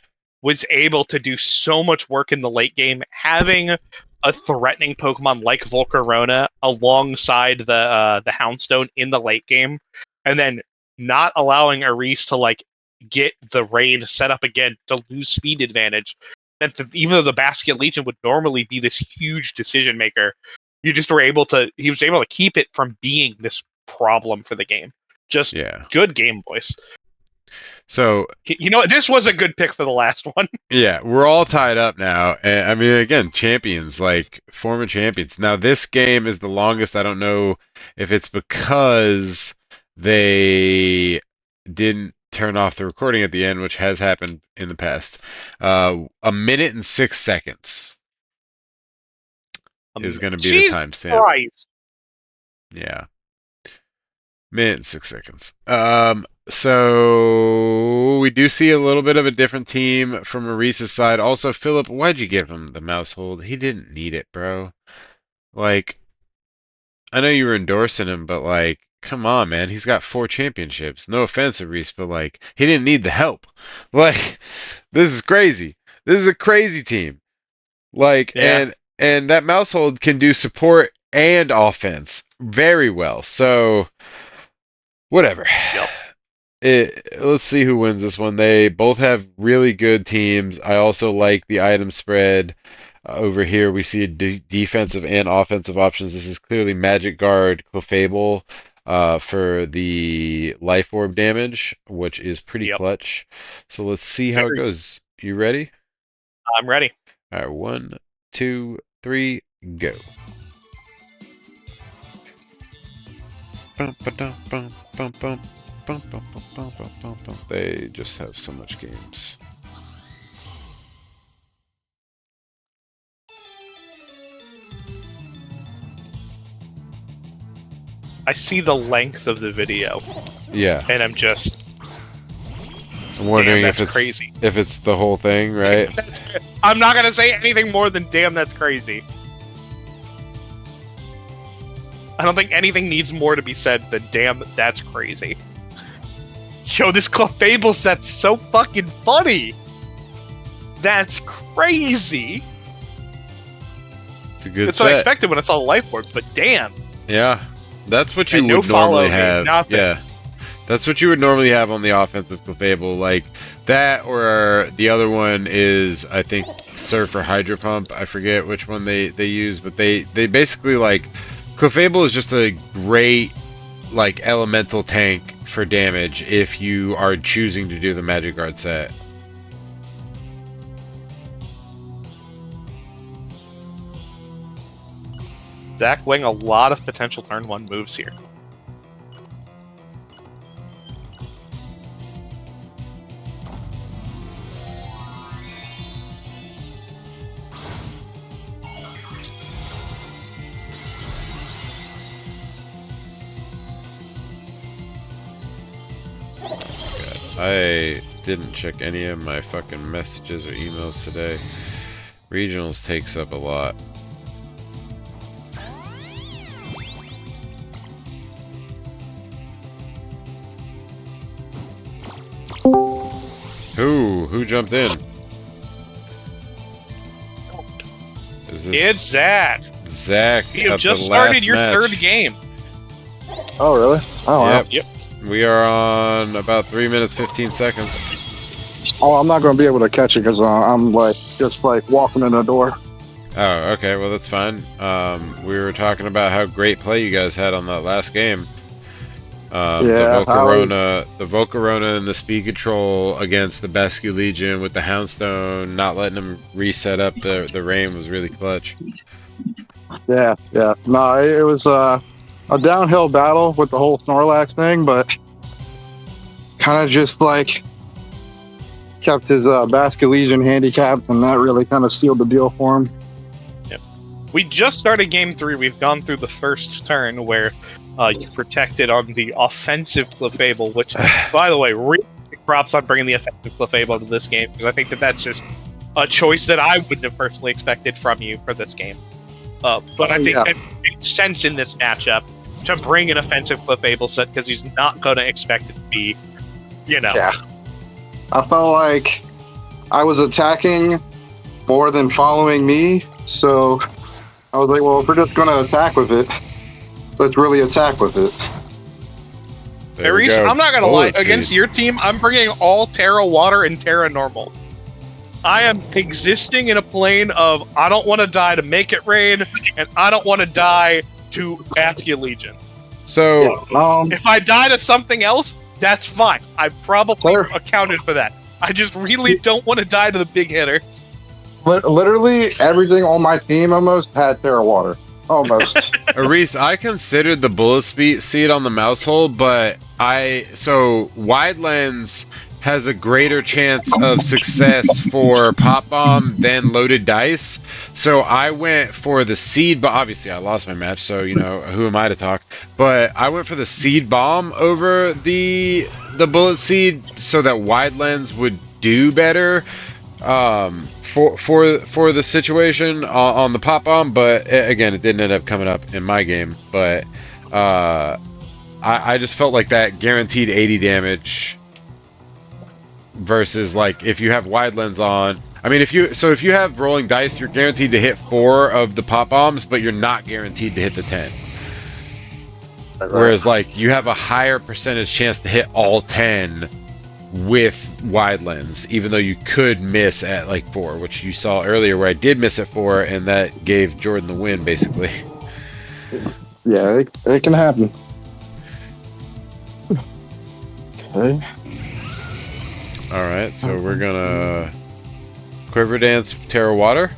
was able to do so much work in the late game, having a threatening Pokemon like Volcarona alongside the Houndstone in the late game, and then not allowing Aris to like get the raid set up again to lose speed advantage. That even though the Basket Legion would normally be this huge decision maker, he was able to keep it from being this problem for the game. Just good game, boys. So you know, this was a good pick for the last one. Yeah, we're all tied up now. And, I mean, again, champions, like former champions. Now, this game is the longest. I don't know if it's because they didn't turn off the recording at the end, which has happened in the past. 1 minute and 6 seconds is going to be the timestamp. Christ. Yeah. Minute and 6 seconds. So we do see a little bit of a different team from Arisa's side. Also, Philip, why'd you give him the mouse hold? He didn't need it, bro. Like, I know you were endorsing him, but like, come on, man. He's got 4 championships. No offense, Aris, but like, he didn't need the help. Like, this is crazy. This is a crazy team. Like, and that mouse hold can do support and offense very well. So, whatever. Yep. Let's see who wins this one. They both have really good teams. I also like the item spread. Over here, we see defensive and offensive options. This is clearly Magic Guard, Clefable. for the life orb damage, which is pretty Yep. clutch. So let's see how it goes. You ready? I'm ready. All right, 1, 2, 3, go. They just have so much games. I see the length of the video, Yeah, and I'm just I'm wondering that's if it's crazy. if it's the whole thing, right? I'm not gonna say anything more than damn that's crazy. I don't think anything needs more to be said than damn that's crazy. Yo, this Clefable set's so fucking funny. That's crazy. It's a good That's what I set. expected when I saw the life orb, but damn. Yeah, that's what you And would no follow normally me, have. nothing. Yeah, that's what you would normally have on the offensive Clefable, like that, or the other one is I think Surf or Hydro Pump. I forget which one they use, but they basically like Clefable is just a great like elemental tank for damage if you are choosing to do the Magic Guard set. Zach weighing a lot of potential turn 1 moves here. I didn't check any of my fucking messages or emails today. Regionals takes up a lot. Who jumped in? Is this It's Zach. Zach? You at just the started last your match? third game. Oh, really? Oh, wow. Yep. We are on about 3 minutes 15 seconds. Oh, I'm not going to be able to catch it because I'm like just like walking in the door. Oh, okay. Well, that's fine. We were talking about how great play you guys had on that last game. Yeah, the Volcarona and the speed control against the Basque Legion with the Houndstone, not letting them reset up the rain was really clutch. Yeah. No, it was a downhill battle with the whole Snorlax thing, but kind of just like kept his Basque Legion handicapped, and that really kind of sealed the deal for him. We just started game 3. We've gone through the first turn where you protected on the offensive Clefable, which, by the way, really props on bringing the offensive Clefable to this game, because I think that's just a choice that I wouldn't have personally expected from you for this game. But I think that makes sense in this matchup to bring an offensive Clefable set, because he's not going to expect it to be, Yeah. I felt like I was attacking more than following me, so I was like, well, if we're just going to attack with it, let's really attack with it. There we Aries, go. I'm not going to lie, Bullet against seed. your team, I'm bringing all Terra Water and Terra Normal. I am existing in a plane of I don't want to die to make it rain, and I don't want to die to Basque Legion. So If I die to something else, that's fine. I probably Sure. accounted for that. I just really don't want to die to the big hitter. Literally everything on my team almost had Terra Water. Almost. Aris, I considered the bullet seed on the mouse hole, but wide lens has a greater chance of success for pop bomb than loaded dice. So I went for the seed, but obviously I lost my match, so who am I to talk? But I went for the seed bomb over the bullet seed so that wide lens would do better for the situation on the pop bomb. But again, it didn't end up coming up in my game. But I just felt like that guaranteed 80 damage versus like if you have wide lens on. I mean, if you have rolling dice, you're guaranteed to hit 4 of the pop bombs, but you're not guaranteed to hit the 10. Whereas like you have a higher percentage chance to hit all 10 with wide lens, even though you could miss at like 4, which you saw earlier where I did miss at 4, and that gave Jordan the win basically. Yeah, it can happen. Okay. All right, so we're gonna Quiver Dance, Terra Water.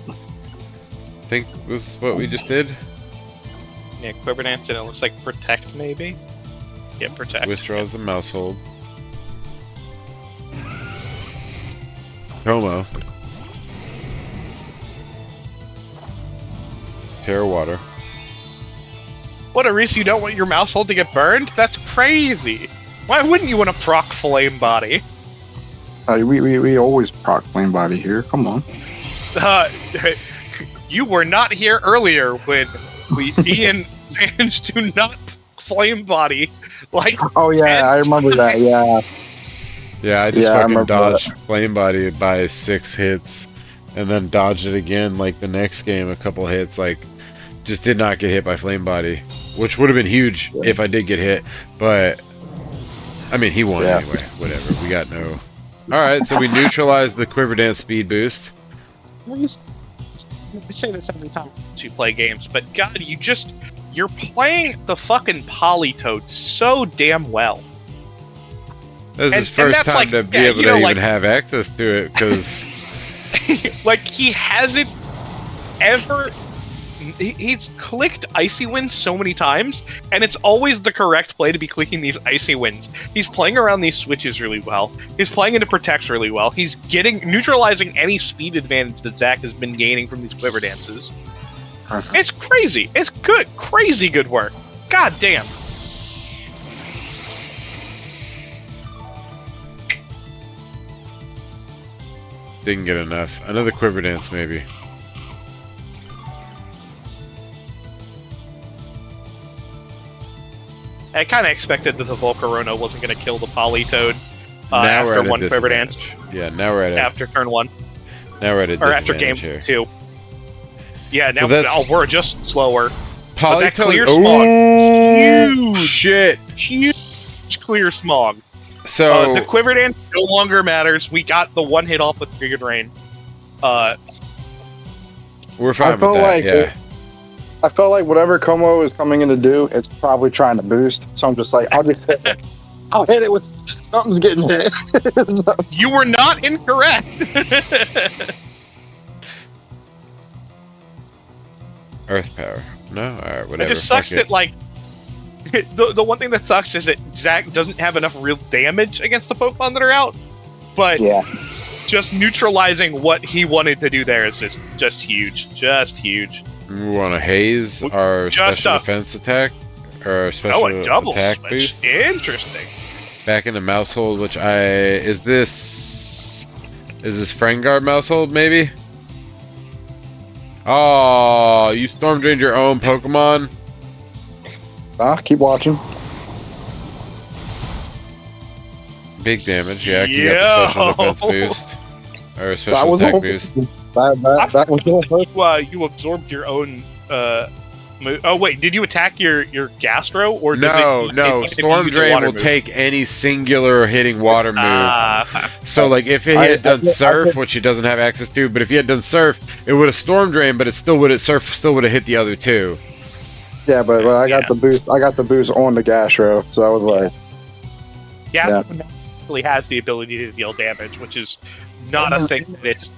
I think was what we just did. Yeah, Quiver Dance, and it looks like Protect, maybe? Yeah, Protect. Withdraws the mouse hold. Como. Terra Water. What, Aris, you don't want your mouse hold to get burned? That's crazy! Why wouldn't you want to proc Flame Body? We always proc Flame Body here. Come on. You were not here earlier when Ian managed to not Flame Body. Like, Oh yeah, I remember that. Yeah. Yeah, I just Yeah, I fucking remember dodged Flame Body by 6 hits, and then dodged it again like the next game, a couple hits. Like, just did not get hit by Flame Body, which would have been huge if I did get hit. But I mean, he won anyway. Whatever. We got no. All right, so we neutralized the Quiver Dance speed boost. I say this every time you play games, but God, you're playing the fucking Polytoad so damn well. This is his first time to be able to even have access to it, because like, he hasn't ever. He's clicked Icy Winds so many times, and it's always the correct play to be clicking these Icy Winds. He's playing around these switches really well. He's playing into Protects really well. He's neutralizing any speed advantage that Zach has been gaining from these Quiver Dances. It's crazy. It's good. Crazy good work. God damn. didn't get enough. Another Quiver Dance, maybe. I kind of expected that the Volcarona wasn't going to kill the Polytoad Now we're after at a one Quiver Dance. Yeah, now we're at a, After turn 1. now we're at a Or after game disadvantage here. 2. Yeah, now we're just slower. But that Polytoad. clear smog. Oh, Huge. shit. Huge clear smog. So the Quiver Dance no longer matters. We got the one hit off with Triggered Rain. we're fine with felt that. like Yeah. I felt like whatever Como is coming in to do, it's probably trying to boost. So I'm just like, I'll just hit it. I'll hit it with something's getting hit. You were not incorrect. Earth power. No, all right, whatever. It just fuck sucks it. that, like, the one thing that sucks is that Zach doesn't have enough real damage against the Pokemon that are out. But Yeah. just neutralizing what he wanted to do there is just huge. Just huge. We want to haze our Just special a- defense attack, or special a double attack switch. boost. Interesting. Back into Mousehold, which is this Frengar Mousehold maybe? Oh, you storm drained your own Pokemon. Keep watching. Big damage, yeah. You got the special defense boost, or a special attack boost. That was all hurt. You absorbed your own. Oh wait, did you attack your Gastro or does No, it, no. if you Storm use a Drain water will move? take any singular hitting water move. So, like, if it I- had done I- Surf, which he doesn't have access to, but if he had done Surf, it would have Storm Drain, but it still would have Surf still would have hit the other two. Yeah, but I got Yeah. the boost. I got the boost on the Gastro, so I was like, Yeah, actually has the ability to deal damage, which is not a thing that it's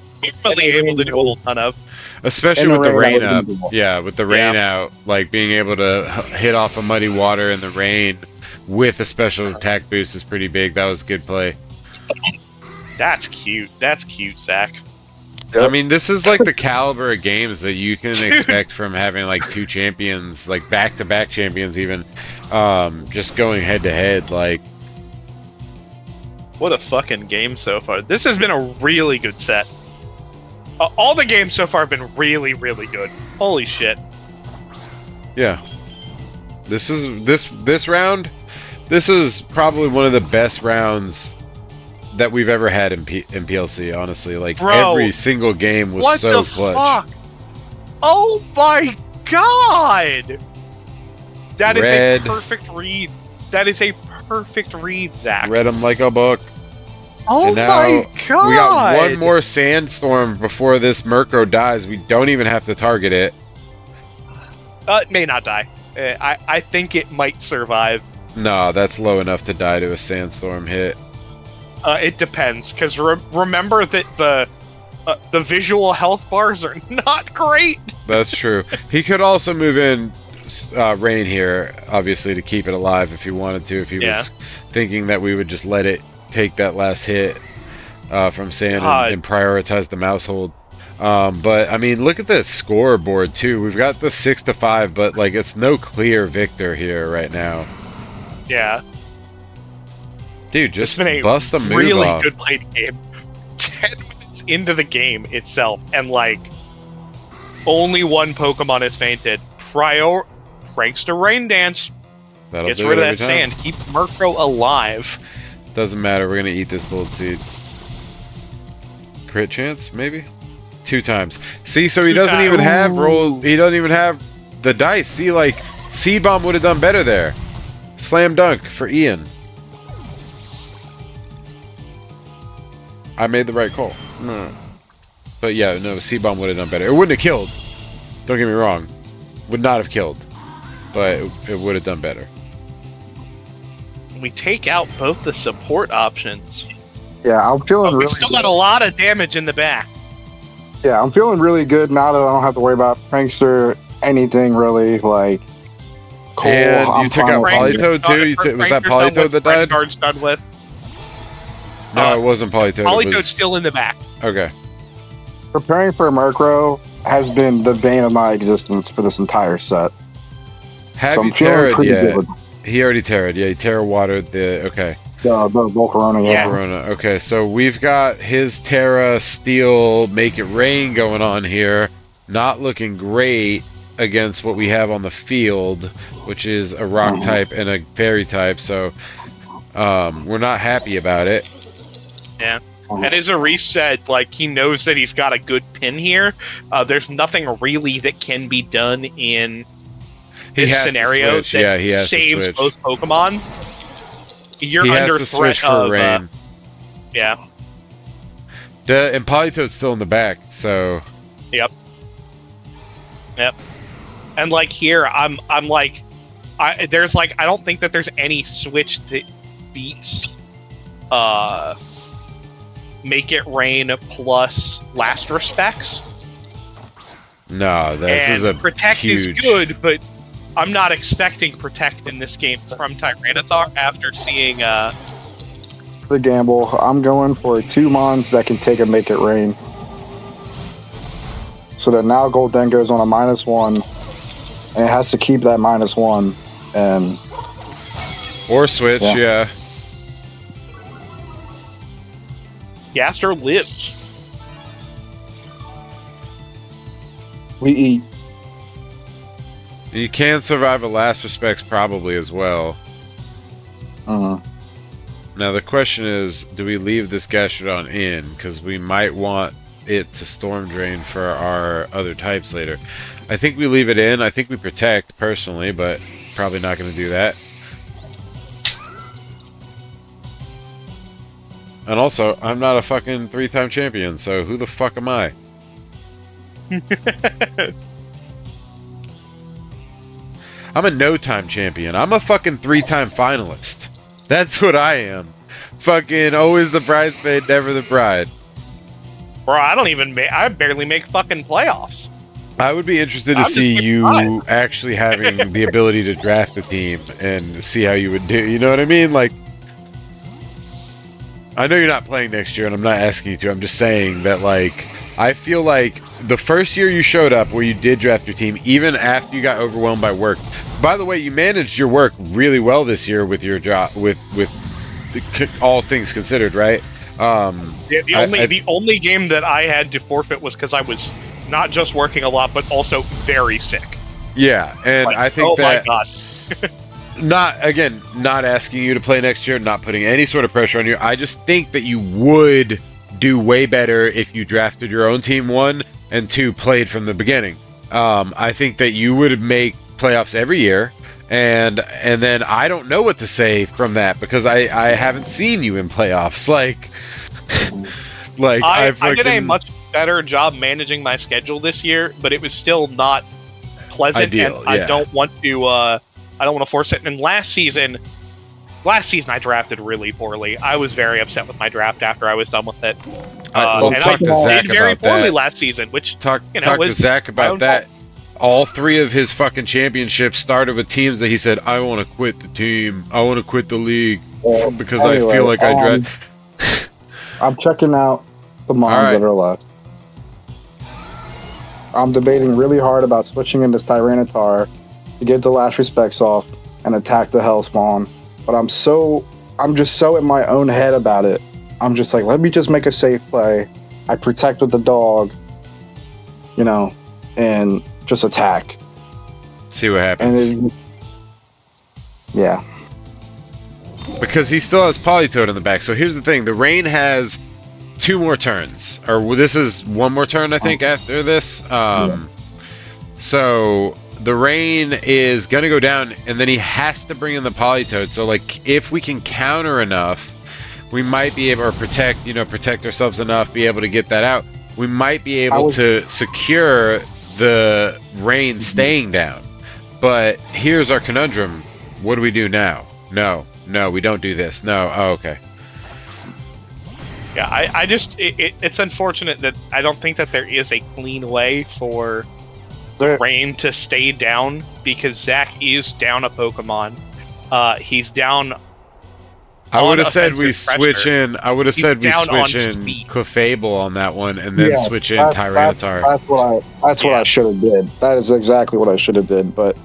really able to do a whole ton of. Especially In the with the rain, rain I up. would do Yeah, with the rain out, like being able to hit off a muddy water in the rain with a special attack boost is pretty big. That was good play. That's cute. That's cute, Zach. Yep. I mean, this is like the caliber of games that you can expect from having like two champions, like back-to-back champions even, just going head-to-head. Like, What a fucking game so far. This has been a really good set. All the games so far have been really, really good. Holy shit. yeah. This round, this is probably one of the best rounds that we've ever had in PLC, honestly. Like, Bro, every single game was What so the clutch. fuck? Oh my god! That is Red. a perfect read. That is a perfect read, Zach. Read them like a book. Oh And now my god! We got one more sandstorm before this Murkrow dies. We don't even have to target it. It may not die. I think it might survive. No, that's low enough to die to a sandstorm hit. It depends, because remember that the visual health bars are not great. That's true. He could also move in rain here, obviously, to keep it alive if he wanted to. If he was thinking that we would just let it take that last hit from sand and prioritize the mouse hold. But I mean, look at the scoreboard too. We've got the 6-5, but like it's no clear victor here right now. Yeah. Dude, just it's been a bust the move really off. good played game. 10 minutes into the game itself, and like only one Pokemon is fainted. Prankster Rain Dance That'll gets do rid it of every that time. sand. Keep Murkrow alive. Doesn't matter. We're gonna eat this bullet seed. Crit chance, maybe 2 times. See, so he doesn't even have roll. He doesn't even have the dice. See, like Seed Bomb would have done better there. Slam dunk for Ian. I made the right call. But yeah, no, Seed Bomb would have done better. It wouldn't have killed. Don't get me wrong. Would not have killed. But it would have done better. We take out both the support options. Yeah, I'm feeling We really still good. got a lot of damage in the back. Yeah, I'm feeling really good now that I don't have to worry about Prankster, anything really, like Cole. And I'm you took fine out with Polytoad too? Was that Polytoad that died? Guard's done with. No, it wasn't Polytoad. Polytoad's It was... still in the back. Okay. Preparing for Murkrow has been the bane of my existence for this entire set. Have So you I'm feeling terra'd pretty yet? good. He already terra'd. Yeah, he terra watered the... Okay. The Volcarona, yeah. Corona. Okay, so we've got his Terra, Steel, Make It Rain going on here. Not looking great against what we have on the field, which is a Rock type and a Fairy type, so we're not happy about it. Yeah. And as Aris said, like, he knows that he's got a good pin here. There's nothing really that can be done in He this has to scenario switch. that Yeah, he has to saves switch. both Pokemon. You're He under has to threat switch for of Rain. yeah. And Polytoad's still in the back, so... Yep. And like here, I'm like, there's like, I don't think that there's any switch that beats Make It Rain plus Last Respects. No, this is a Protect huge... is good, but I'm not expecting Protect in this game from Tyranitar after seeing The gamble. I'm going for 2 Mons that can take a Make It Rain. So that now Goldengo's on a -1, and it has to keep that -1. And Or switch, yeah. Gaster lives. we eat. You can survive a Last Respects probably as well. Uh-huh. Now the question is, do we leave this Gastrodon in? Because we might want it to Storm Drain for our other types later. I think we leave it in. I think we Protect, personally, but probably not going to do that. And also, I'm not a fucking 3-time champion, so who the fuck am I? I'm a no-time champion. I'm a fucking 3-time finalist. That's what I am. Fucking always the bridesmaid, never the bride. Bro, I barely make fucking playoffs. I would be interested to I'm just see getting you fine. actually having the ability to draft a team and see how you would do. You know what I mean? Like, I know you're not playing next year, and I'm not asking you to. I'm just saying that, like, I feel like the first year you showed up where you did draft your team, even after you got overwhelmed by work. By the way, you managed your work really well this year with your job, with all things considered, right? The only game that I had to forfeit was because I was not just working a lot, but also very sick. Yeah, and Like, I think oh that my god. not asking you to play next year, not putting any sort of pressure on you. I just think that you would do way better if you drafted your own team, 1, and 2, played from the beginning. I think that you would make playoffs every year, and then I don't know what to say from that because I haven't seen you in playoffs. I did a much better job managing my schedule this year, but it was still not pleasant, ideal, and I don't want to force it. And last season, last season I drafted really poorly. I was very upset with my draft after I was done with it. Well, And talk I to Zach did very about poorly that. last season, which Talk to was Zach my about own that. fault. All 3 of his fucking championships started with teams that he said, I want to quit the team. I want to quit the league because I Anyway, feel like I draft. I'm checking out the mons Alright. that are left. I'm debating really hard about switching into Tyranitar to get the last respects off and attack the Hellspawn. But I'm just so in my own head about it. I'm just like, let me just make a safe play. I protect with the dog, you know, and just attack. See what happens. Yeah. Because he still has Politoed in the back. So here's the thing. The Rain has 2 more turns. Or this is 1 more turn, I think, after this. So the Rain is going to go down, and then he has to bring in the Politoed. So, like, if we can counter enough, we might be able to protect ourselves enough, be able to get that out. We might be able to secure the Rain staying down. But here's our conundrum. What do we do now? No, we don't do this. No. Oh, okay. Yeah, I just it's unfortunate that I don't think that there is a clean way for Rain to stay down, because Zach is down a Pokemon. He's down. I would have said we offensive switch pressure. in. I would have He's said we down on switch in speed. Clefable on that one, and then switch in That's Tyranitar. what I should have did. That is exactly what I should have did. But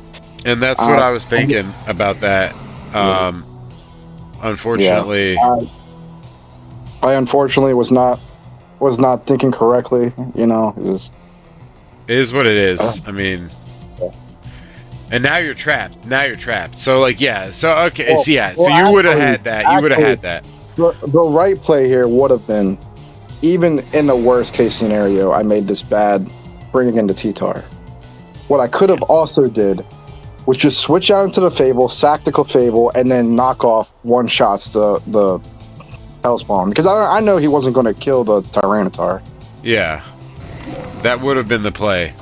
And that's what I was thinking about that. Unfortunately, I unfortunately was not thinking correctly. You know, it is what it is. I mean, and now you're trapped. So like, yeah. So okay. So you would have had that. You would have had that. The right play here would have been, even in the worst case scenario, I made this bad, bringing into T-Tar. What I could have also did was just switch out into the Fable, sack the Clefable, and then knock off one-shots the Hellspawn. Because I know he wasn't going to kill the Tyranitar. Yeah. That would have been the play.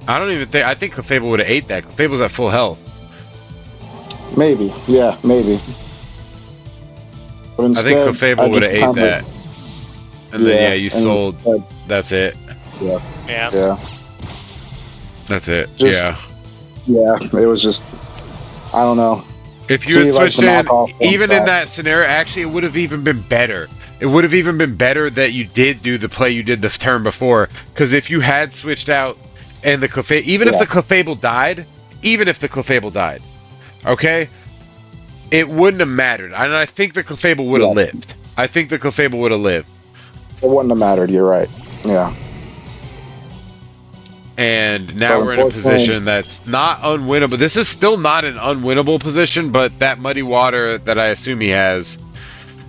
I think Clefable would have ate that. Clefable's at full health. Maybe. Yeah, maybe. But I instead, think Clefable would have ate that. And then, you sold. That's it. Yeah. That's it. Yeah, it was just, I don't know. If you had switched in, even in that scenario, actually, it would have even been better. It would have even been better that you did do the play you did the turn before. Because if you had switched out, and the Clefable, even if the Clefable died, okay, it wouldn't have mattered. And I think the Clefable would have lived. It wouldn't have mattered, you're right. Yeah. And now we're in a position that's not unwinnable. This is still not an unwinnable position, but that Muddy Water that I assume he has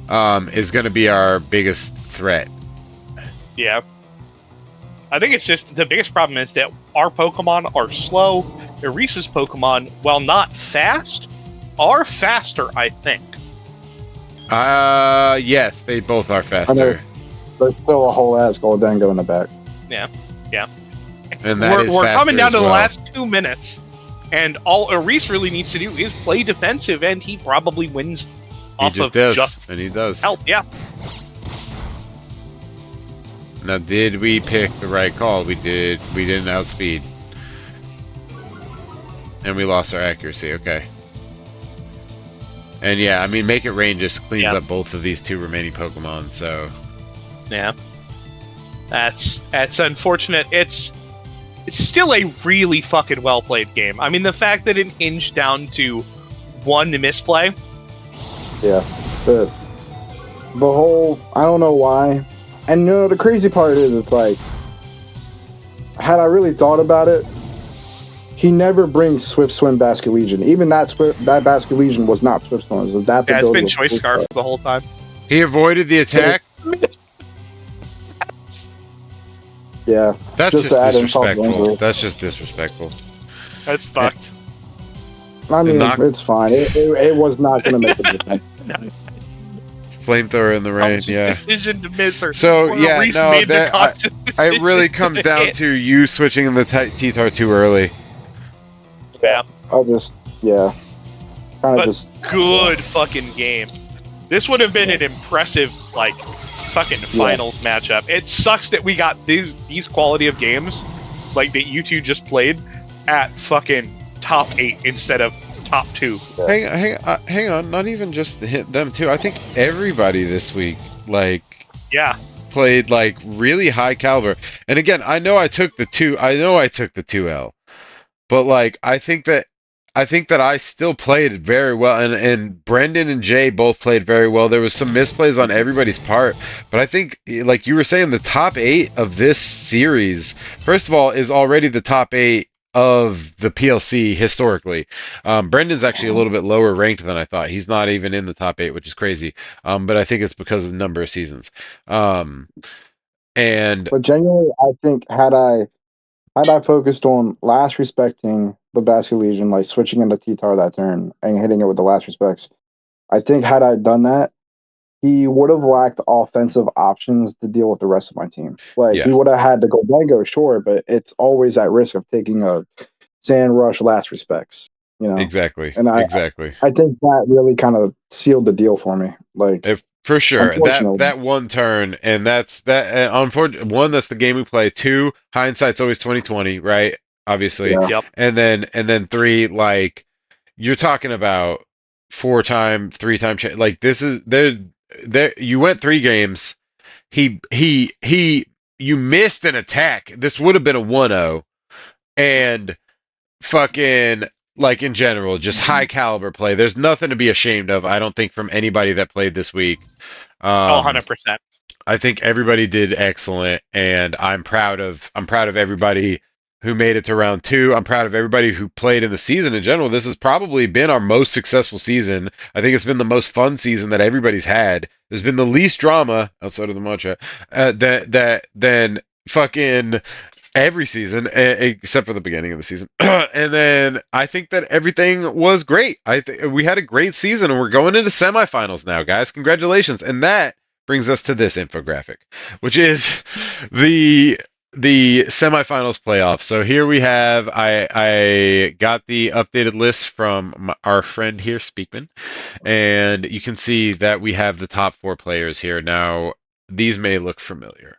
is going to be our biggest threat. Yeah. I think it's just the biggest problem is that our Pokemon are slow. Irisa's Pokemon, while not fast, are faster, I think. Yes, they both are faster. There's still a whole ass Goldengo in the back. Yeah. And we're coming down to well. the last 2 minutes, and all Iris really needs to do is play defensive, and he probably wins off of just health. Yeah. Now, did we pick the right call? We did. We didn't outspeed. And we lost our accuracy. Okay. And yeah, I mean, Make It Rain just cleans up both of these 2 remaining Pokemon, so... Yeah. That's unfortunate. It's still a really fucking well-played game. I mean, the fact that it hinged down to 1 misplay... Yeah. The whole... I don't know why... And you know, the crazy part is, it's like, had I really thought about it, he never brings Swift Swim Basculegion. Even that Basculegion was not Swift Swim. It was that. Yeah, it's been Choice Scarf the whole time. He avoided the attack? Yeah. That's just disrespectful. That's just disrespectful. That's fucked. I mean, it's fine. It was not going to make a difference. No. Flamethrower in the rain, Decision to miss her. So yeah, no, it really comes down to you switching in the T-Tar too early. Yeah. I'll just, yeah. kind of But just good fucking game. This would have been an impressive, like, fucking finals matchup. It sucks that we got these quality of games, like that you two just played, at fucking top 8 instead of top 2. Hang on. Not even just them too. I think everybody this week, like, Yeah. played like really high caliber. And again, I know I took the 2L, but like I think that I still played very well, and Brendan and Jay both played very well. There was some misplays on everybody's part, but I think, like you were saying, the top 8 of this series, first of all, is already the top 8 of the PLC historically. Brendan's actually a little bit lower ranked than I thought. He's not even in the top 8, which is crazy. But I think it's because of the number of seasons. And But genuinely, I think had I focused on last respecting the Basket Legion, like switching into T-Tar that turn and hitting it with the last respects, I think had I done that, he would have lacked offensive options to deal with the rest of my team. Like he yeah, would have had to go Bango, sure, but it's always at risk of taking a sand rush last respects, you know. exactly, And exactly. I think that really kind of sealed the deal for me. Like, If for sure that unfortunately, that one turn, and that's that. Unfortunately, one, that's the game we play. Two, hindsight's always 2020, right? Obviously, yeah, Yep. and then three, like you're talking about 4-time, 3-time, like this is there. You went 3 games. You missed an attack. This would have been a 1-0, and fucking, like, in general, just high caliber play. There's nothing to be ashamed of, I don't think, from anybody that played this week. Oh, Um, 100%. I think everybody did excellent, and I'm proud of everybody who made it to round 2. I'm proud of everybody who played in the season in general. This has probably been our most successful season. I think it's been the most fun season that everybody's had. There's been the least drama outside of the matcha than fucking every season, except for the beginning of the season. And then I think that everything was great. We had a great season, and we're going into semifinals now, guys. Congratulations! And that brings us to this infographic, which is the semifinals playoffs. So here we have, I got the updated list from our friend here, Speakman, and you can see that we have the top 4 players here. Now, these may look familiar.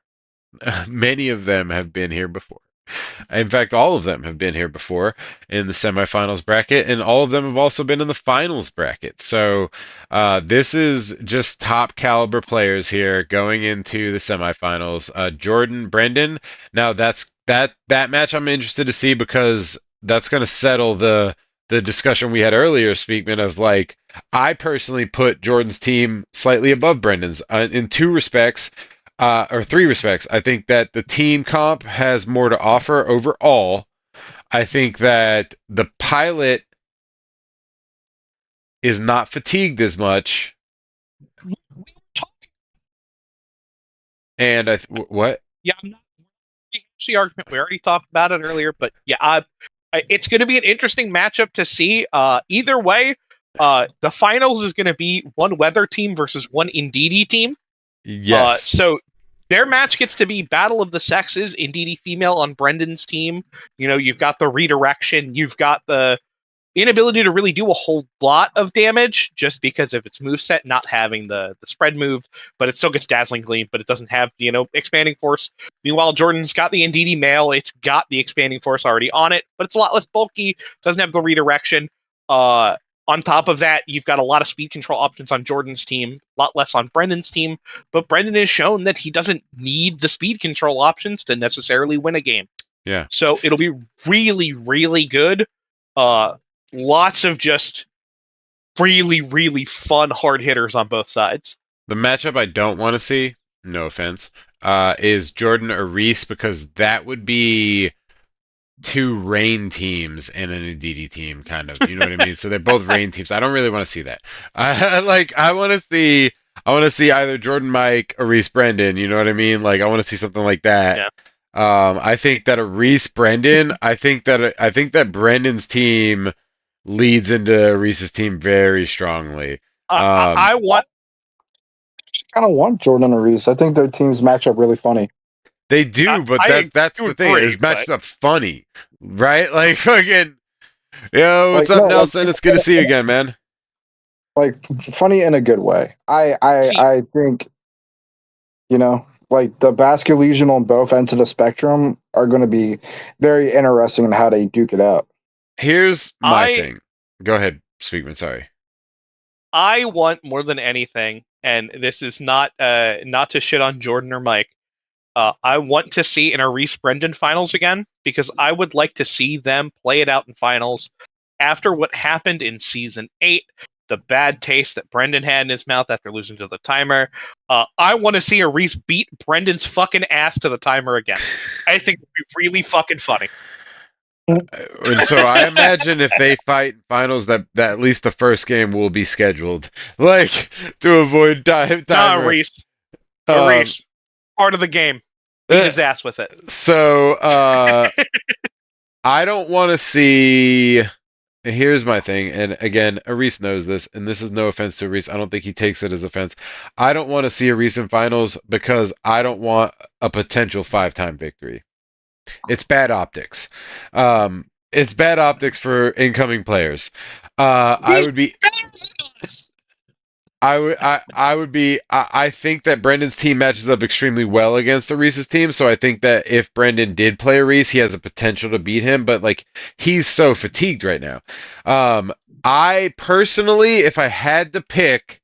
Many of them have been here before. In fact, all of them have been here before in the semifinals bracket, and all of them have also been in the finals bracket. So this is just top caliber players here going into the semifinals. Jordan, Brendan. Now that match I'm interested to see, because that's going to settle the discussion we had earlier, Speakman, of like, I personally put Jordan's team slightly above Brendan's in 2 respects, or 3 respects. I think that the team comp has more to offer overall. I think that the pilot is not fatigued as much. And what? Yeah, I'm not the argument. We already talked about it earlier, but yeah, it's going to be an interesting matchup to see. Either way, the finals is going to be one weather team versus one Indeedee team. Yes. So their match gets to be Battle of the Sexes, Indeedee female on Brendan's team. You know, you've got the redirection, you've got the inability to really do a whole lot of damage just because of its moveset not having the spread move, but it still gets Dazzling Gleam, but it doesn't have, expanding force. Meanwhile, Jordan's got the Indeedee male, it's got the expanding force already on it, but it's a lot less bulky, doesn't have the redirection. On top of that, you've got a lot of speed control options on Jordan's team, a lot less on Brendan's team, but Brendan has shown that he doesn't need the speed control options to necessarily win a game. Yeah. So it'll be really, really good. Lots of just really, really fun hard hitters on both sides. The matchup I don't want to see, no offense, is Jordan or Reese, because that would be 2 rain teams and an Indeedee team, kind of. You know what I mean? So they're both rain teams. I don't really want to see that. I want to see either Jordan Mike or Reese Brendan. You know what I mean? Like, I want to see something like that. Yeah. I think that a Reese Brendan. I think that Brendan's team leads into Reese's team very strongly. I want. I kind of want Jordan and Reese. I think their teams match up really funny. They do, but I that's do the thing. agree, It matches but- up funny, right? Like, fucking, yo, what's Like, up, no, like, Nelson? It's good to see you again, man. like funny in a good way. See, I think, like the Basket Legion on both ends of the spectrum are going to be very interesting in how they duke it out. Here's my I thing. Go ahead, Speakman. Sorry. I want more than anything, and this is not to shit on Jordan or Mike. I want to see an Reese Brendan finals again because I would like to see them play it out in finals after what happened in season 8, the bad taste that Brendan had in his mouth after losing to the timer. I want to see a Reese beat Brendan's fucking ass to the timer again. I think it'd be really fucking funny. And so I imagine if they fight in finals, that at least the first game will be scheduled, like to avoid Nah, timer. Reese. Um, Reese. Part of the game. Beat his ass with it. so I don't want to see. Here's my thing, and again, Aris knows this, and this is no offense to Aris. I don't think he takes it as offense. I don't want to see Aris in finals because I don't want a potential 5-time victory. It's bad optics. It's bad optics for incoming players. I He's would be. better than us. I would be. I think that Brendan's team matches up extremely well against Arise's team, so I think that if Brendan did play Arise, he has a potential to beat him. But like, he's so fatigued right now. I personally, if I had to pick,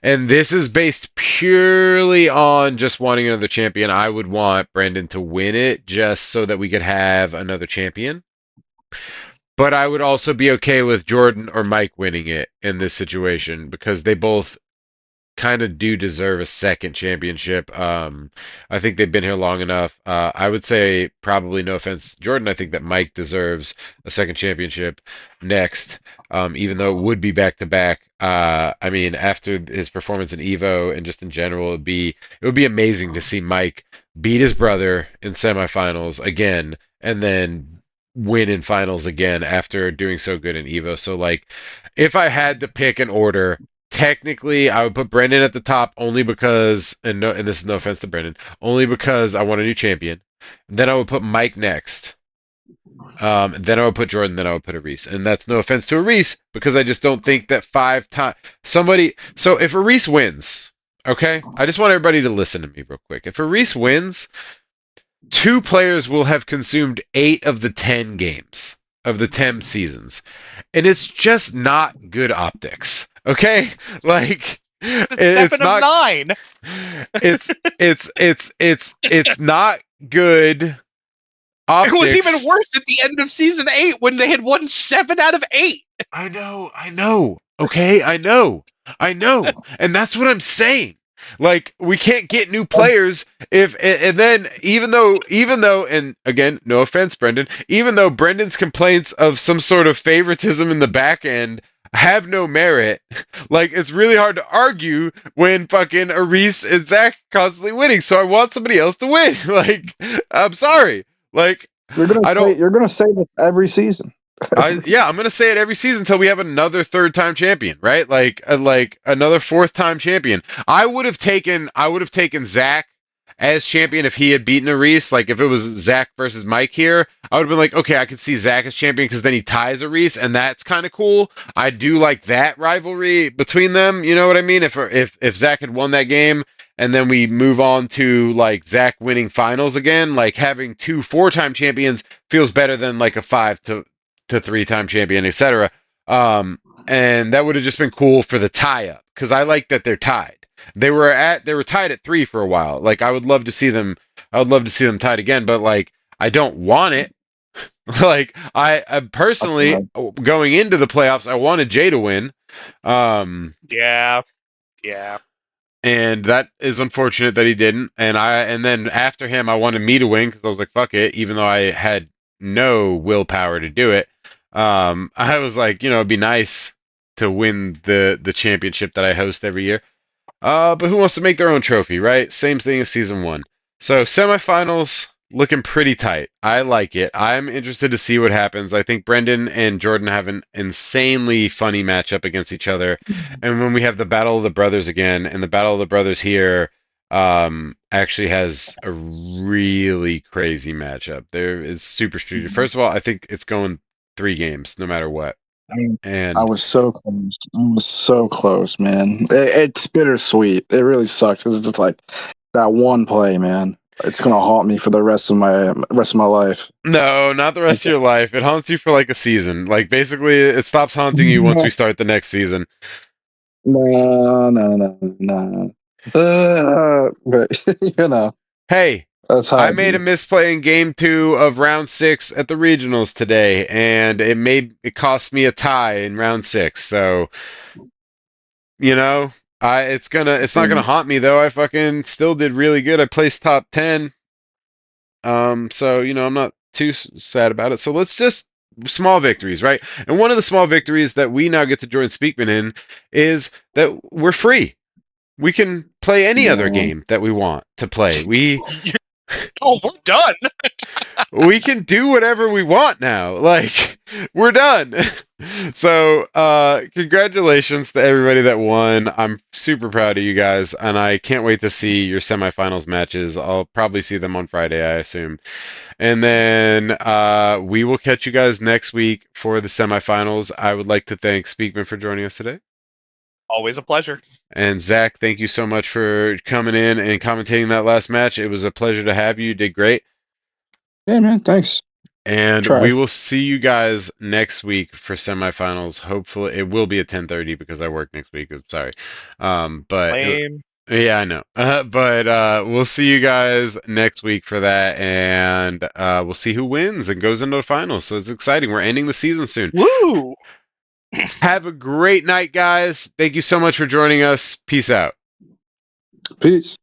and this is based purely on just wanting another champion, I would want Brendan to win it just so that we could have another champion. But I would also be okay with Jordan or Mike winning it in this situation because they both kind of do deserve a second championship. I think they've been here long enough. I would say probably no offense, Jordan. I think that Mike deserves a second championship next, even though it would be back to back. I mean, after his performance in Evo and just in general, it would be amazing to see Mike beat his brother in semifinals again, and then win in finals again after doing so good in Evo. So like, if I had to pick an order. Technically, I would put Brendan at the top only because, and no, and this is no offense to Brendan, only because I want a new champion. Then I would put Mike next. Then I would put Jordan. Then I would put Aris, and that's no offense to Aris because I just don't think that 5 times somebody. So if Aris wins, okay, I just want everybody to listen to me real quick. If Aris wins, 2 players will have consumed 8 of the 10 games of the 10 seasons, and it's just not good optics. Okay, like it's 7 of not 9. it's not good It was even optics. worse at the end of season 8 when they had won 7 out of 8. I know. Okay, I know. And that's what I'm saying. Like we can't get new players if and then even though and again, no offense, Brendan, even though Brendan's complaints of some sort of favoritism in the back end have no merit, like it's really hard to argue when fucking Aris and Zach constantly winning. So I want somebody else to win. Like, I'm sorry. Like I don't You're gonna say this every season. yeah, I'm gonna say it every season until we have another 3rd-time champion, right? Like another 4th-time champion. I would have taken Zach as champion if he had beaten Aris. Like if it was Zach versus Mike here, I would have been like, okay, I could see Zach as champion because then he ties Aris, and that's kind of cool. I do like that rivalry between them. You know what I mean? If Zach had won that game. And then we move on to like Zach winning finals again. Like having 2 4-time champions feels better than like a 5 to 3-time champion, etc. And that would have just been cool for the tie up because I like that they're tied. They were tied at 3 for a while. Like I would love to see them. I would love to see them tied again, but like I don't want it. Like I personally going into the playoffs, I wanted Jay to win. Yeah. And that is unfortunate that he didn't. And then after him, I wanted me to win because I was like, fuck it, even though I had no willpower to do it. I was like, it'd be nice to win the championship that I host every year. But who wants to make their own trophy, right? Same thing as season 1. So semifinals looking pretty tight. I like it. I'm interested to see what happens. I think Brendan and Jordan have an insanely funny matchup against each other. And when we have the Battle of the Brothers again, and the Battle of the Brothers here actually has a really crazy matchup. There is super street. First of all, I think it's going 3 games no matter what. I mean, I And was so close. I was so close, man. It's bittersweet. It really sucks because it's just like that one play, man. It's gonna haunt me for the rest of my life. no, not the rest of your life. It haunts you for like a season. Like basically, it stops haunting you once we No, start the next season. no, no, no, no. But Hey, that's how I it made a be. misplay in game 2 of round 6 at the regionals today, and it cost me a tie in round 6. So you know, it's not gonna haunt me though. I fucking still did really good. I placed top 10. So I'm not too sad about it. So let's just small victories, right? And one of the small victories that we now get to join Speakman in is that we're free. We can play any other Yeah. game that we want to play. We Oh, we're done. we can do whatever we want now. Like we're done. So congratulations to everybody that won. I'm super proud of you guys, and I can't wait to see your semifinals matches. I'll probably see them on Friday, I assume. And then we will catch you guys next week for the semifinals. I would like to thank Speakman for joining us today. Always a pleasure. And Zach, thank you so much for coming in and commentating that last match. It was a pleasure to have you. You did great. Yeah, man. Thanks. And we Try. will see you guys next week for semifinals. Hopefully, it will be at 10:30 because I work next week. I'm sorry, but Lame. yeah, I know. But we'll see you guys next week for that, and we'll see who wins and goes into the finals. So it's exciting. We're ending the season soon. Woo! Have a great night, guys. Thank you so much for joining us. Peace out. Peace.